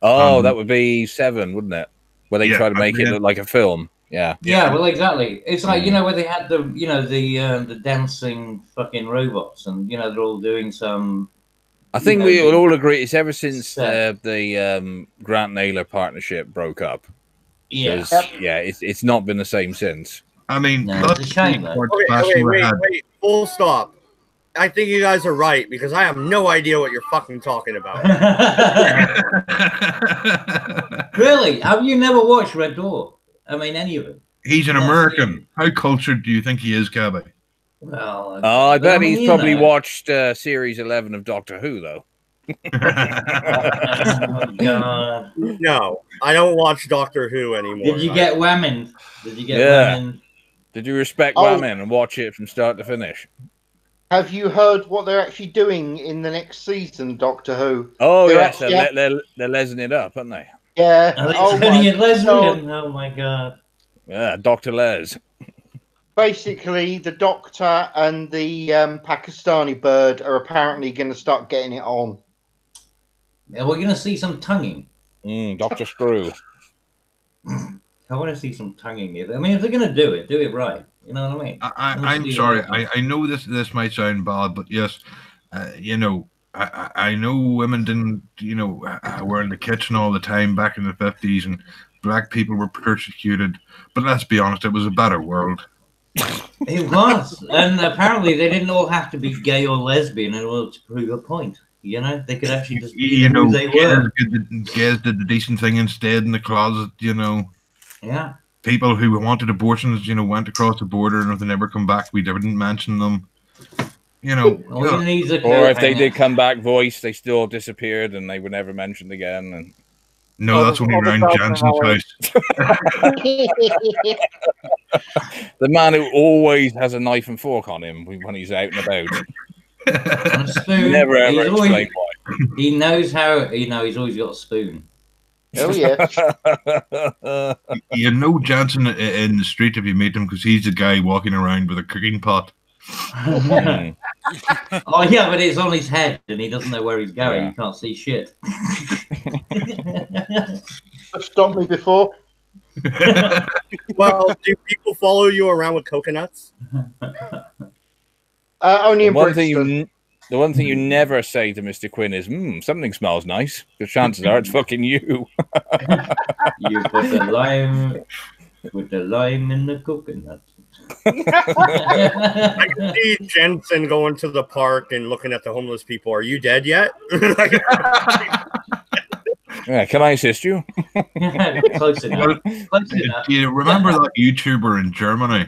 Oh, that would be 7, wouldn't it? Where they try to make it look like a film. Yeah. Yeah, well, exactly. It's like, you know, where they had the dancing fucking robots, and you know they're all doing some. I think we will all agree it's ever since the Grant Naylor partnership broke up. Yeah. 'Cause, yeah, it's not been the same since. I mean, No, that's it's a shame, though. Okay, wait. Full stop. I think you guys are right because I have no idea what you're fucking talking about. Really? Have you never watched Red Door? I mean, any of it? He's an American. How cultured do you think he is, Cabby? Well, Oh, I bet he's probably you know. watched series 11 of Doctor Who, though. Oh, God. No, I don't watch Doctor Who anymore. Did you get whammin'? Did you get Yeah. whammin'? Did you respect Oh. Whammon and watch it from start to finish? Have you heard what they're actually doing in the next season, Doctor Who? Oh, They're yes, actually- they're lesing it up, aren't they? Yeah. Are they Oh turning my it lesbian? God. Oh my God. Yeah, Dr. Les. Basically, the Doctor and the Pakistani bird are apparently going to start getting it on. Yeah, we're gonna see some tonguing. Dr. Screw. I want to see some tonguing. I mean, if they're gonna do it right. You know what I mean? I'm sorry. I know this might sound bad, but yes, you know, I know women didn't, you know, were in the kitchen all the time back in the 50s, and black people were persecuted. But let's be honest, it was a better world. It was, and apparently they didn't all have to be gay or lesbian in order to prove a point. You know, they could actually just be You know, who they were. gays did the decent thing instead in the closet. You know, Yeah. people who wanted abortions, you know, went across the border, and if they never come back, we didn't mention them. You know, All you need is a Or if they coat did hanger. come back voice, they still disappeared and they were never mentioned again. And no, that's only around Jansen's house. the man who always has a knife and fork on him when he's out and about. And a spoon. Never ever He's always- explain why. He knows how. You know, he's always got a spoon. Oh, yeah. You know Jansen in the street if you meet him, because he's the guy walking around with a cooking pot. Mm. Oh yeah, but it's on his head, and he doesn't know where he's going. Yeah. He can't see shit. Stopped me before. Well, do people follow you around with coconuts? Only in The Brixton. one thing you never say to Mr. Quinn is, something smells nice. Because chances are it's fucking you. You put the lime in the coconut. I can see Jensen going to the park and looking at the homeless people. Are you dead yet? Yeah, can I assist you? Close enough. Close Do enough. you remember that YouTuber in Germany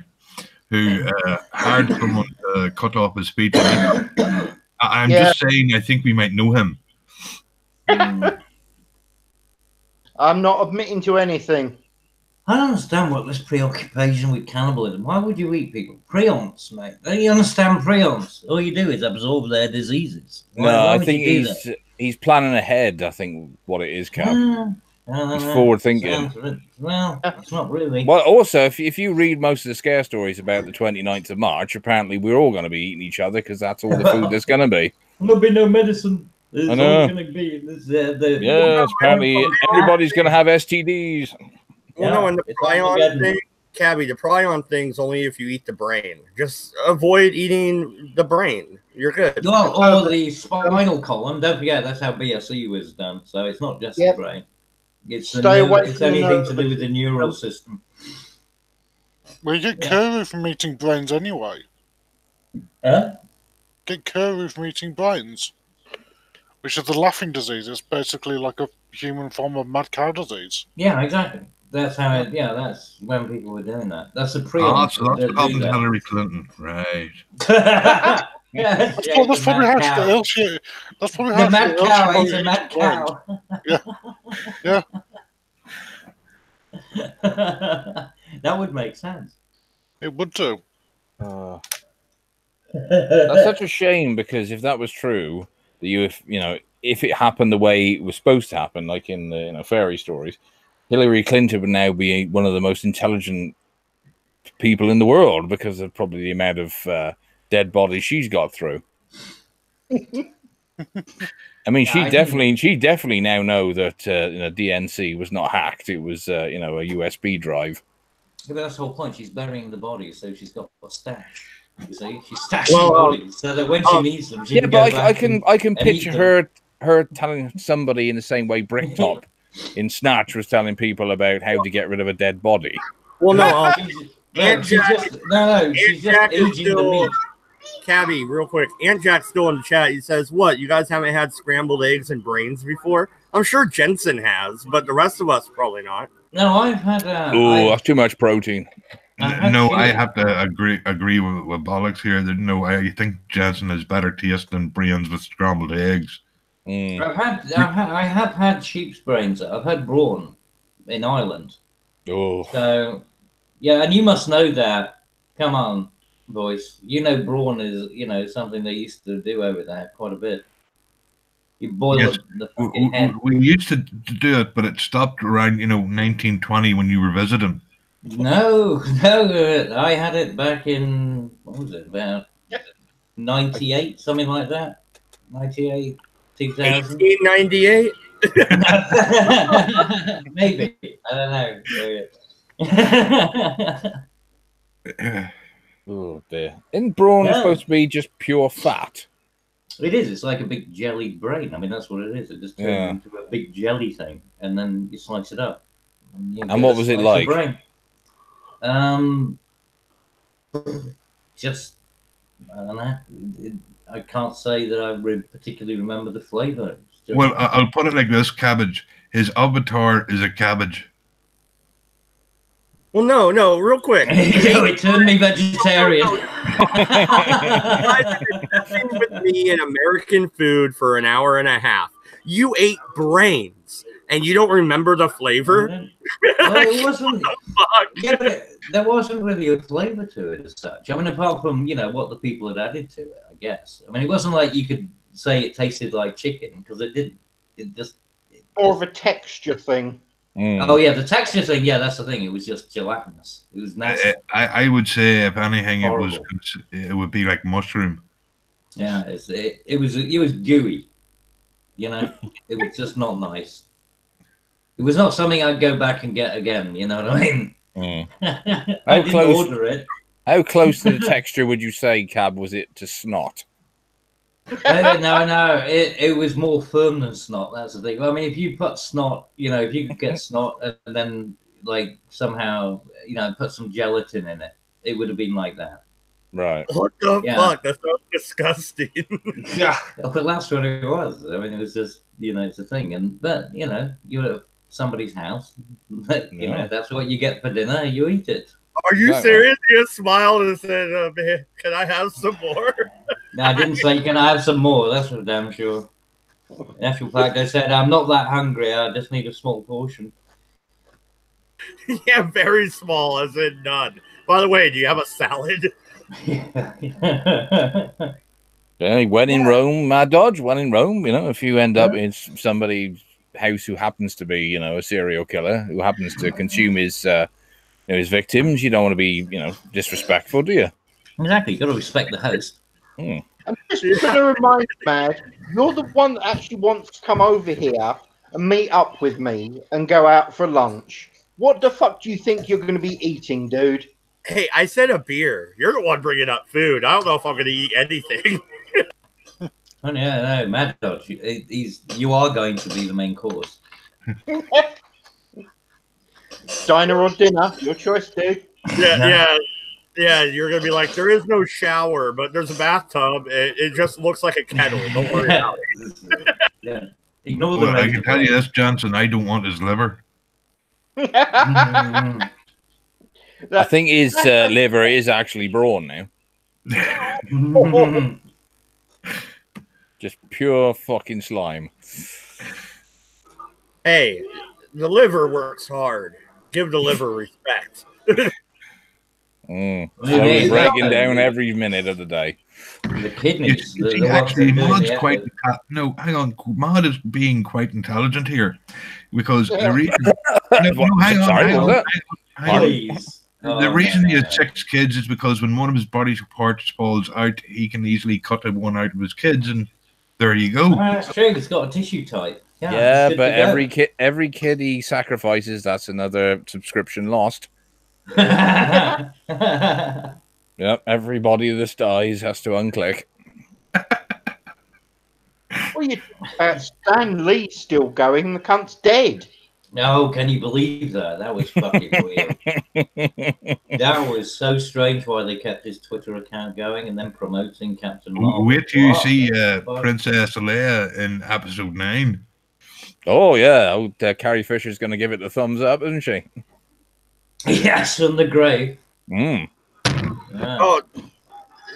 who hired someone to cut off his feet? I'm Yeah. just saying, I think we might know him. I'm not admitting to anything. I don't understand what this preoccupation with cannibalism. Why would you eat people? Prions, mate. Don't you understand prions? All you do is absorb their diseases. No, I would think you do that? he's planning ahead. I think what it is, Cap. He's Sounds- forward thinking. Well, it's not really. Well, also, if you read most of the scare stories about the 29th of March, apparently we're all going to be eating each other because that's all the food there's going to be. There'll be no medicine. It's I know. all going to be the Yes, apparently everybody's going to have STDs. Well, no, and the it's all prion together. thing, Cabby, the prion thing's only if you eat the brain. Just avoid eating the brain. You're good. Well, or the spinal column. Don't forget that's how BSE was done. So it's not just Yep. the brain. It's Stay away it's from the anything to nerve. do with the neural system. Well, you get Yeah. curry from eating brains anyway. Huh? Get curry from eating brains, which is the laughing disease. It's basically like a human form of mad cow disease. Yeah, exactly. That's how it. Yeah, that's when people were doing that. That's the pre. Ah, so that's what happened to Hillary Clinton, right? Yeah, That's probably how she got ill. That's probably how The mad she got ill. cow She is a probably mad eats brains. cow. That would make sense. It would do. That's such a shame because if that was true, if it happened the way it was supposed to happen, like in the fairy stories, Hillary Clinton would now be one of the most intelligent people in the world because of probably the amount of dead bodies she's got through. I mean, she definitely now know that DNC was not hacked; it was a USB drive. Yeah, but that's the whole point. She's burying the bodies, so she's got a stash. You see, she's stashing Well, bodies so that when she needs them, she Yeah, can but go I back can and eat picture them. her telling somebody in the same way Bricktop in Snatch was telling people about how to get rid of a dead body. Well, no, she's just aging the meat. Cabby, real quick. Aunt Jack's still in the chat. He says, "What? You guys haven't had scrambled eggs and brains before?" I'm sure Jensen has, but the rest of us probably not. No, I've had. Oh, that's too much protein. No, I have to agree with Bollocks here. That no, I think Jensen has better taste than brains with scrambled eggs. Mm. I have had sheep's brains. I've had brawn in Ireland. Oh. So, yeah, and you must know that. Come on, boys. You know brawn is, something they used to do over there quite a bit. You boil Yes, the fucking head. we used to do it, but it stopped around 1920 when you were visiting. No, I had it back in, what was it, about 98, something like that? 98, 2000? 1898? Maybe. I don't know. Oh, dear. Isn't brawn supposed to be just pure fat? It is. It's like a big jelly brain. I mean, that's what it is. It just turns into a big jelly thing, and then you slice it up. And what was it like? Just, I don't know. I can't say that I particularly remember the flavor. Well, I'll put it like this: cabbage. His avatar is a cabbage. Well, no, real quick. It turned me vegetarian. You guys have been messing with me in American food for an hour and a half. You ate brains, and you don't remember the flavor? Well, it wasn't. Yeah, but there wasn't really a flavor to it as such. I mean, apart from what the people had added to it, I guess. I mean, it wasn't like you could say it tasted like chicken because it didn't. It just more of a texture thing. Oh yeah, the texture thing. Yeah, that's the thing. It was just gelatinous. It was nasty. I would say, if anything, Horrible. it would be like mushroom. Yeah, it was gooey. It was just not nice. It was not something I'd go back and get again. You know what I mean? I didn't order it. How close to the texture would you say, Cab, was it to snot? No. It was more firm than snot. That's the thing. I mean, if you put snot, if you could get snot and then somehow put some gelatin in it, it would have been like that. Right. What the fuck? That's so disgusting. Yeah, but that's what it was. I mean, it was just it's a thing. But you're at somebody's house. That's what you get for dinner. You eat it. Are you serious? You smiled and said, man, can I have some more? No, I didn't say, can I have some more? That's for damn sure. In actual fact, I said, I'm not that hungry. I just need a small portion. Yeah, very small, as in none. By the way, do you have a salad? Yeah, when in Rome, Mad Dodge, when in Rome, if you end up in somebody's house who happens to be, a serial killer, who happens to consume his victims, you don't want to be, disrespectful, do you? Exactly. You've got to respect the host. I'm just going to remind you, Mad, you're the one that actually wants to come over here and meet up with me and go out for lunch. What the fuck do you think you're going to be eating, dude? Hey, I said a beer. You're the one bringing up food. I don't know if I'm going to eat anything. Oh, yeah, no, Mad Dodge, you are going to be the main course. Diner or dinner, your choice, dude. Yeah, you're going to be like, there is no shower, but there's a bathtub. It just looks like a kettle. Don't worry about it. Yeah. Well, I can tell you this, Johnson, I don't want his liver. I think his liver is actually brawn now. Just pure fucking slime. Hey, the liver works hard. Give the liver respect. Slowly breaking down every minute of the day. The kidneys. Actually, Maud's quite no. Hang on, Maud is being quite intelligent here, because the reason. The reason he has 6 kids is because when one of his body parts falls out, he can easily cut one out of his kids, and there you go. That's true. It's got a tissue type. Yeah, but every kid he sacrifices, that's another subscription lost. Yep, everybody that dies has to unclick. Well, Stan Lee's still going. The cunt's dead. No, can you believe that? That was fucking weird. That was so strange why they kept his Twitter account going and then promoting Captain Marvel. Wait till you What see the fuck? Princess Leia in episode 9. Oh yeah, Carrie Fisher's going to give it the thumbs up, isn't she? Yes, from the grave. Mm. Yeah. Oh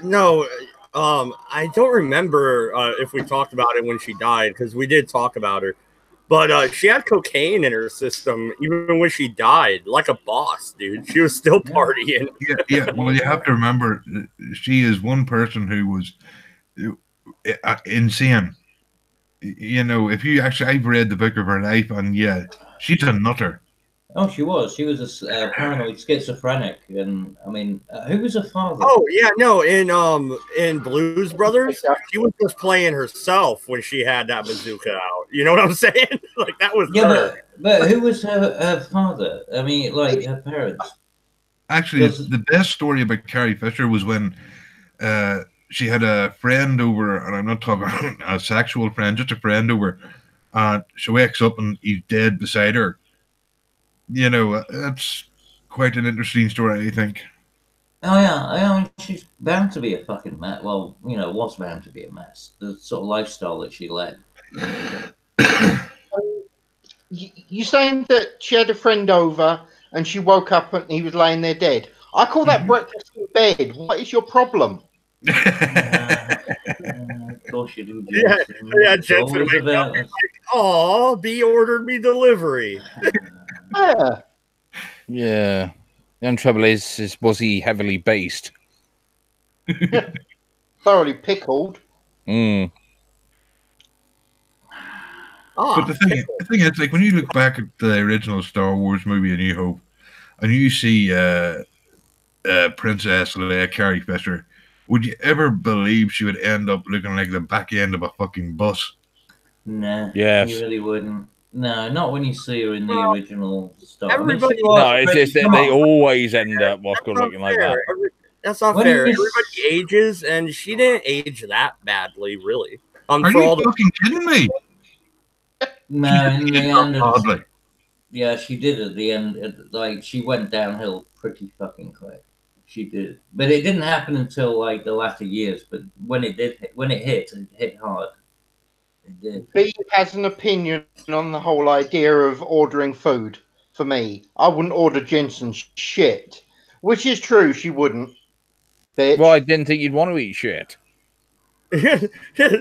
no, I don't remember if we talked about it when she died, because we did talk about her. But she had cocaine in her system even when she died, like a boss, dude. She was still partying. Yeah. Well, you have to remember, she is one person who was insane. You know, if you actually, I've read the book of her life, and yeah, she's a nutter. Oh, she was. She was a paranoid schizophrenic, and I mean, who was her father? Oh yeah, no, in Blues Brothers, she was just playing herself when she had that bazooka out. You know what I'm saying? Like that was her. But who was her father? I mean, like her parents. Actually, the best story about Carrie Fisher was when she had a friend over, and I'm not talking a sexual friend, just a friend over, and she wakes up and he's dead beside her. You know, that's quite an interesting story, I think. Oh yeah, I mean, she's bound to be a fucking mess. Well, you know, was bound to be a mess. The sort of lifestyle that she led. You saying that she had a friend over and she woke up and he was laying there dead? I call that breakfast in bed. What is your problem? Of course you do. Yeah, Jensen. Oh, B ordered me delivery. Yeah. The only trouble is was he heavily based? Thoroughly pickled. Mm. But the thing is, like, when you look back at the original Star Wars movie, A New Hope, and you see Princess Leia, Carrie Fisher, would you ever believe she would end up looking like the back end of a fucking bus? Nah, yes. You really wouldn't. No, not when you see her in the original Star Wars. Everybody it's just that they always end up looking like that. That's not fair. Everybody ages, and she didn't age that badly, really. Are you fucking kidding me? No, in the end, yeah, she did at the end. Like, she went downhill pretty fucking quick. She did, but it didn't happen until like the latter years. But when it hit hard. It did. B has an opinion on the whole idea of ordering food. For me, I wouldn't order Jensen's shit, which is true. She wouldn't. Bitch. Well, I didn't think you'd want to eat shit. I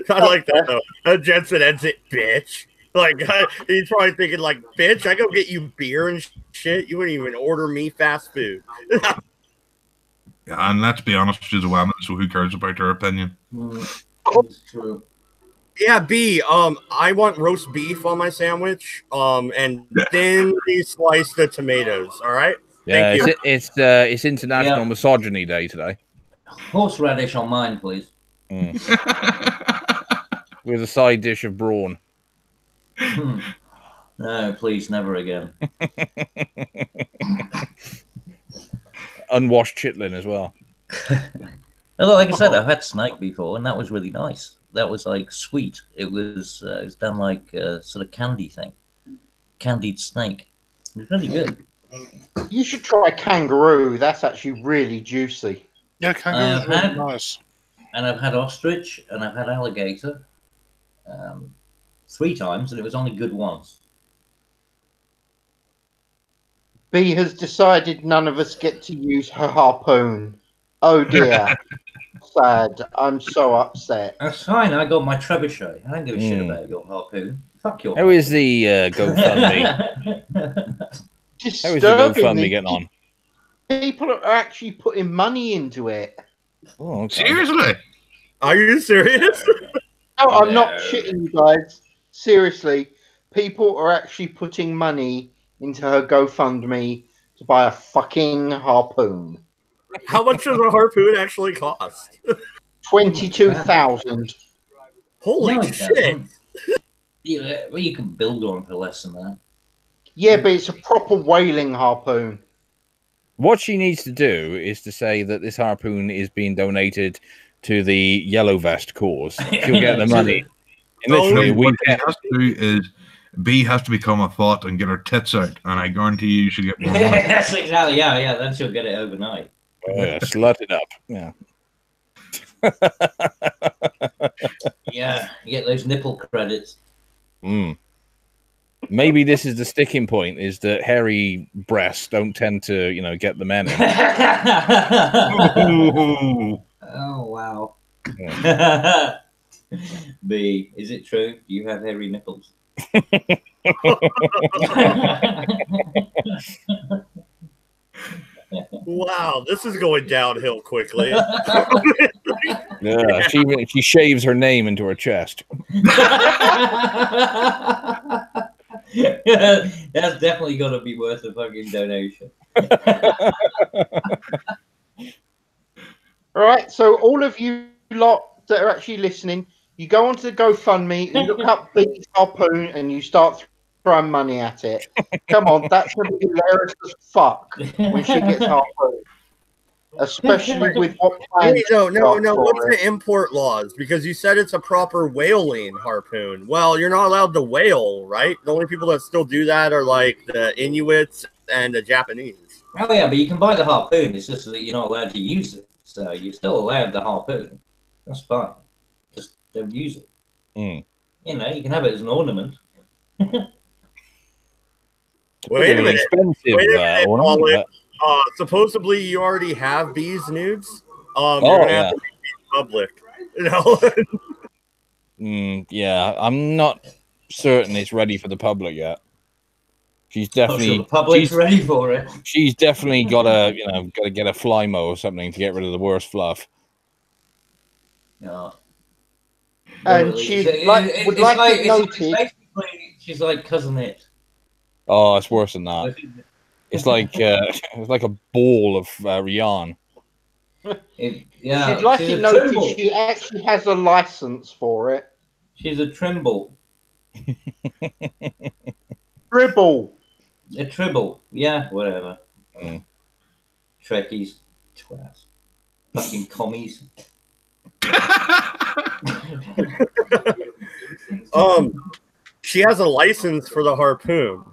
like that though. Jensen ends it, bitch. Like he's probably thinking, like, bitch, I go get you beer and shit. You wouldn't even order me fast food. Yeah, and let's be honest, she's a woman, so who cares about her opinion? That's true. Yeah, B. I want roast beef on my sandwich. And thinly slice the tomatoes. All right. Yeah, thank you. It's International Misogyny Day today. Horseradish on mine, please. With a side dish of brawn. No, please, never again. Unwashed chitlin as well. Although, like I said, I've had snake before, and that was really nice. That was like sweet. It was done like a sort of candy thing, candied snake. It was really good. You should try kangaroo. That's actually really juicy. Yeah, kangaroo is really nice. And I've had ostrich, and I've had alligator 3 times, and it was only good once. B has decided none of us get to use her harpoon. Oh dear. Sad. I'm so upset. That's fine. I got my trebuchet. I don't give a shit about your harpoon. Fuck your How is the GoFundMe? How is the GoFundMe getting on? People are actually putting money into it. Oh, okay. Seriously? Are you serious? No, I'm not shitting you guys. Seriously, people are actually putting money into her GoFundMe to buy a fucking harpoon. How much does a harpoon actually cost? 22,000. Holy shit! Yeah, well, you can build one for less than that. Yeah, but it's a proper whaling harpoon. What she needs to do is to say that this harpoon is being donated to the Yellow Vest cause. She'll get the money. In literally a What weekend. she has to do B has to become a thought and get her tits out, and I guarantee you she'll get more money. That's exactly, yeah. Then she'll get it overnight. Yeah, slut it up. Yeah. Yeah, you get those nipple credits. Maybe this is the sticking point: is that hairy breasts don't tend to, get the men in. Oh wow. Yeah. B, is it true? Do you have hairy nipples? Wow, this is going downhill quickly. Yeah, she shaves her name into her chest. That's definitely got to be worth a fucking donation. All right, so all of you lot that are actually listening, you go onto the GoFundMe, you look up Beat's harpoon, and you start throwing money at it. Come on, that's going to be hilarious as fuck when she gets harpooned. Especially with what plans. Hey, no. What's the import laws? Because you said it's a proper whaling harpoon. Well, you're not allowed to whale, right? The only people that still do that are like the Inuits and the Japanese. Oh yeah, but you can buy the harpoon. It's just that you're not allowed to use it. So you're still allowed the harpoon. That's fine. Just don't use it. You can have it as an ornament. Wait a minute. Expensive, ornament, supposedly you already have B's nudes. You're gonna have to make these public. Yeah, I'm not certain it's ready for the public yet. She's definitely the public's ready for it. She's definitely gotta get a Flymo or something to get rid of the worst fluff. Yeah. And she's she's like Cousin It. Oh, it's worse than that. It's like it's like a ball of yarn. She'd like to notice she actually has a license for it. She's a Trimble. Tribble. A Tribble. Yeah, whatever. Trekkies. Twats. Fucking commies. She has a license for the harpoon.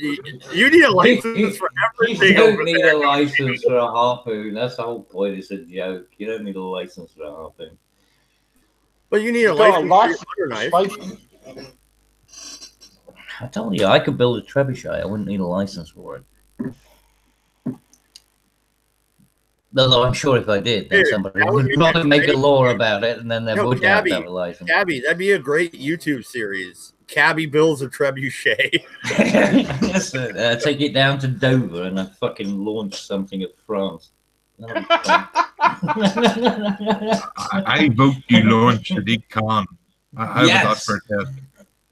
You need a license for everything. You don't need a license for a harpoon. That's the whole point. It's a joke. You don't need a license for a harpoon. But you need a license for your knife. I told you I could build a trebuchet. I wouldn't need a license for it. Although I'm sure if I did, then somebody would probably make a law about it, and then they would have to have a license. Cabby, that'd be a great YouTube series. Cabby builds a trebuchet. Take it down to Dover and I fucking launch something at France. I vote you launch Sadiq Khan. I would ask for a test.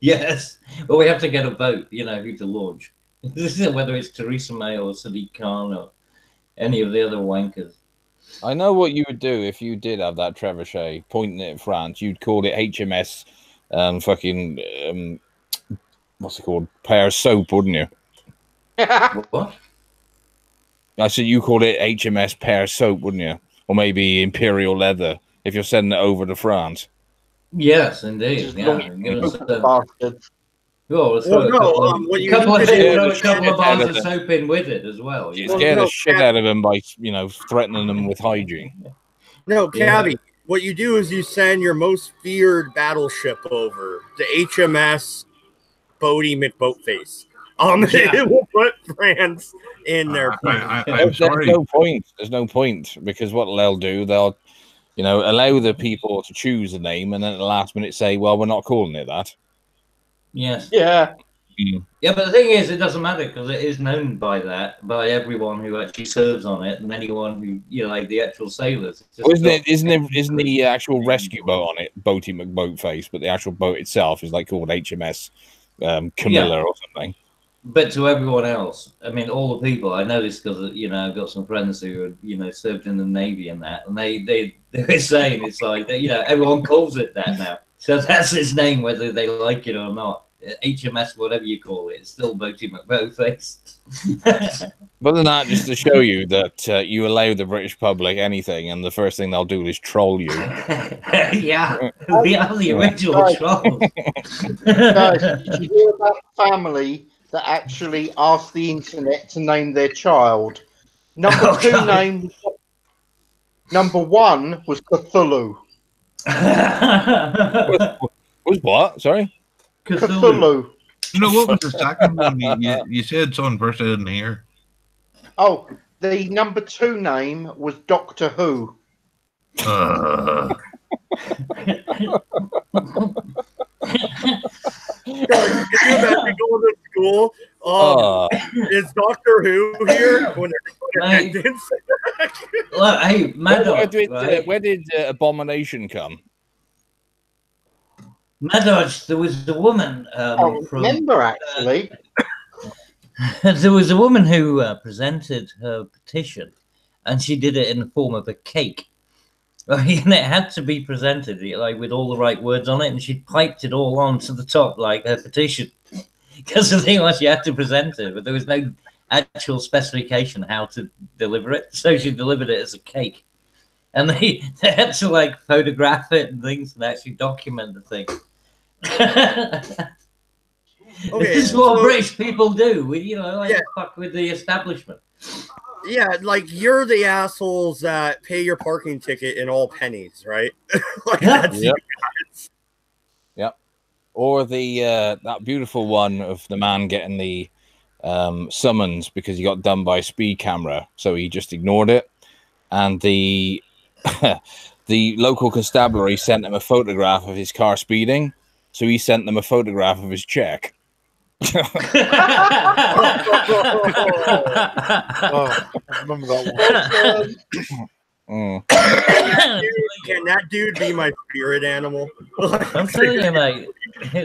Yes, but we have to get a vote. Who to launch? Whether it's Theresa May or Sadiq Khan or any of the other wankers. I know what you would do if you did have that trebuchet pointing it at France. You'd call it HMS. What's it called? Pear soap, wouldn't you? What? I said you called it HMS Pear soap, wouldn't you? Or maybe Imperial leather if you're sending it over to France. Yes, indeed. Yeah. Well, throw a couple of bars of soap in with it as well. You scare the shit out of them by threatening them with hygiene. No, Cabby. What you do is you send your most feared battleship over, the HMS Bodie McBoatface. It will put France in their There's no point. There's no point because what they'll do, they'll allow the people to choose a name, and then at the last minute say, "Well, we're not calling it that." Yes. Yeah. Yeah, but the thing is, it doesn't matter because it is known by everyone who actually serves on it, and anyone who like the actual sailors. Isn't the actual rescue boat on it Boaty McBoatface, but the actual boat itself is like called HMS Camilla or something. But to everyone else, I mean, all the people I know this because I've got some friends who served in the Navy and that, and they were saying it's like everyone calls it that now, so that's its name whether they like it or not. HMS, whatever you call it. It's still Boaty McBoatface. But than that, just to show you that you allow the British public anything, and the first thing they'll do is troll you. Yeah, we are the original trolls. Guys, did you hear about the family that actually asked the internet to name their child? Number number one was Cthulhu. Was what? Sorry? Cthulhu. No, what was the second one? You said something first I didn't hear. Oh, the number 2 name was Doctor Who. Can you imagine going to school? Is Doctor Who here? When Mate. Look, hey, MADDS, where did Abomination come? MADDS, there was a woman. Remember, actually. There was a woman who presented her petition, and she did it in the form of a cake. And it had to be presented like with all the right words on it, and she piped it all on to the top like her petition. Because the thing was, you had to present it, but there was no actual specification how to deliver it, so she delivered it as a cake. And they had to like photograph it and things and actually document the thing. Okay, this is what British people do. We, fuck with the establishment. Yeah, like you're the assholes that pay your parking ticket in all pennies, right? Like that's you guys. Yep. Or the that beautiful one of the man getting the summons because he got done by a speed camera, so he just ignored it, and the the local constabulary sent him a photograph of his car speeding, so he sent them a photograph of his check. Oh, I remember that one. Can that dude be my spirit animal? I'm telling you, mate.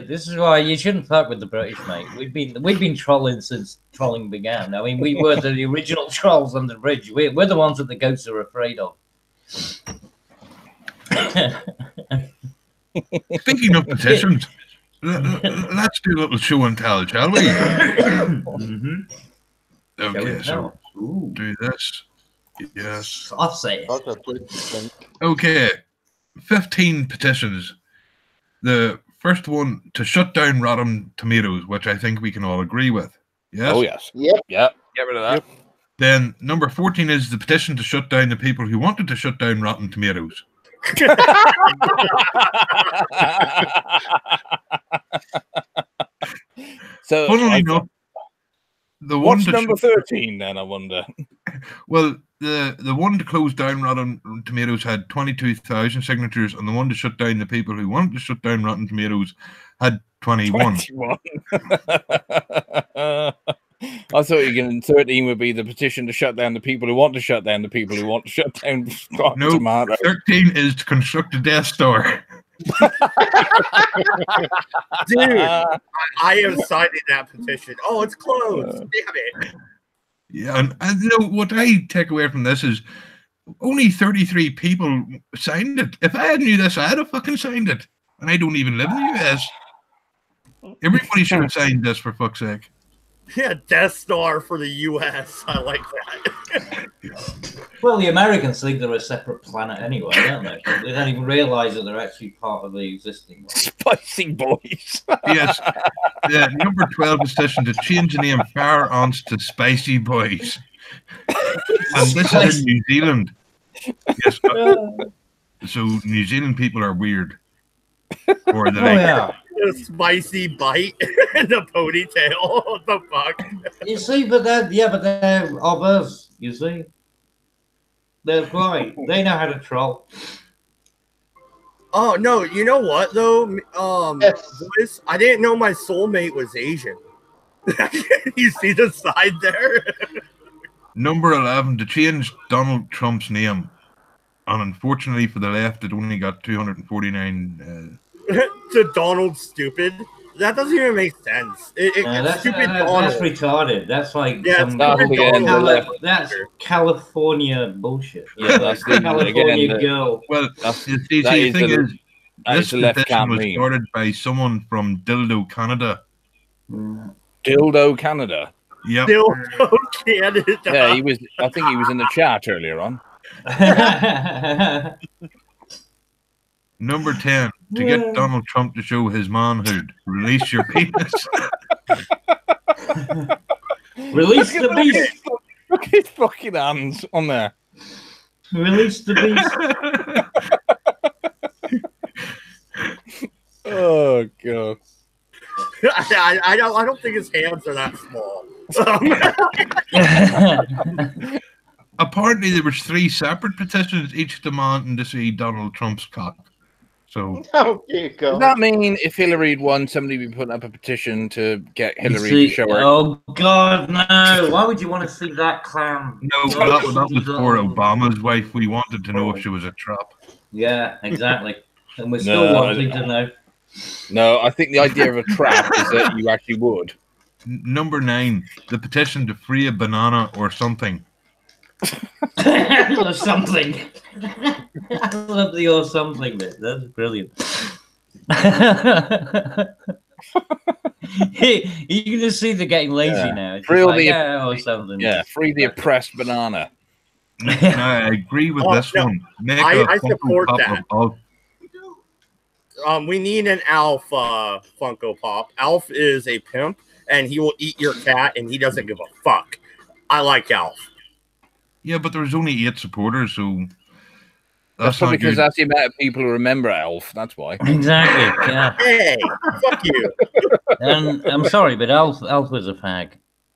This is why you shouldn't fuck with the British, mate. We've been trolling since trolling began. I mean, we were the original trolls on the bridge. We're the ones that the ghosts are afraid of. Speaking of petitions, let's do a little show and tell, shall we? Okay, so do this. Yes. I'll say it. Okay, 15 petitions. The first one to shut down Rotten Tomatoes, which I think we can all agree with. Yes? Oh, yes. Yep. Yep. Get rid of that. Yep. Then number 14 is the petition to shut down the people who wanted to shut down Rotten Tomatoes. So, funnily enough, the one what's to number 13 then, I wonder? Well, the one to close down Rotten Tomatoes had 22,000 signatures, and the one to shut down the people who wanted to shut down Rotten Tomatoes had 21. 21. I thought you can 13 would be the petition to shut down the people who want to shut down the people who want to shut down Rotten No, Tomatoes. 13 is to construct a Death Star. Dude, I have signed that petition. Oh, it's closed. Damn it. Yeah, and you know what I take away from this is only 33 people signed it. If I had knew this, I'd have fucking signed it. And I don't even live in the US. Everybody should have signed this, for fuck's sake. Yeah, Death Star for the US. I like that. Well, the Americans think they're a separate planet anyway, don't they? They don't even realise that they're actually part of the existing one. Spicy boys. Yes. Yeah, number 12 petition to change the name Fire Ants to Spicy Boys. And this is in New Zealand. Yes. So New Zealand people are weird. Or the yeah. A spicy bite and the ponytail. What the fuck? You see, but they're of us, you see. They're fine. They know how to troll. Oh no, you know what though? Boys, I didn't know my soulmate was Asian. You see the side there? Number 11 to change Donald Trump's name. And unfortunately for the left, it only got 249 to Donald Stupid. That doesn't even make sense. It's stupid Donald. That's retarded. That's like that's California bullshit. Yeah, that's the California girl. Well, the thing is, this petition was started by someone from Dildo, Canada, Dildo Canada. Yep. Dildo Canada. Yeah, he was. I think he was in the chat earlier on. Number 10. To get Donald Trump to show his manhood, release your penis. Release the beast. Look at his fucking hands on there. Release the beast. Oh god. I don't think his hands are that small. Apparently, there was 3 separate petitions, each demanding to see Donald Trump's cock. So, Oh dear God. Does that mean if Hillary had won, somebody would be putting up a petition to get Hillary to show her? Oh God, no! Why would you want to see that clown? no, that was for Obama's wife. We wanted to know if she was a trap. Yeah, exactly. And we're still wanting to know. No, I think the idea of a trap is that you actually would. Number 9, the petition to free a banana or something. Or something. I love the or something bit. That's brilliant. You can just see they're getting lazy now. It's Free like, the, or something. Yeah, free the oppressed banana. I agree with this no, one. Make I a support Funko Pop that. of Alf. We need an Alf Funko Pop. Alf is a pimp, and he will eat your cat, and he doesn't give a fuck. I like Alf. Yeah, but there was only 8 supporters, so That's probably because that's the amount of people who remember Elf. That's why. Exactly. Yeah. Hey, fuck you. And I'm sorry, but Alf was a fag.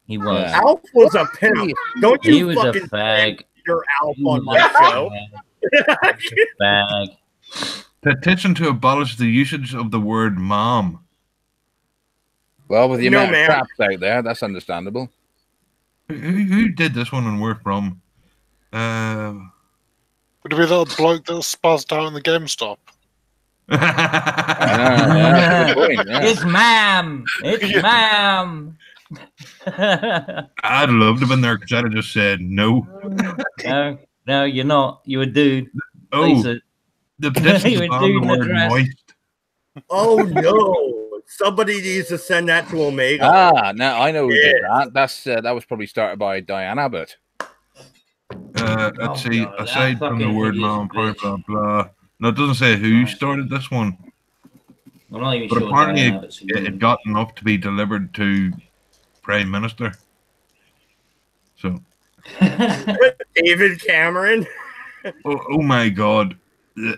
He was. Yeah. Alf was a pimp. Don't you He was a fucking fag. your Alf He was on my a show. Fag. Petition to abolish the usage of the word mom. Well, with the No, amount man. of traps out there, that's understandable. Who did this one and where from? Would it be that bloke that was spazzed out in the GameStop? Yeah, good point, yeah. It's ma'am. It's ma'am. I'd love to have been there because I'd have just said no. No, you're not. You're a dude. Oh, Lisa. the petition You to were ban the doing the word dress. moist. Oh no! Somebody needs to send that to Omega. Now I know who did that. That was probably started by Diane Abbott. Let's see. God, Aside that from the fucking word hideous mom, blah bitch. blah blah. No, it doesn't say who started this one, I'm not even but sure. apparently Diane Abbott's a it woman. got enough to be delivered to Prime Minister. So, David Cameron. oh my God.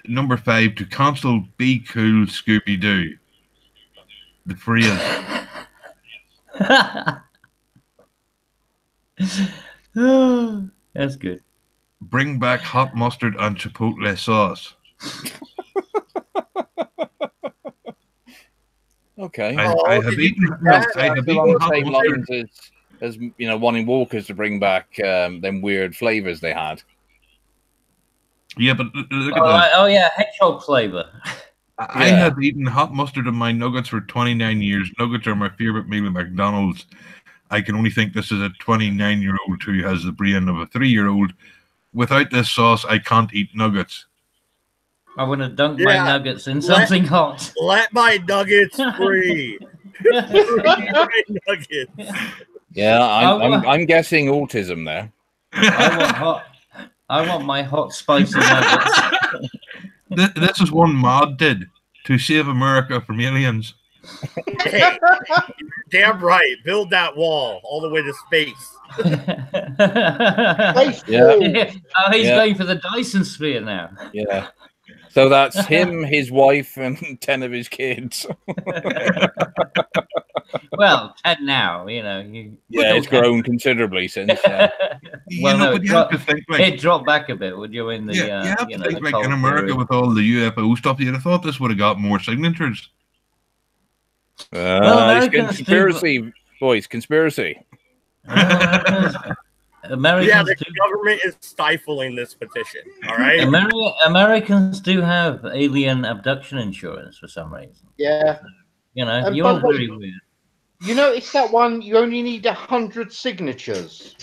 Number 5, to cancel Be Cool Scooby Doo. The phrase. That's good. Bring back hot mustard and chipotle sauce. Okay. I have did you eaten. do that? I have Along eaten the hot same mustard. lines as you know, wanting Walkers to bring back them weird flavors they had. Yeah, but look at this. Oh yeah, hedgehog flavor. I Yeah. have eaten hot mustard in my nuggets for 29 years. Nuggets are my favorite meal at McDonald's. I can only think this is a 29-year-old who has the brain of a 3-year-old. Without this sauce, I can't eat nuggets. I want to dunk my Yeah. nuggets in something hot. Let my nuggets free. My nuggets. Yeah, Oh, I'm guessing autism there. I want my hot spicy nuggets. This is one Mod did to save America from aliens. Hey, damn right. Build that wall all the way to space. Yeah. Oh, he's Yeah. going for the Dyson sphere now. Yeah. So that's him, his wife, and 10 of his kids. Well, 10 now, you know. Yeah, it's grown considerably since. Well, no, but you have to think like it dropped back a bit, would you? In the you have you to know, think the like Cold in America period. with all the UFO stuff, you'd have thought this would have got more signatures. Well, It's Americans conspiracy, boys, conspiracy. Americans Yeah, the do. government is stifling this petition. All right. Americans do have alien abduction insurance for some reason. Yeah. You know, And you by are the way- very weird. You notice that one, you only need 100 signatures.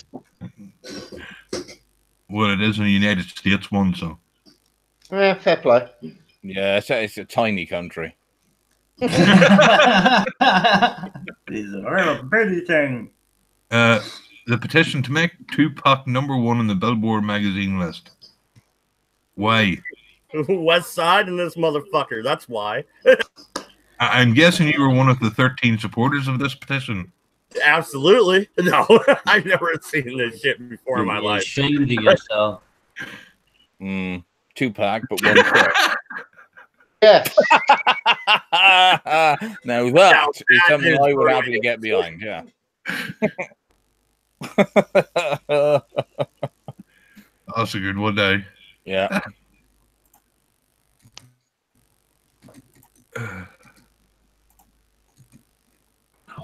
Well, it is in the United States one, so Yeah, fair play. Yeah, it's a tiny country. He's a real pretty thing. The petition to make Tupac #1 on the Billboard magazine list. Why? West Side and this motherfucker. That's why. I'm guessing you were one of the 13 supporters of this petition. Absolutely. No, I've never seen this shit before in my You're life. ashamed of yourself. Tupac, but one foot. Yes. Now that is something I would happily get behind. Yeah. That's a good one, eh? Yeah.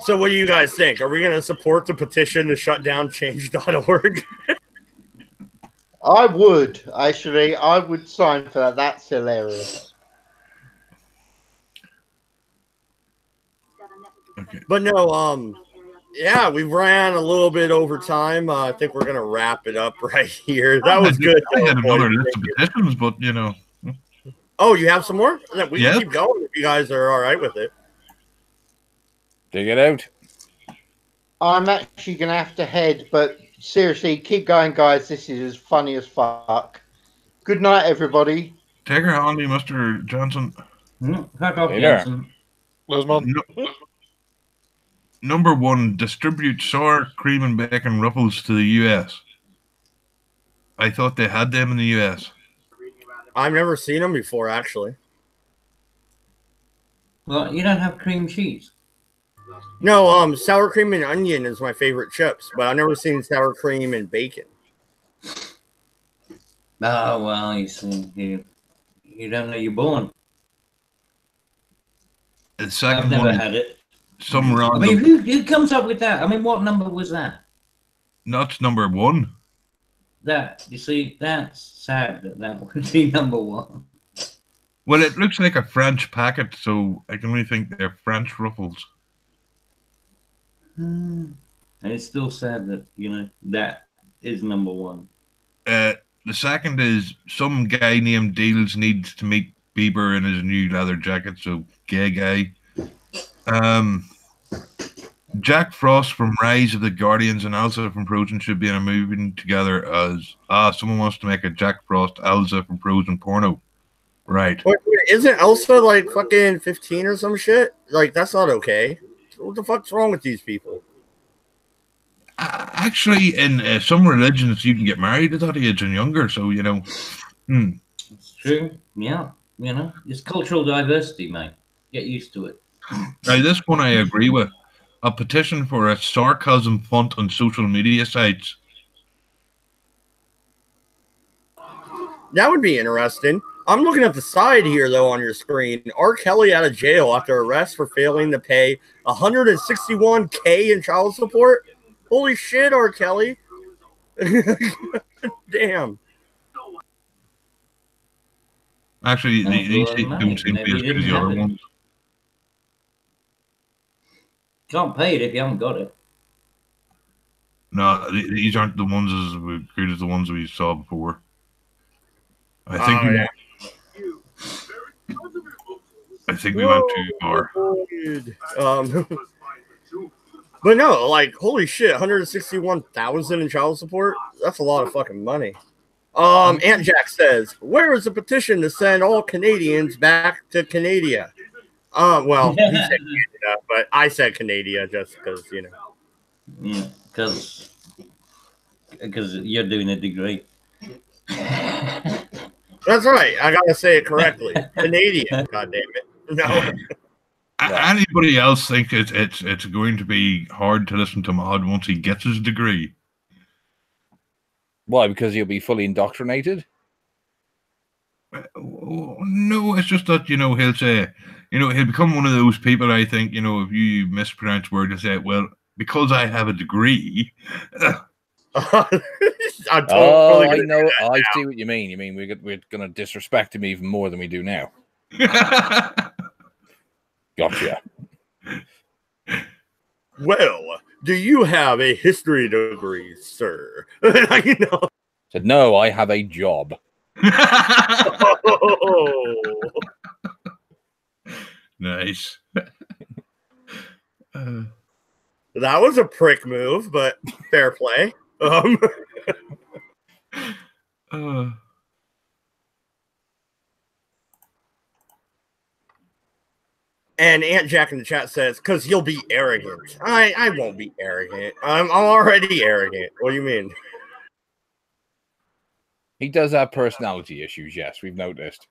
So what do you guys think? Are we going to support the petition to shut down change.org? I would, actually. I would sign for that. That's hilarious. Okay. But no, yeah, we ran a little bit over time. I think we're going to wrap it up right here. That was good. I had another list of petitions, but, you know. Oh, you have some more? We Yes. can keep going if you guys are all right with it. Dig it out. I'm actually going to have to head, but seriously, keep going, guys. This is funny as fuck. Good night, everybody. Take her handy, Mr. Johnson. Fuck off, Later. Jensen. Lesman. #1, distribute sour cream and bacon ruffles to the US. I thought they had them in the US. I've never seen them before, actually. Well, you don't have cream cheese. No, sour cream and onion is my favorite chips, but I've never seen sour cream and bacon. Oh, well, you see, you don't know you're born. The I've second never one, had it. some I random. mean, who comes up with that? I mean, what number was that? That's #1. That, you see, that's sad that that would be #1. Well, it looks like a French packet, so I can only think they're French ruffles. And it's still sad that, you know, that is #1. The second is some guy named Deals needs to meet Bieber in his new leather jacket, so gay guy. Jack Frost from Rise of the Guardians and Elsa from Frozen should be in a movie together as someone wants to make a Jack Frost Elsa from Frozen porno. Right. Wait, isn't Elsa like fucking 15 or some shit? Like, that's not okay. What the fuck's wrong with these people? Actually, in some religions, you can get married at that age and younger, so, you know. It's true. Yeah. You know, it's cultural diversity, mate. Get used to it. Now, this one I agree with. A petition for a sarcasm font on social media sites. That would be interesting. I'm looking at the side here, though, on your screen. R. Kelly out of jail after arrest for failing to pay $161K in child support. Holy shit, R. Kelly. Damn. Actually, these don't seem to be as good as the other ones. Can't pay it if you haven't got it. No, these aren't the ones as good as the ones we saw before. I think we went too far. But no, like, holy shit, 161,000 in child support? That's a lot of fucking money. Aunt Jack says, where is the petition to send all Canadians back to Canada? Well, he said Canada, but I said Canada just because, you know. Yeah, because you're doing a degree. That's right. I gotta say it correctly. Canadian, god damn it. No. Anybody else think it's going to be hard to listen to Mod once he gets his degree? Why? Because he'll be fully indoctrinated? No, it's just that, you know, he'll say, you know, he'll become one of those people, I think, you know, if you mispronounce words, he'll say, well, because I have a degree. I know. I see what you mean. You mean we're going to disrespect him even more than we do now. Gotcha. Well, do you have a history degree, sir? You know. Said, no, I have a job. Nice. That was a prick move, but fair play. And Aunt Jack in the chat says, because he'll be arrogant. I won't be arrogant. I'm already arrogant. What do you mean? He does have personality issues, yes, we've noticed.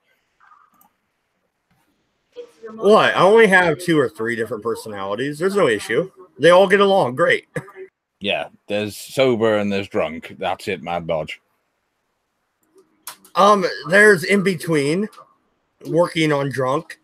What? I only have 2 or 3 different personalities. There's no issue. They all get along great. Yeah, there's sober and there's drunk. That's it, Mad Dodge. There's in between, working on drunk.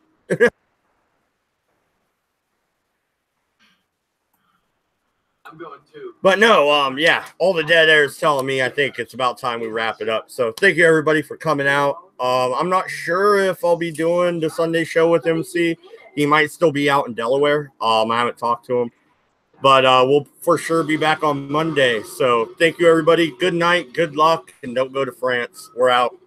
I'm going too. But no, yeah, all the dead air is telling me I think it's about time we wrap it up. So thank you everybody for coming out. I'm not sure if I'll be doing the Sunday show with MC. He might still be out in Delaware. I haven't talked to him. But we'll for sure be back on Monday. So thank you everybody. Good night, good luck, and don't go to France. We're out.